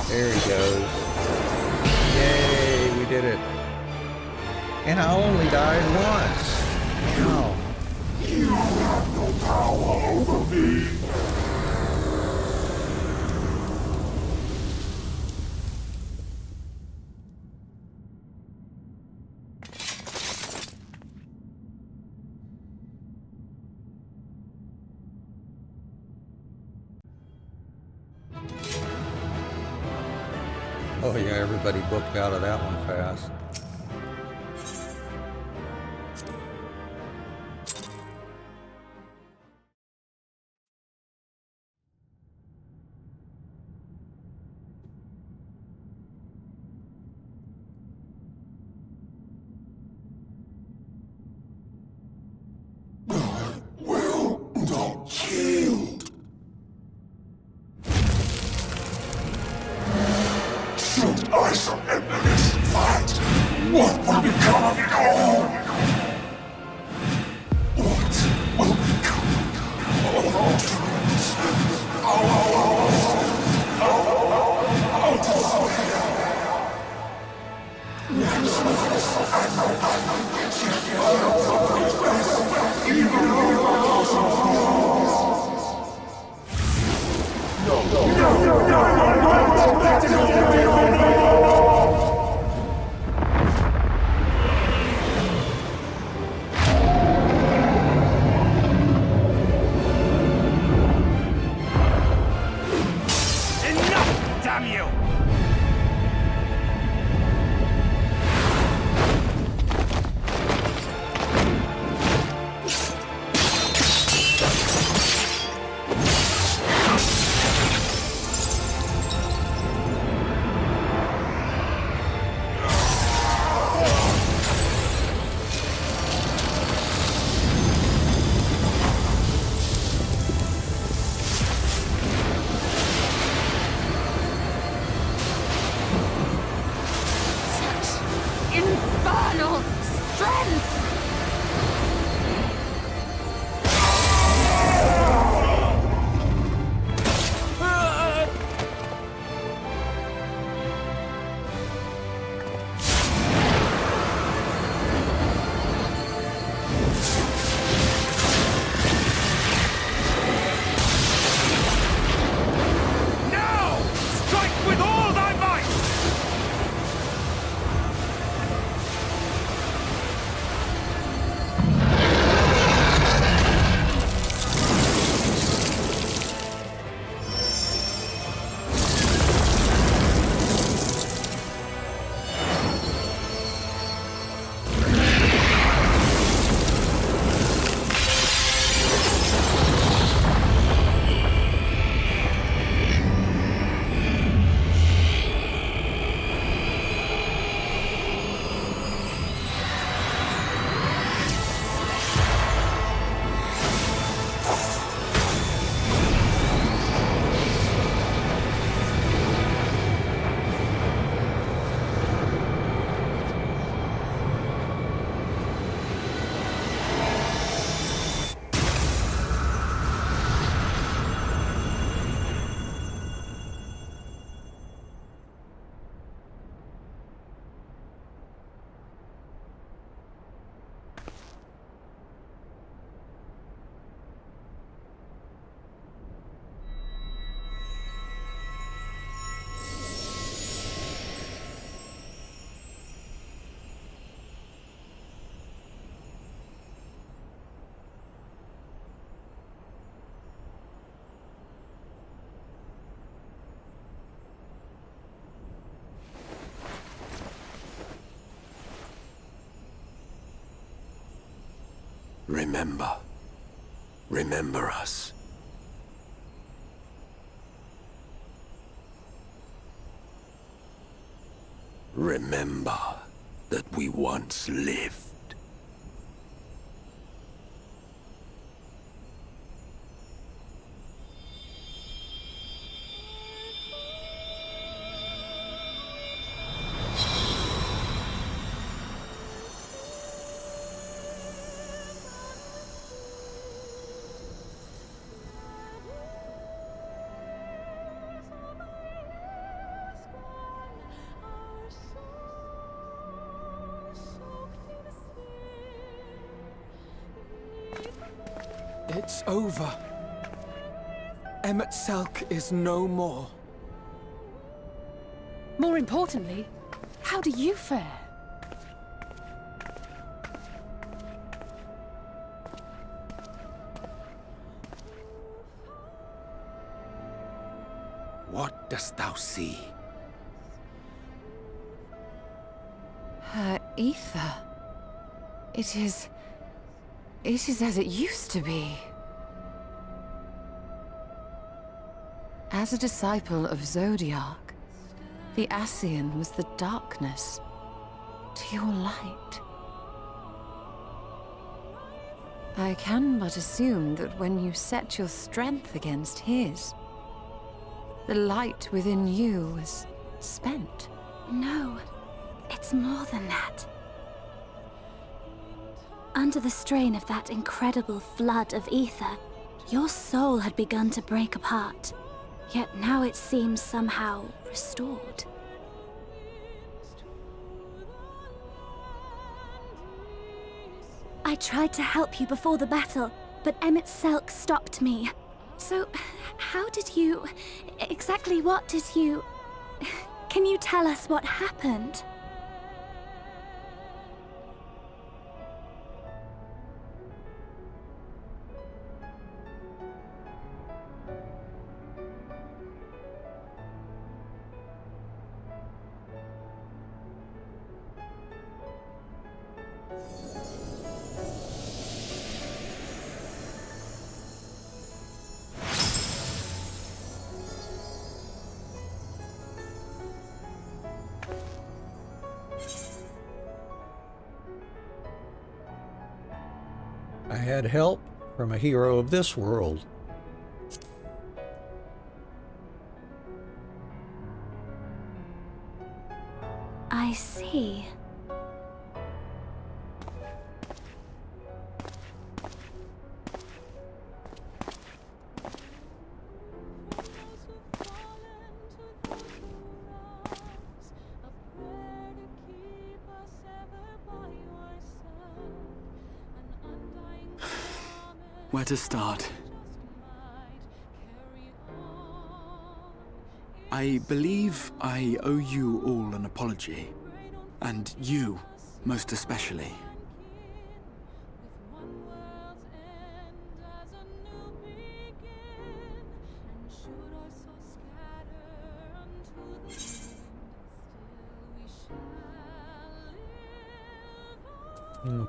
There he goes. Yay, we did it. And I only died once. Wow. You have no power over me! Oh yeah, everybody booked out of that one fast. Will not yield! Should I surrender this fight, what will become of it all? What will become of our dreams? Remember. Remember us. Remember that we once lived. It's over. Emet-Selch is no more. More importantly, how do you fare? What dost thou see? Her ether. It is as it used to be. As a disciple of Zodiac, the Ascian was the darkness to your light. I can but assume that when you set your strength against his, the light within you was spent. No, it's more than that. Under the strain of that incredible flood of ether, your soul had begun to break apart. Yet now it seems somehow restored. I tried to help you before the battle, but Emet-Selch stopped me. So, how did you... exactly what did you... Can you tell us what happened? I had help from a hero of this world. I see. Where to start? I believe I owe you all an apology. And you, most especially.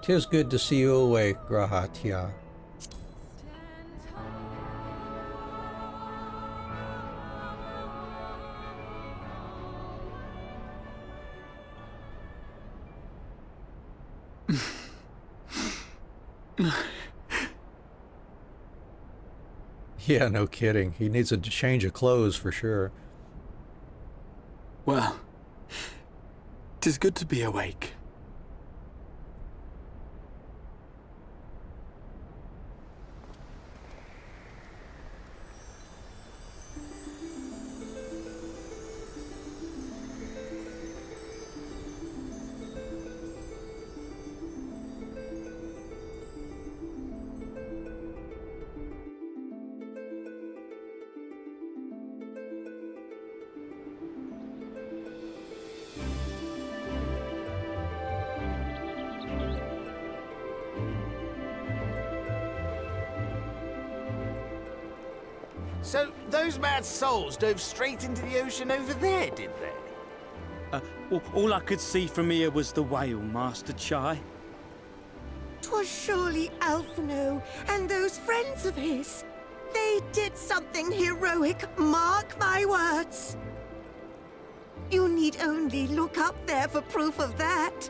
Tis good to see you awake, Grahatya. Yeah, no kidding. He needs a change of clothes for sure. Well, 'tis good to be awake. So, those mad souls dove straight into the ocean over there, did they? All I could see from here was the whale, Master Chai. 'Twas surely Alphino and those friends of his. They did something heroic, mark my words. You need only look up there for proof of that.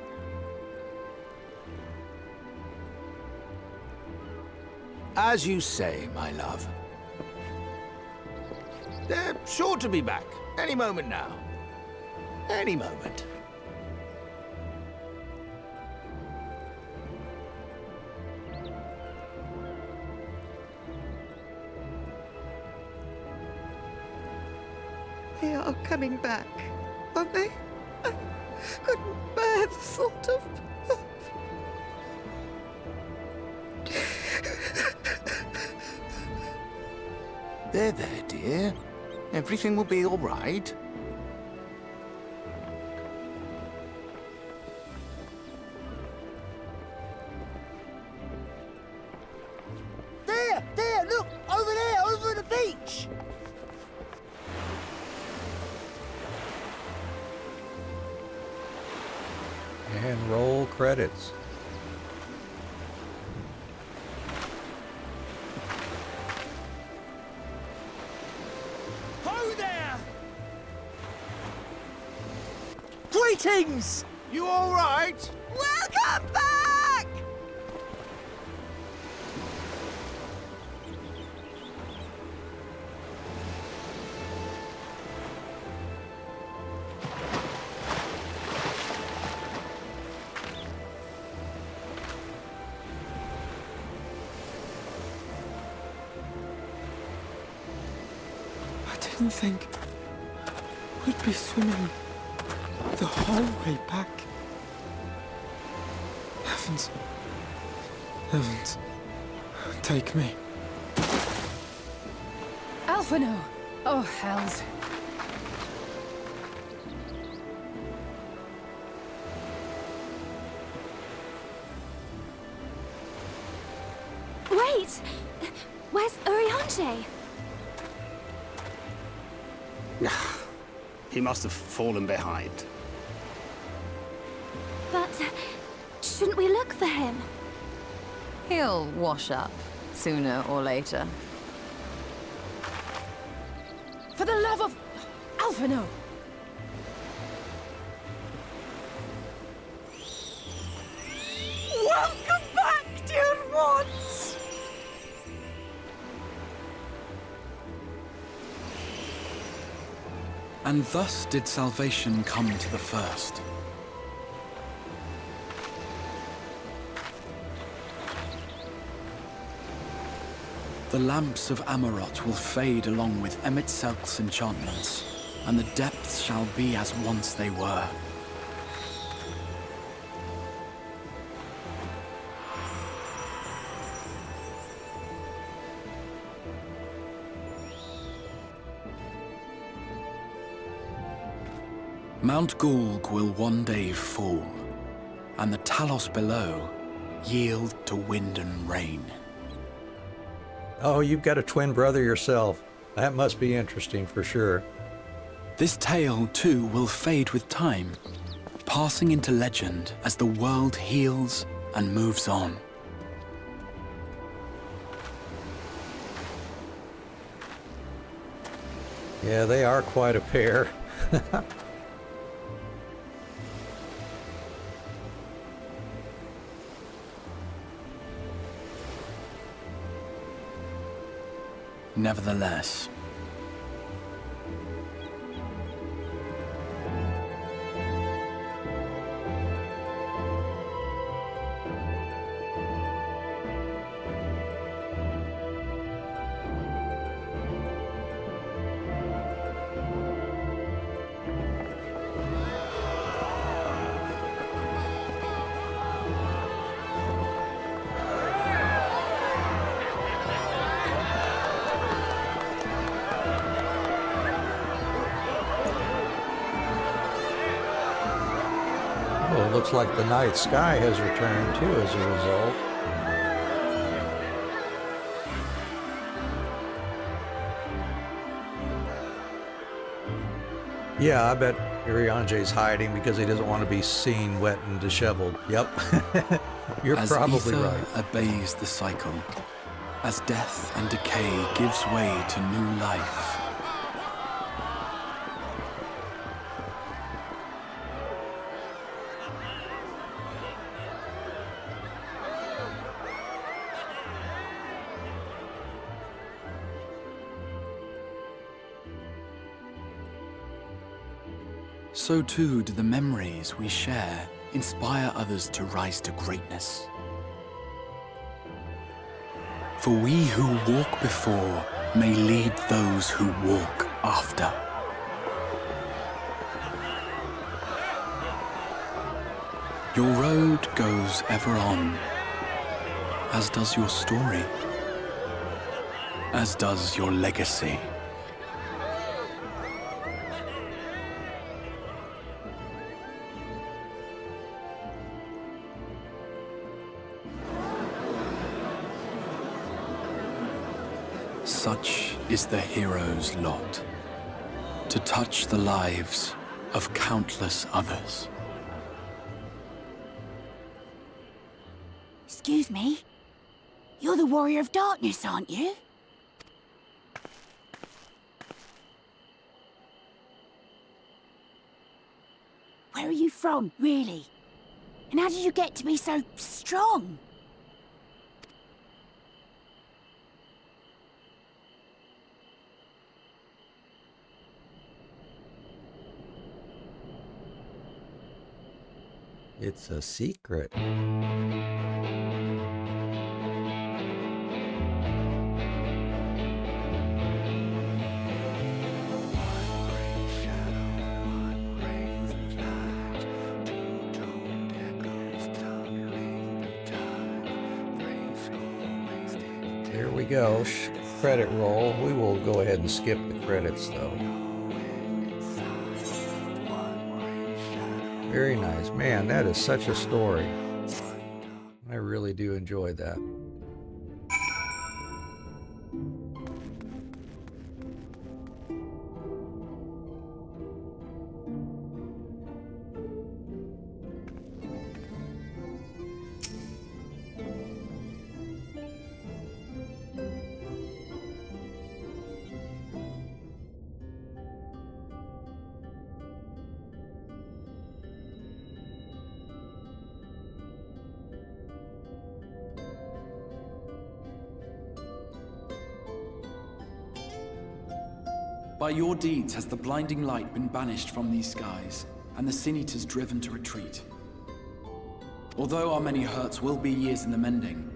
As you say, my love. They're sure to be back. Any moment now. Any moment. They are coming back, aren't they? I couldn't bear the thought of... There, dear. Everything will be all right. There, look! Over there, over the beach! And roll credits. Ho there! Greetings! You all right? Welcome back! I didn't think we'd be swimming the whole way back. Heavens. Heavens. Take me. Alphino! Oh, hells. Wait! Where's Urianger? He must have fallen behind. But shouldn't we look for him? He'll wash up, sooner or later. For the love of... Alphino! Welcome back, dear ones! And thus did salvation come to the first. The lamps of Amarout will fade along with Emet-Selch's enchantments, and the depths shall be as once they were. Mount Gulg will one day fall, and the Talos below yield to wind and rain. Oh, you've got a twin brother yourself. That must be interesting for sure. This tale, too, will fade with time, passing into legend as the world heals and moves on. Yeah, they are quite a pair. Nevertheless, Oh, it looks like the night sky has returned too as a result. Yeah, I bet Irianje's hiding because he doesn't want to be seen wet and disheveled. Yep. You're As probably ether right. obeys the cycle, as death and decay gives way to new life, so too do the memories we share inspire others to rise to greatness. For we who walk before may lead those who walk after. Your road goes ever on, as does your story, as does your legacy. Such is the hero's lot, to touch the lives of countless others. Excuse me? You're the Warrior of Darkness, aren't you? Where are you from, really? And how did you get to be so strong? It's a secret. Here we go. Credit roll. We will go ahead and skip the credits though. Very nice. Man, that is such a story. I really do enjoy that. By your deeds has the blinding light been banished from these skies, and the Sin Eaters driven to retreat. Although our many hurts will be years in the mending,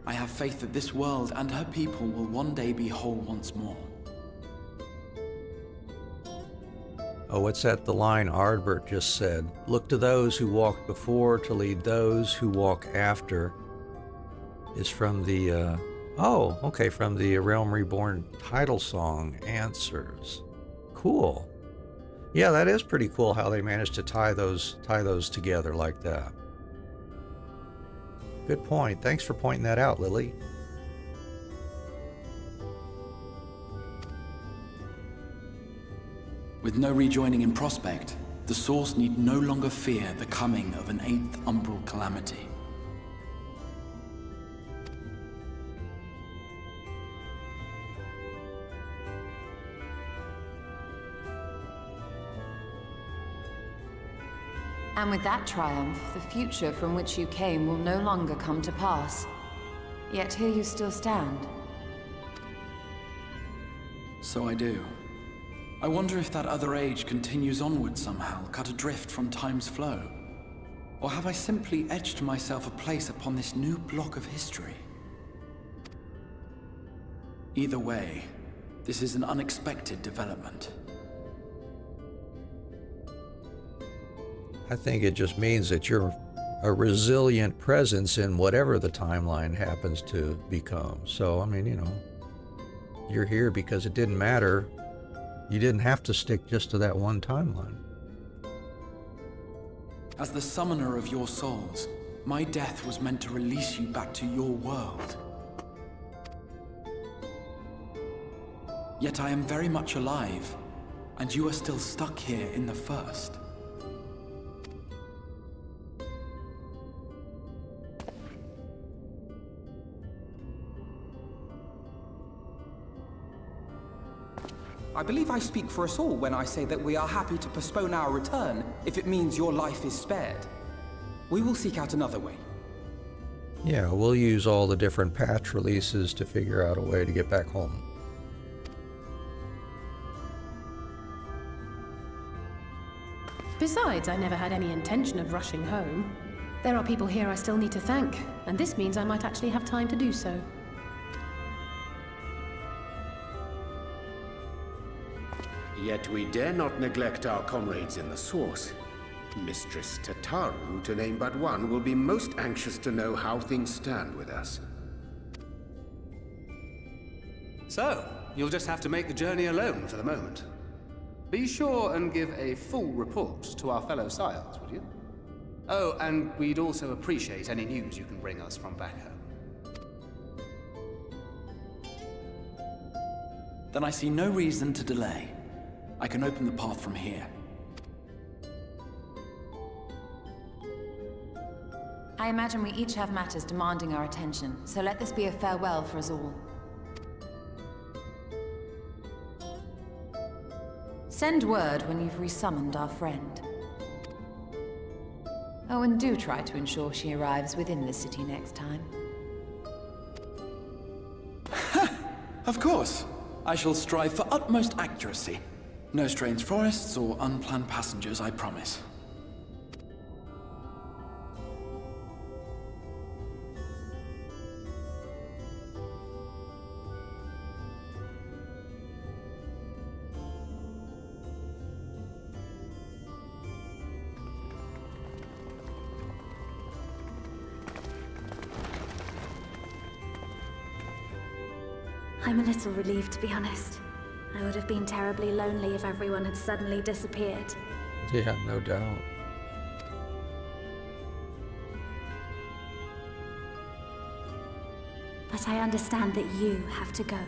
I have faith that this world and her people will one day be whole once more. Oh, what's that? The line Ardbert just said. Look to those who walked before to lead those who walk after. Is from the, from the Realm Reborn title song, Answers. Cool. Yeah, that is pretty cool how they managed to tie those together like that. Good point. Thanks for pointing that out, Lily. With no rejoining in prospect, the Source need no longer fear the coming of an 8th umbral calamity. And with that triumph, the future from which you came will no longer come to pass. Yet here you still stand. So I do. I wonder if that other age continues onward somehow, cut adrift from time's flow. Or have I simply etched myself a place upon this new block of history? Either way, this is an unexpected development. I think it just means that you're a resilient presence in whatever the timeline happens to become. So, I mean, you know, you're here because it didn't matter. You didn't have to stick just to that one timeline. As the summoner of your souls, my death was meant to release you back to your world. Yet I am very much alive. And you are still stuck here in the First. I believe I speak for us all when I say that we are happy to postpone our return if it means your life is spared. We will seek out another way. Yeah, we'll use all the different patch releases to figure out a way to get back home. Besides, I never had any intention of rushing home. There are people here I still need to thank, and this means I might actually have time to do so. Yet we dare not neglect our comrades in the Source. Mistress Tataru, to name but one, will be most anxious to know how things stand with us. So, you'll just have to make the journey alone for the moment. Be sure and give a full report to our fellow sires, would you? Oh, and we'd also appreciate any news you can bring us from back home. Then I see no reason to delay. I can open the path from here. I imagine we each have matters demanding our attention, so let this be a farewell for us all. Send word when you've resummoned our friend. Oh, and do try to ensure she arrives within the city next time. Of course. I shall strive for utmost accuracy. No strange forests or unplanned passengers, I promise. I'm a little relieved, to be honest. I would have been terribly lonely if everyone had suddenly disappeared. Yeah, no doubt. But I understand that you have to go.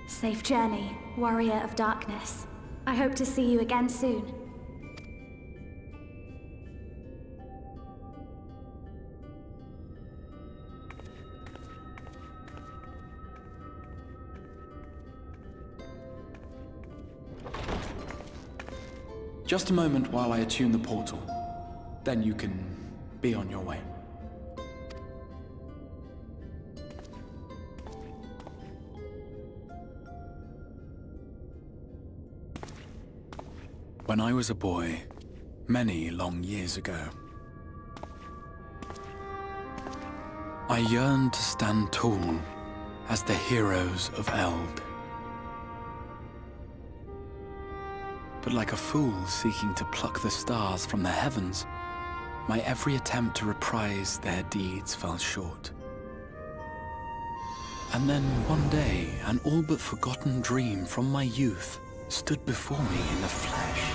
Safe journey, warrior of darkness. I hope to see you again soon. Just a moment while I attune the portal. Then you can be on your way. When I was a boy, many long years ago, I yearned to stand tall as the heroes of Eld. But like a fool seeking to pluck the stars from the heavens, my every attempt to reprise their deeds fell short. And then one day, an all but forgotten dream from my youth stood before me in the flesh.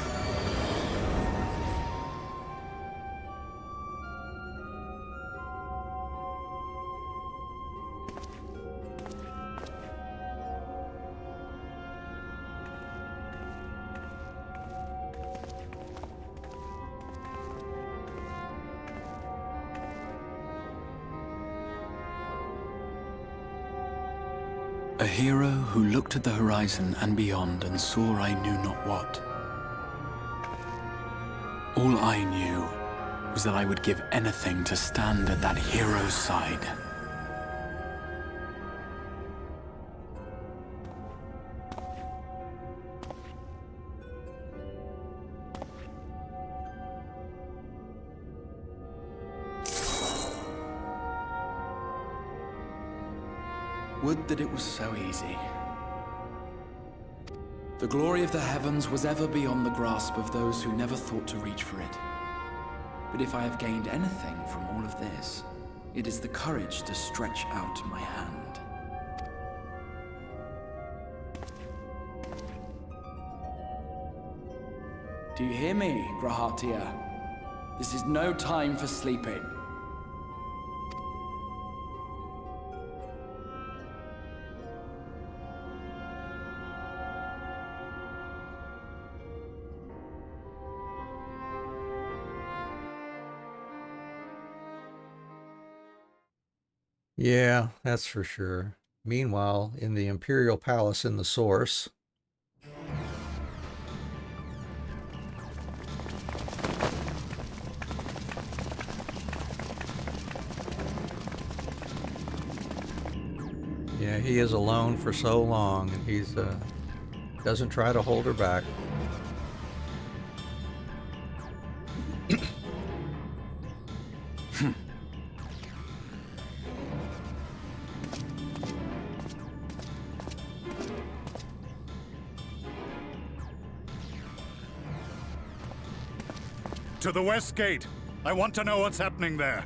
A hero who looked at the horizon and beyond and saw I knew not what. All I knew was that I would give anything to stand at that hero's side. Would that it was so easy. The glory of the heavens was ever beyond the grasp of those who never thought to reach for it. But if I have gained anything from all of this, it is the courage to stretch out my hand. Do you hear me, Grahatia? This is no time for sleeping. Yeah, that's for sure. Meanwhile, in the Imperial Palace in the Source, yeah, he is alone for so long, and he's doesn't try to hold her back. To the west gate. I want to know what's happening there.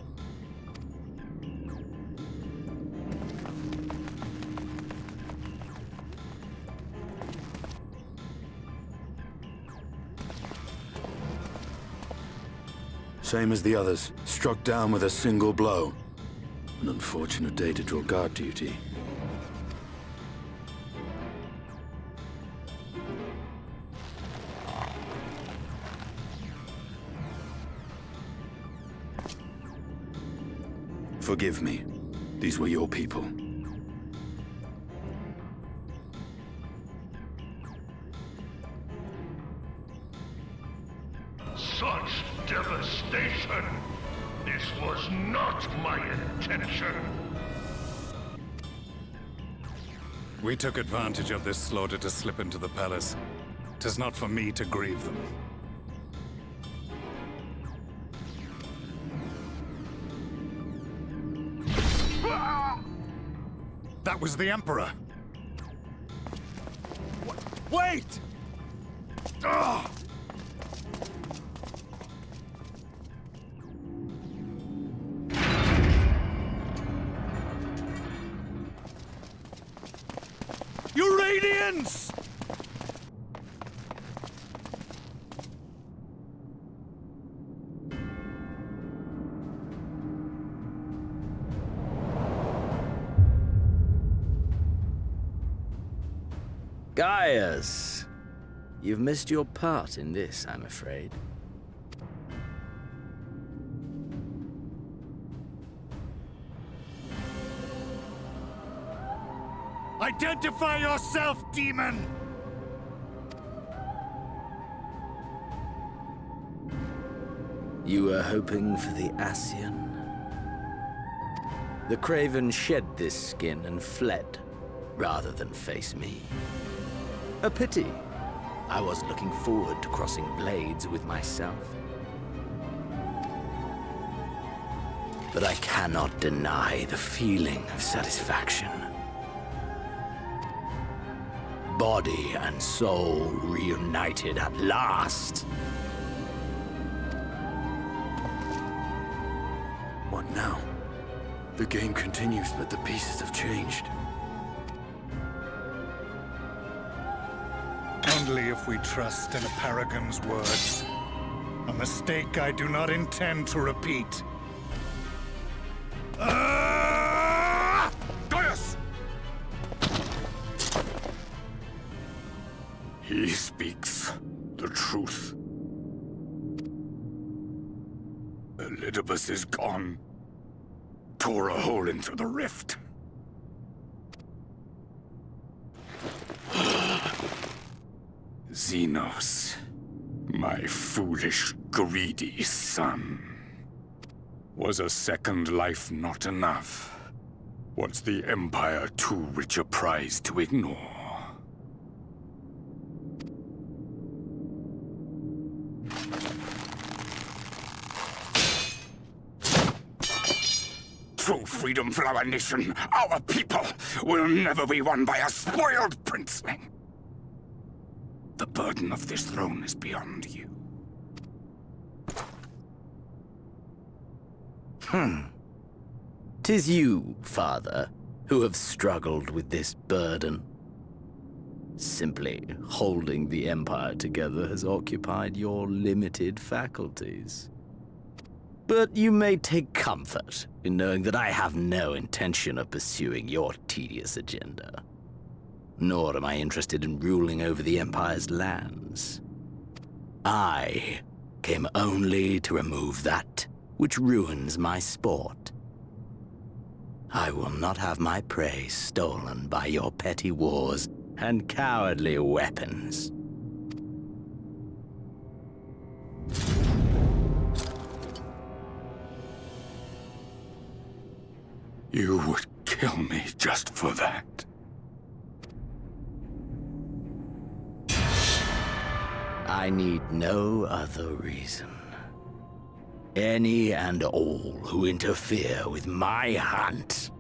Same as the others. Struck down with a single blow. An unfortunate day to draw guard duty. Forgive me. These were your people. Such devastation! This was not my intention! We took advantage of this slaughter to slip into the palace. 'Tis not for me to grieve them. That was the Emperor! Wait! Ugh! You Radiants! Gaius, you've missed your part in this, I'm afraid. Identify yourself, demon! You were hoping for the Ascian? The Craven shed this skin and fled, rather than face me. A pity. I was looking forward to crossing blades with myself. But I cannot deny the feeling of satisfaction. Body and soul reunited at last. What now? The game continues, but the pieces have changed. Only if we trust in a paragon's words. A mistake I do not intend to repeat. Gaius! He speaks the truth. Elidibus is gone. Tore a hole into the rift. Xenos, my foolish, greedy son. Was a second life not enough? Was the Empire too rich a prize to ignore? True freedom for our nation, our people, will never be won by a spoiled princeling. The burden of this throne is beyond you. 'Tis you, father, who have struggled with this burden. Simply holding the Empire together has occupied your limited faculties. But you may take comfort in knowing that I have no intention of pursuing your tedious agenda. Nor am I interested in ruling over the Empire's lands. I came only to remove that which ruins my sport. I will not have my prey stolen by your petty wars and cowardly weapons. You would kill me just for that. I need no other reason. Any and all who interfere with my hunt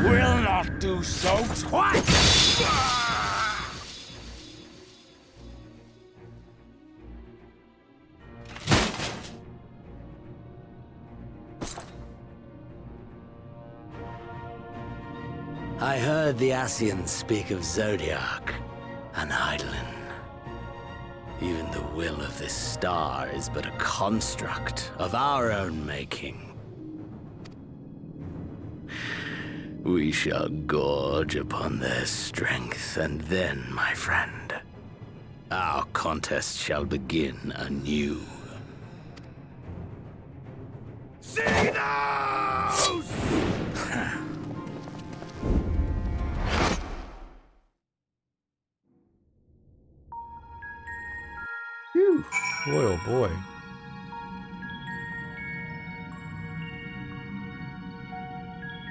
will not do so twice! I heard the Ascians speak of Zodiac and Eidolon. Even the will of this star is but a construct of our own making. We shall gorge upon their strength, and then, my friend, our contest shall begin anew. See those! Whew. Boy, oh boy.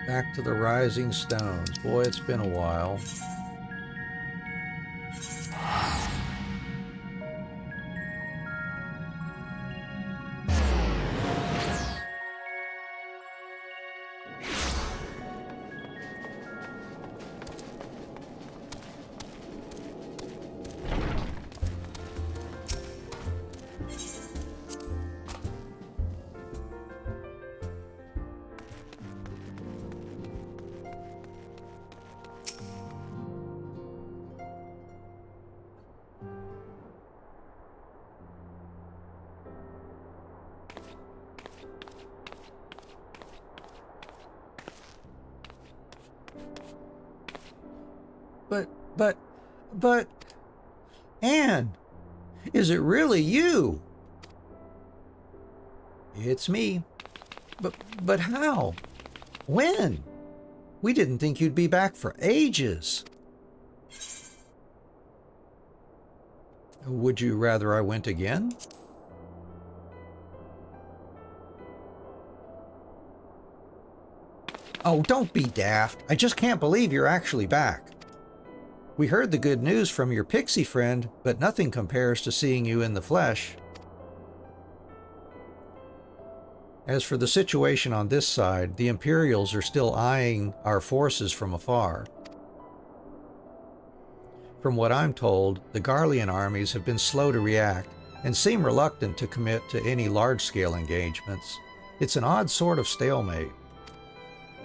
Back to the Rising Stones. Boy, it's been a while. But, Anne, is it really you? It's me. But how? When? We didn't think you'd be back for ages. Would you rather I went again? Oh, don't be daft. I just can't believe you're actually back. We heard the good news from your pixie friend, but nothing compares to seeing you in the flesh. As for the situation on this side, the Imperials are still eyeing our forces from afar. From what I'm told, the Garlean armies have been slow to react and seem reluctant to commit to any large-scale engagements. It's an odd sort of stalemate.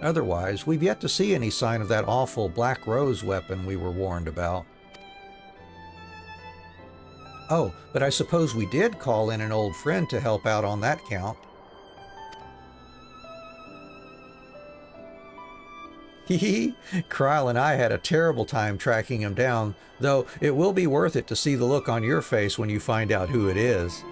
Otherwise, we've yet to see any sign of that awful Black Rose weapon we were warned about. Oh, but I suppose we did call in an old friend to help out on that count. Hee Kryle and I had a terrible time tracking him down, though it will be worth it to see the look on your face when you find out who it is.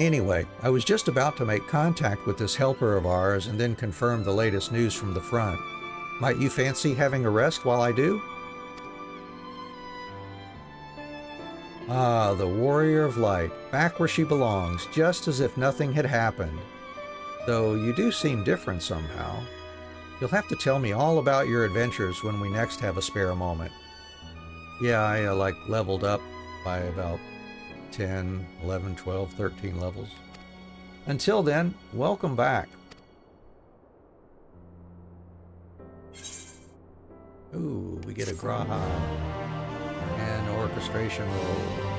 Anyway, I was just about to make contact with this helper of ours and then confirm the latest news from the front. Might you fancy having a rest while I do? Ah, the Warrior of Light, back where she belongs, just as if nothing had happened. Though you do seem different somehow. You'll have to tell me all about your adventures when we next have a spare moment. Yeah, I leveled up by about 10, 11, 12, 13 levels. Until then, welcome back. Ooh, we get a Graha and orchestration roll.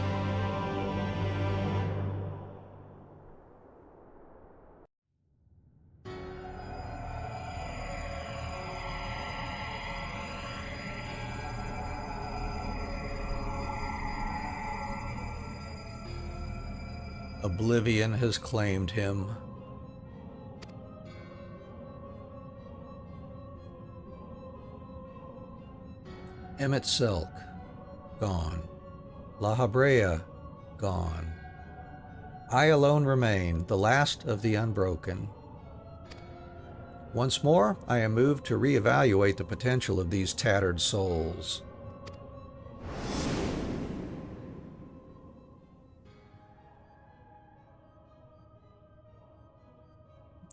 Oblivion has claimed him. Emet-Selch, gone. La Habrea, gone. I alone remain, the last of the unbroken. Once more, I am moved to reevaluate the potential of these tattered souls.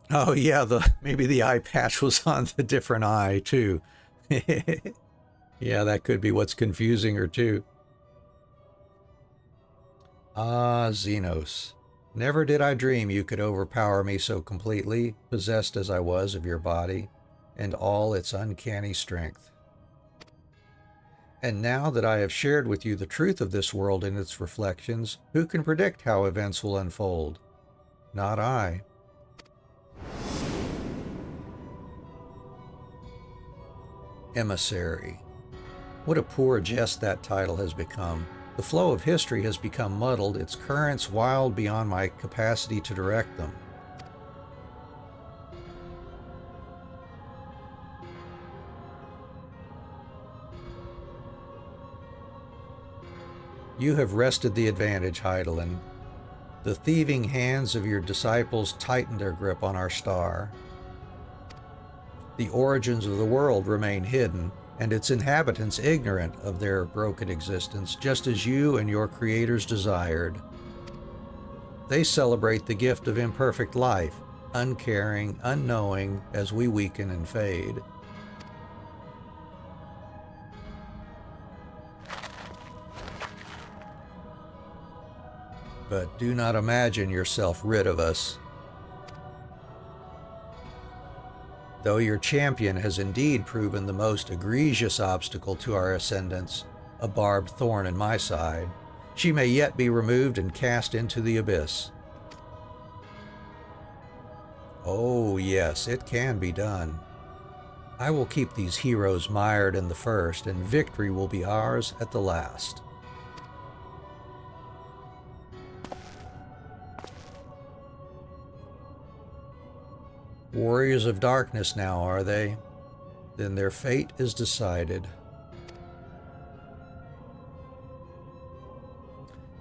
Oh yeah, maybe the eye patch was on the different eye too. Yeah, that could be what's confusing her too. Ah, Xenos. Never did I dream you could overpower me so completely, possessed as I was of your body, and all its uncanny strength. And now that I have shared with you the truth of this world and its reflections, who can predict how events will unfold? Not I. Emissary. What a poor jest that title has become. The flow of history has become muddled, its currents wild beyond my capacity to direct them. You have wrested the advantage, Heidelin. The thieving hands of your disciples tightened their grip on our star. The origins of the world remain hidden, and its inhabitants ignorant of their broken existence, just as you and your creators desired. They celebrate the gift of imperfect life, uncaring, unknowing, as we weaken and fade. But do not imagine yourself rid of us. Though your champion has indeed proven the most egregious obstacle to our ascendance, a barbed thorn in my side, she may yet be removed and cast into the abyss. Oh yes, it can be done. I will keep these heroes mired in the first, and victory will be ours at the last. Warriors of darkness now, are they? Then their fate is decided.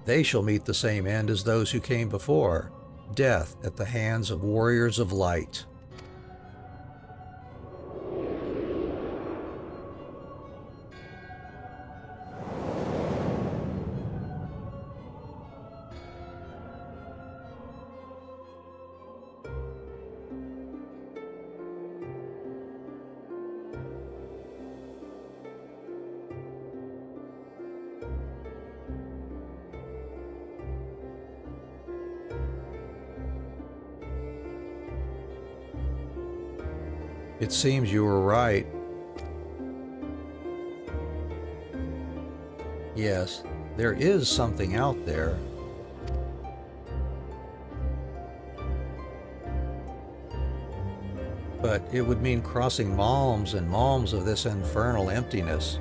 They shall meet the same end as those who came before, death at the hands of warriors of light. It seems you were right. Yes, there is something out there. But it would mean crossing malms and malms of this infernal emptiness,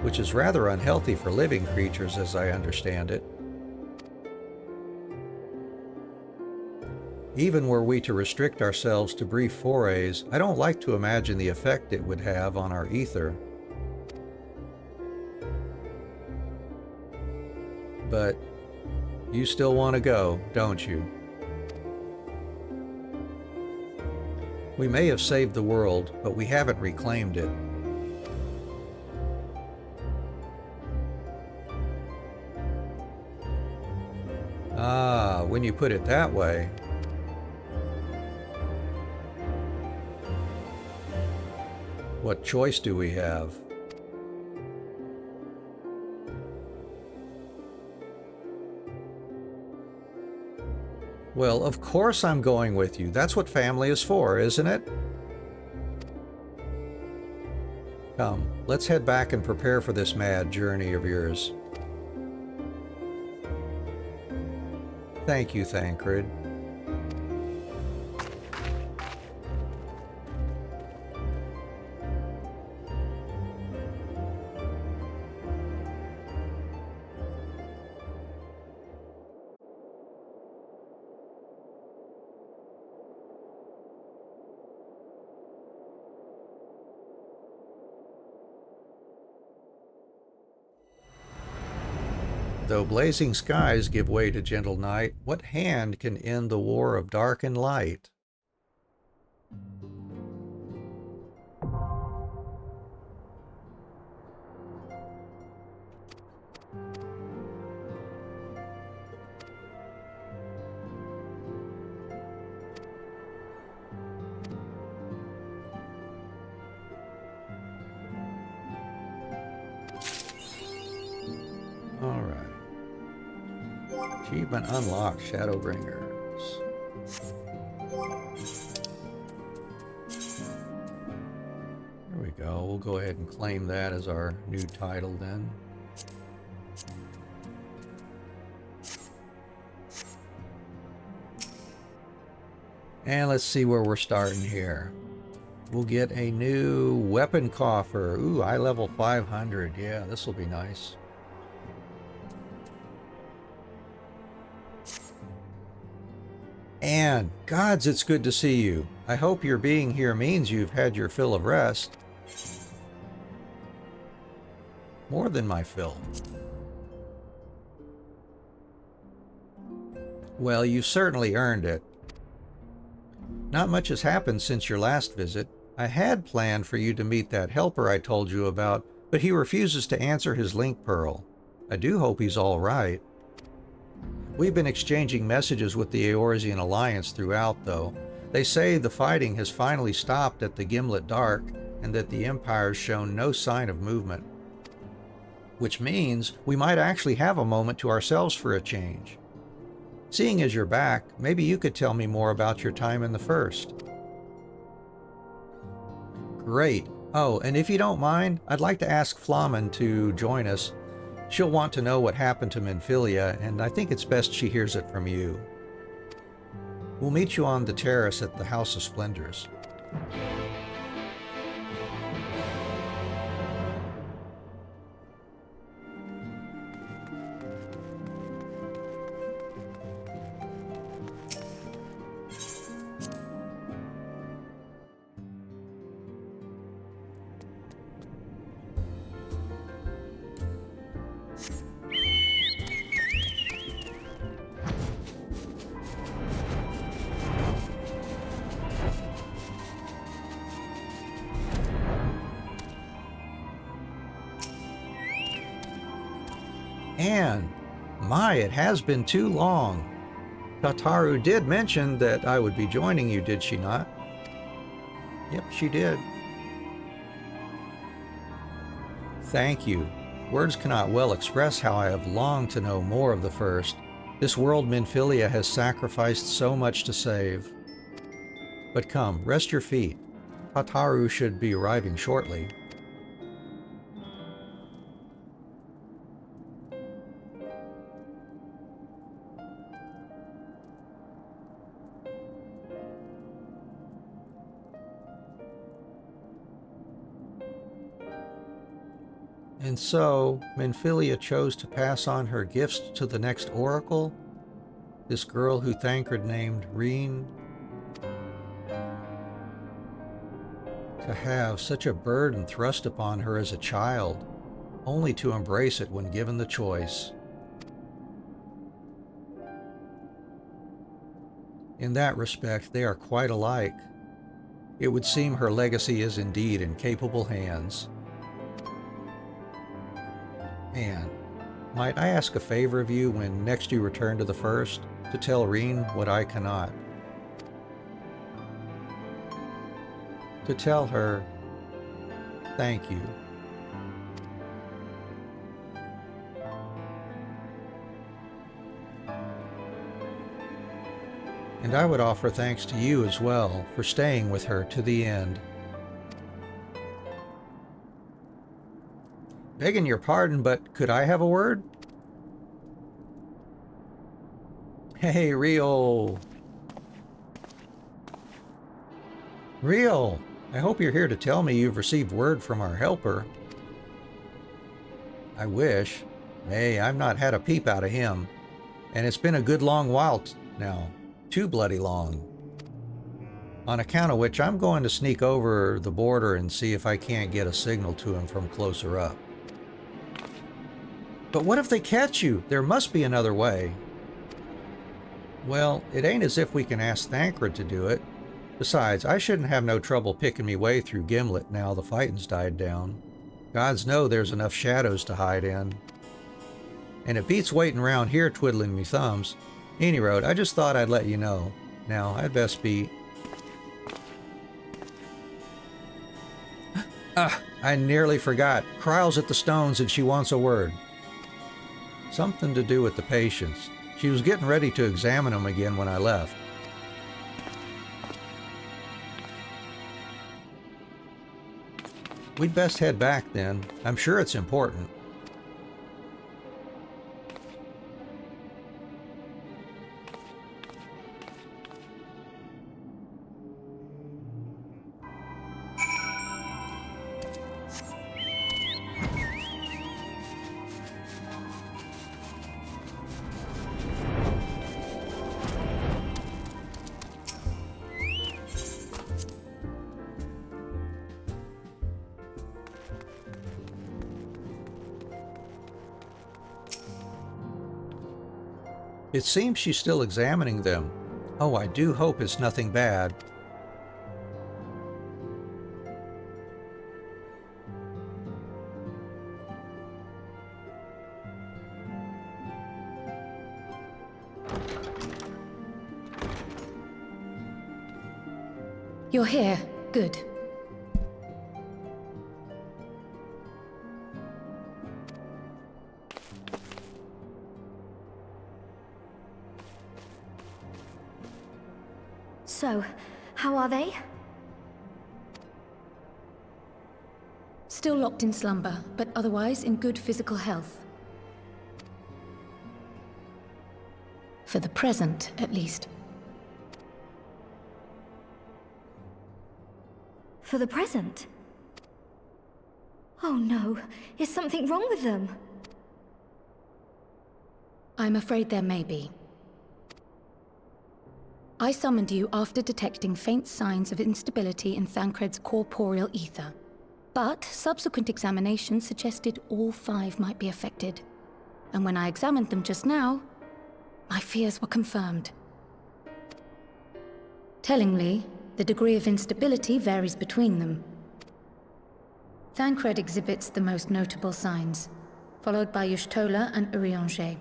which is rather unhealthy for living creatures as I understand it. Even were we to restrict ourselves to brief forays, I don't like to imagine the effect it would have on our ether. But you still want to go, don't you? We may have saved the world, but we haven't reclaimed it. Ah, when you put it that way. What choice do we have? Well, of course I'm going with you. That's what family is for, isn't it? Come, let's head back and prepare for this mad journey of yours. Thank you, Thancred. Though blazing skies give way to gentle night, what hand can end the war of dark and light? Achievement unlocked, Shadowbringers. There we go. We'll go ahead and claim that as our new title then. And let's see where we're starting here. We'll get a new weapon coffer. Ooh, eye level 500. Yeah, this will be nice. And gods, it's good to see you. I hope your being here means you've had your fill of rest. More than my fill. Well, you certainly earned it. Not much has happened since your last visit. I had planned for you to meet that helper I told you about, but he refuses to answer his link pearl. I do hope he's all right. We've been exchanging messages with the Eorzean Alliance throughout, though. They say the fighting has finally stopped at the Gimlet Dark, and that the Empire's shown no sign of movement. Which means we might actually have a moment to ourselves for a change. Seeing as you're back, maybe you could tell me more about your time in the First. Great. Oh, and if you don't mind, I'd like to ask Flamen to join us. She'll want to know what happened to Minfilia, and I think it's best she hears it from you. We'll meet you on the terrace at the House of Splendors. And, my, it has been too long. Tataru did mention that I would be joining you, did she not? Yep, she did. Thank you. Words cannot well express how I have longed to know more of the First. This world Minfilia has sacrificed so much to save. But come, rest your feet. Tataru should be arriving shortly. And so, Minfilia chose to pass on her gifts to the next oracle? This girl who Thancred named Reen? To have such a burden thrust upon her as a child, only to embrace it when given the choice. In that respect, they are quite alike. It would seem her legacy is indeed in capable hands. And might I ask a favor of you when next you return to the First, to tell Reen what I cannot? To tell her, thank you. And I would offer thanks to you as well for staying with her to the end. Begging your pardon, but could I have a word? Hey, Rio. Rio, I hope you're here to tell me you've received word from our helper. I wish. Hey, I've not had a peep out of him. And it's been a good long while now. Too bloody long. On account of which I'm going to sneak over the border and see if I can't get a signal to him from closer up. But what if they catch you? There must be another way. Well, it ain't as if we can ask Thancred to do it. Besides, I shouldn't have no trouble picking me way through Gimlet now the fighting's died down. Gods know there's enough shadows to hide in. And it beats waiting around here twiddling me thumbs. Any road, I just thought I'd let you know. Now, I'd best be... I nearly forgot. Kryle's at the stones and she wants a word. Something to do with the patience. She was getting ready to examine them again when I left. We'd best head back then. I'm sure it's important. It seems she's still examining them. Oh, I do hope it's nothing bad. You're here. Good. So, how are they? Still locked in slumber, but otherwise in good physical health. For the present, at least. For the present? Oh no, is something wrong with them? I'm afraid there may be. I summoned you after detecting faint signs of instability in Thancred's corporeal ether. But subsequent examination suggested all 5 might be affected. And when I examined them just now, my fears were confirmed. Tellingly, the degree of instability varies between them. Thancred exhibits the most notable signs, followed by Y'shtola and Urianger.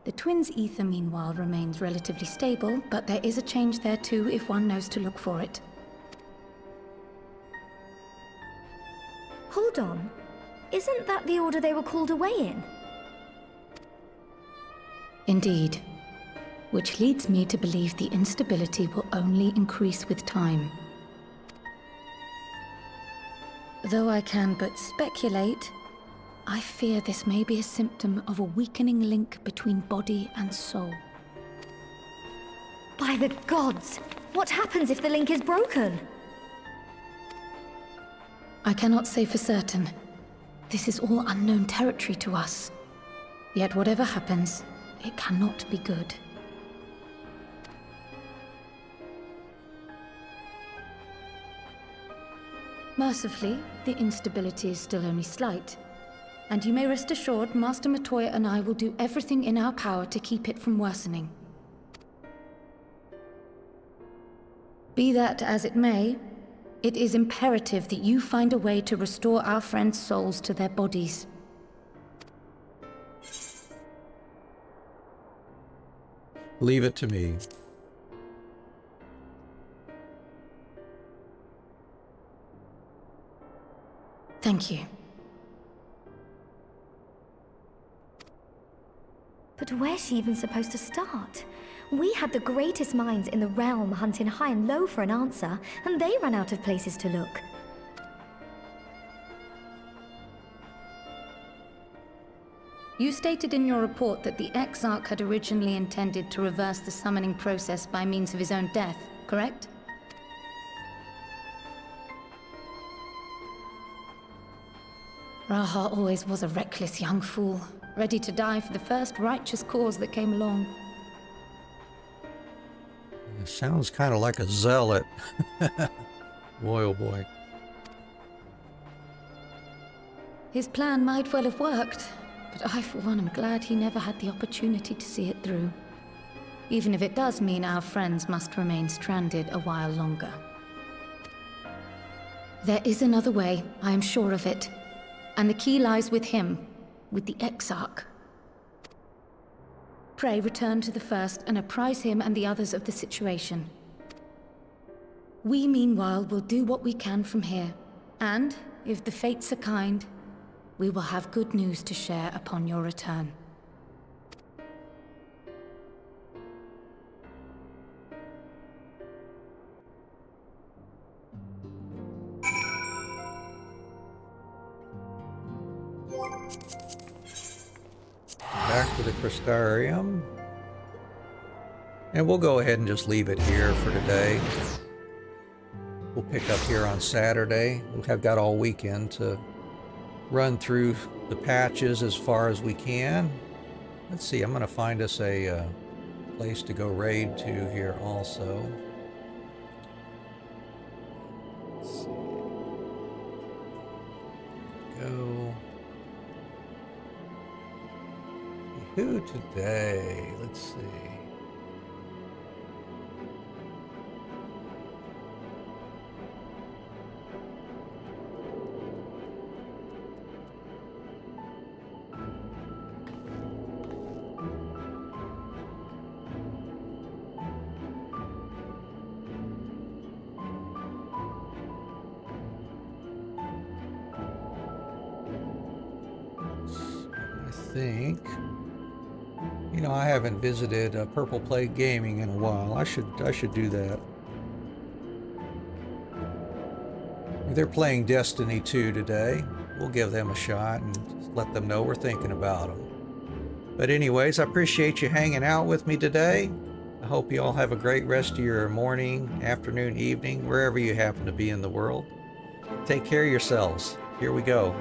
The twins' ether, meanwhile, remains relatively stable, but there is a change there too if one knows to look for it. Hold on. Isn't that the order they were called away in? Indeed. Which leads me to believe the instability will only increase with time. Though I can but speculate, I fear this may be a symptom of a weakening link between body and soul. By the gods! What happens if the link is broken? I cannot say for certain. This is all unknown territory to us. Yet whatever happens, it cannot be good. Mercifully, the instability is still only slight. And you may rest assured Master Matoya and I will do everything in our power to keep it from worsening. Be that as it may, it is imperative that you find a way to restore our friends' souls to their bodies. Leave it to me. Thank you. But where's she even supposed to start? We had the greatest minds in the realm hunting high and low for an answer, and they ran out of places to look. You stated in your report that the Exarch had originally intended to reverse the summoning process by means of his own death, correct? Raha always was a reckless young fool, ready to die for the first righteous cause that came along. It sounds kind of like a zealot. Boy, oh boy. His plan might well have worked, but I, for one, am glad he never had the opportunity to see it through. Even if it does mean our friends must remain stranded a while longer. There is another way, I am sure of it. And the key lies with him, with the Exarch. Pray return to the First and apprise him and the others of the situation. We, meanwhile, will do what we can from here. And, if the fates are kind, we will have good news to share upon your return. Back to the Crystarium. And we'll go ahead and just leave it here for today. We'll pick up here on Saturday. We have got all weekend to run through the patches as far as we can. Let's see, I'm going to find us a place to go raid to here also. Let's see. Go. Who today? Let's see. Think, you know, I haven't visited Purple Plague Gaming in a while. I should do that. They're playing Destiny 2 today. We'll give them a shot and let them know we're thinking about them. But anyways, I appreciate you hanging out with me today. I hope you all have a great rest of your morning, afternoon, evening, wherever you happen to be in the world. Take care of yourselves. Here we go.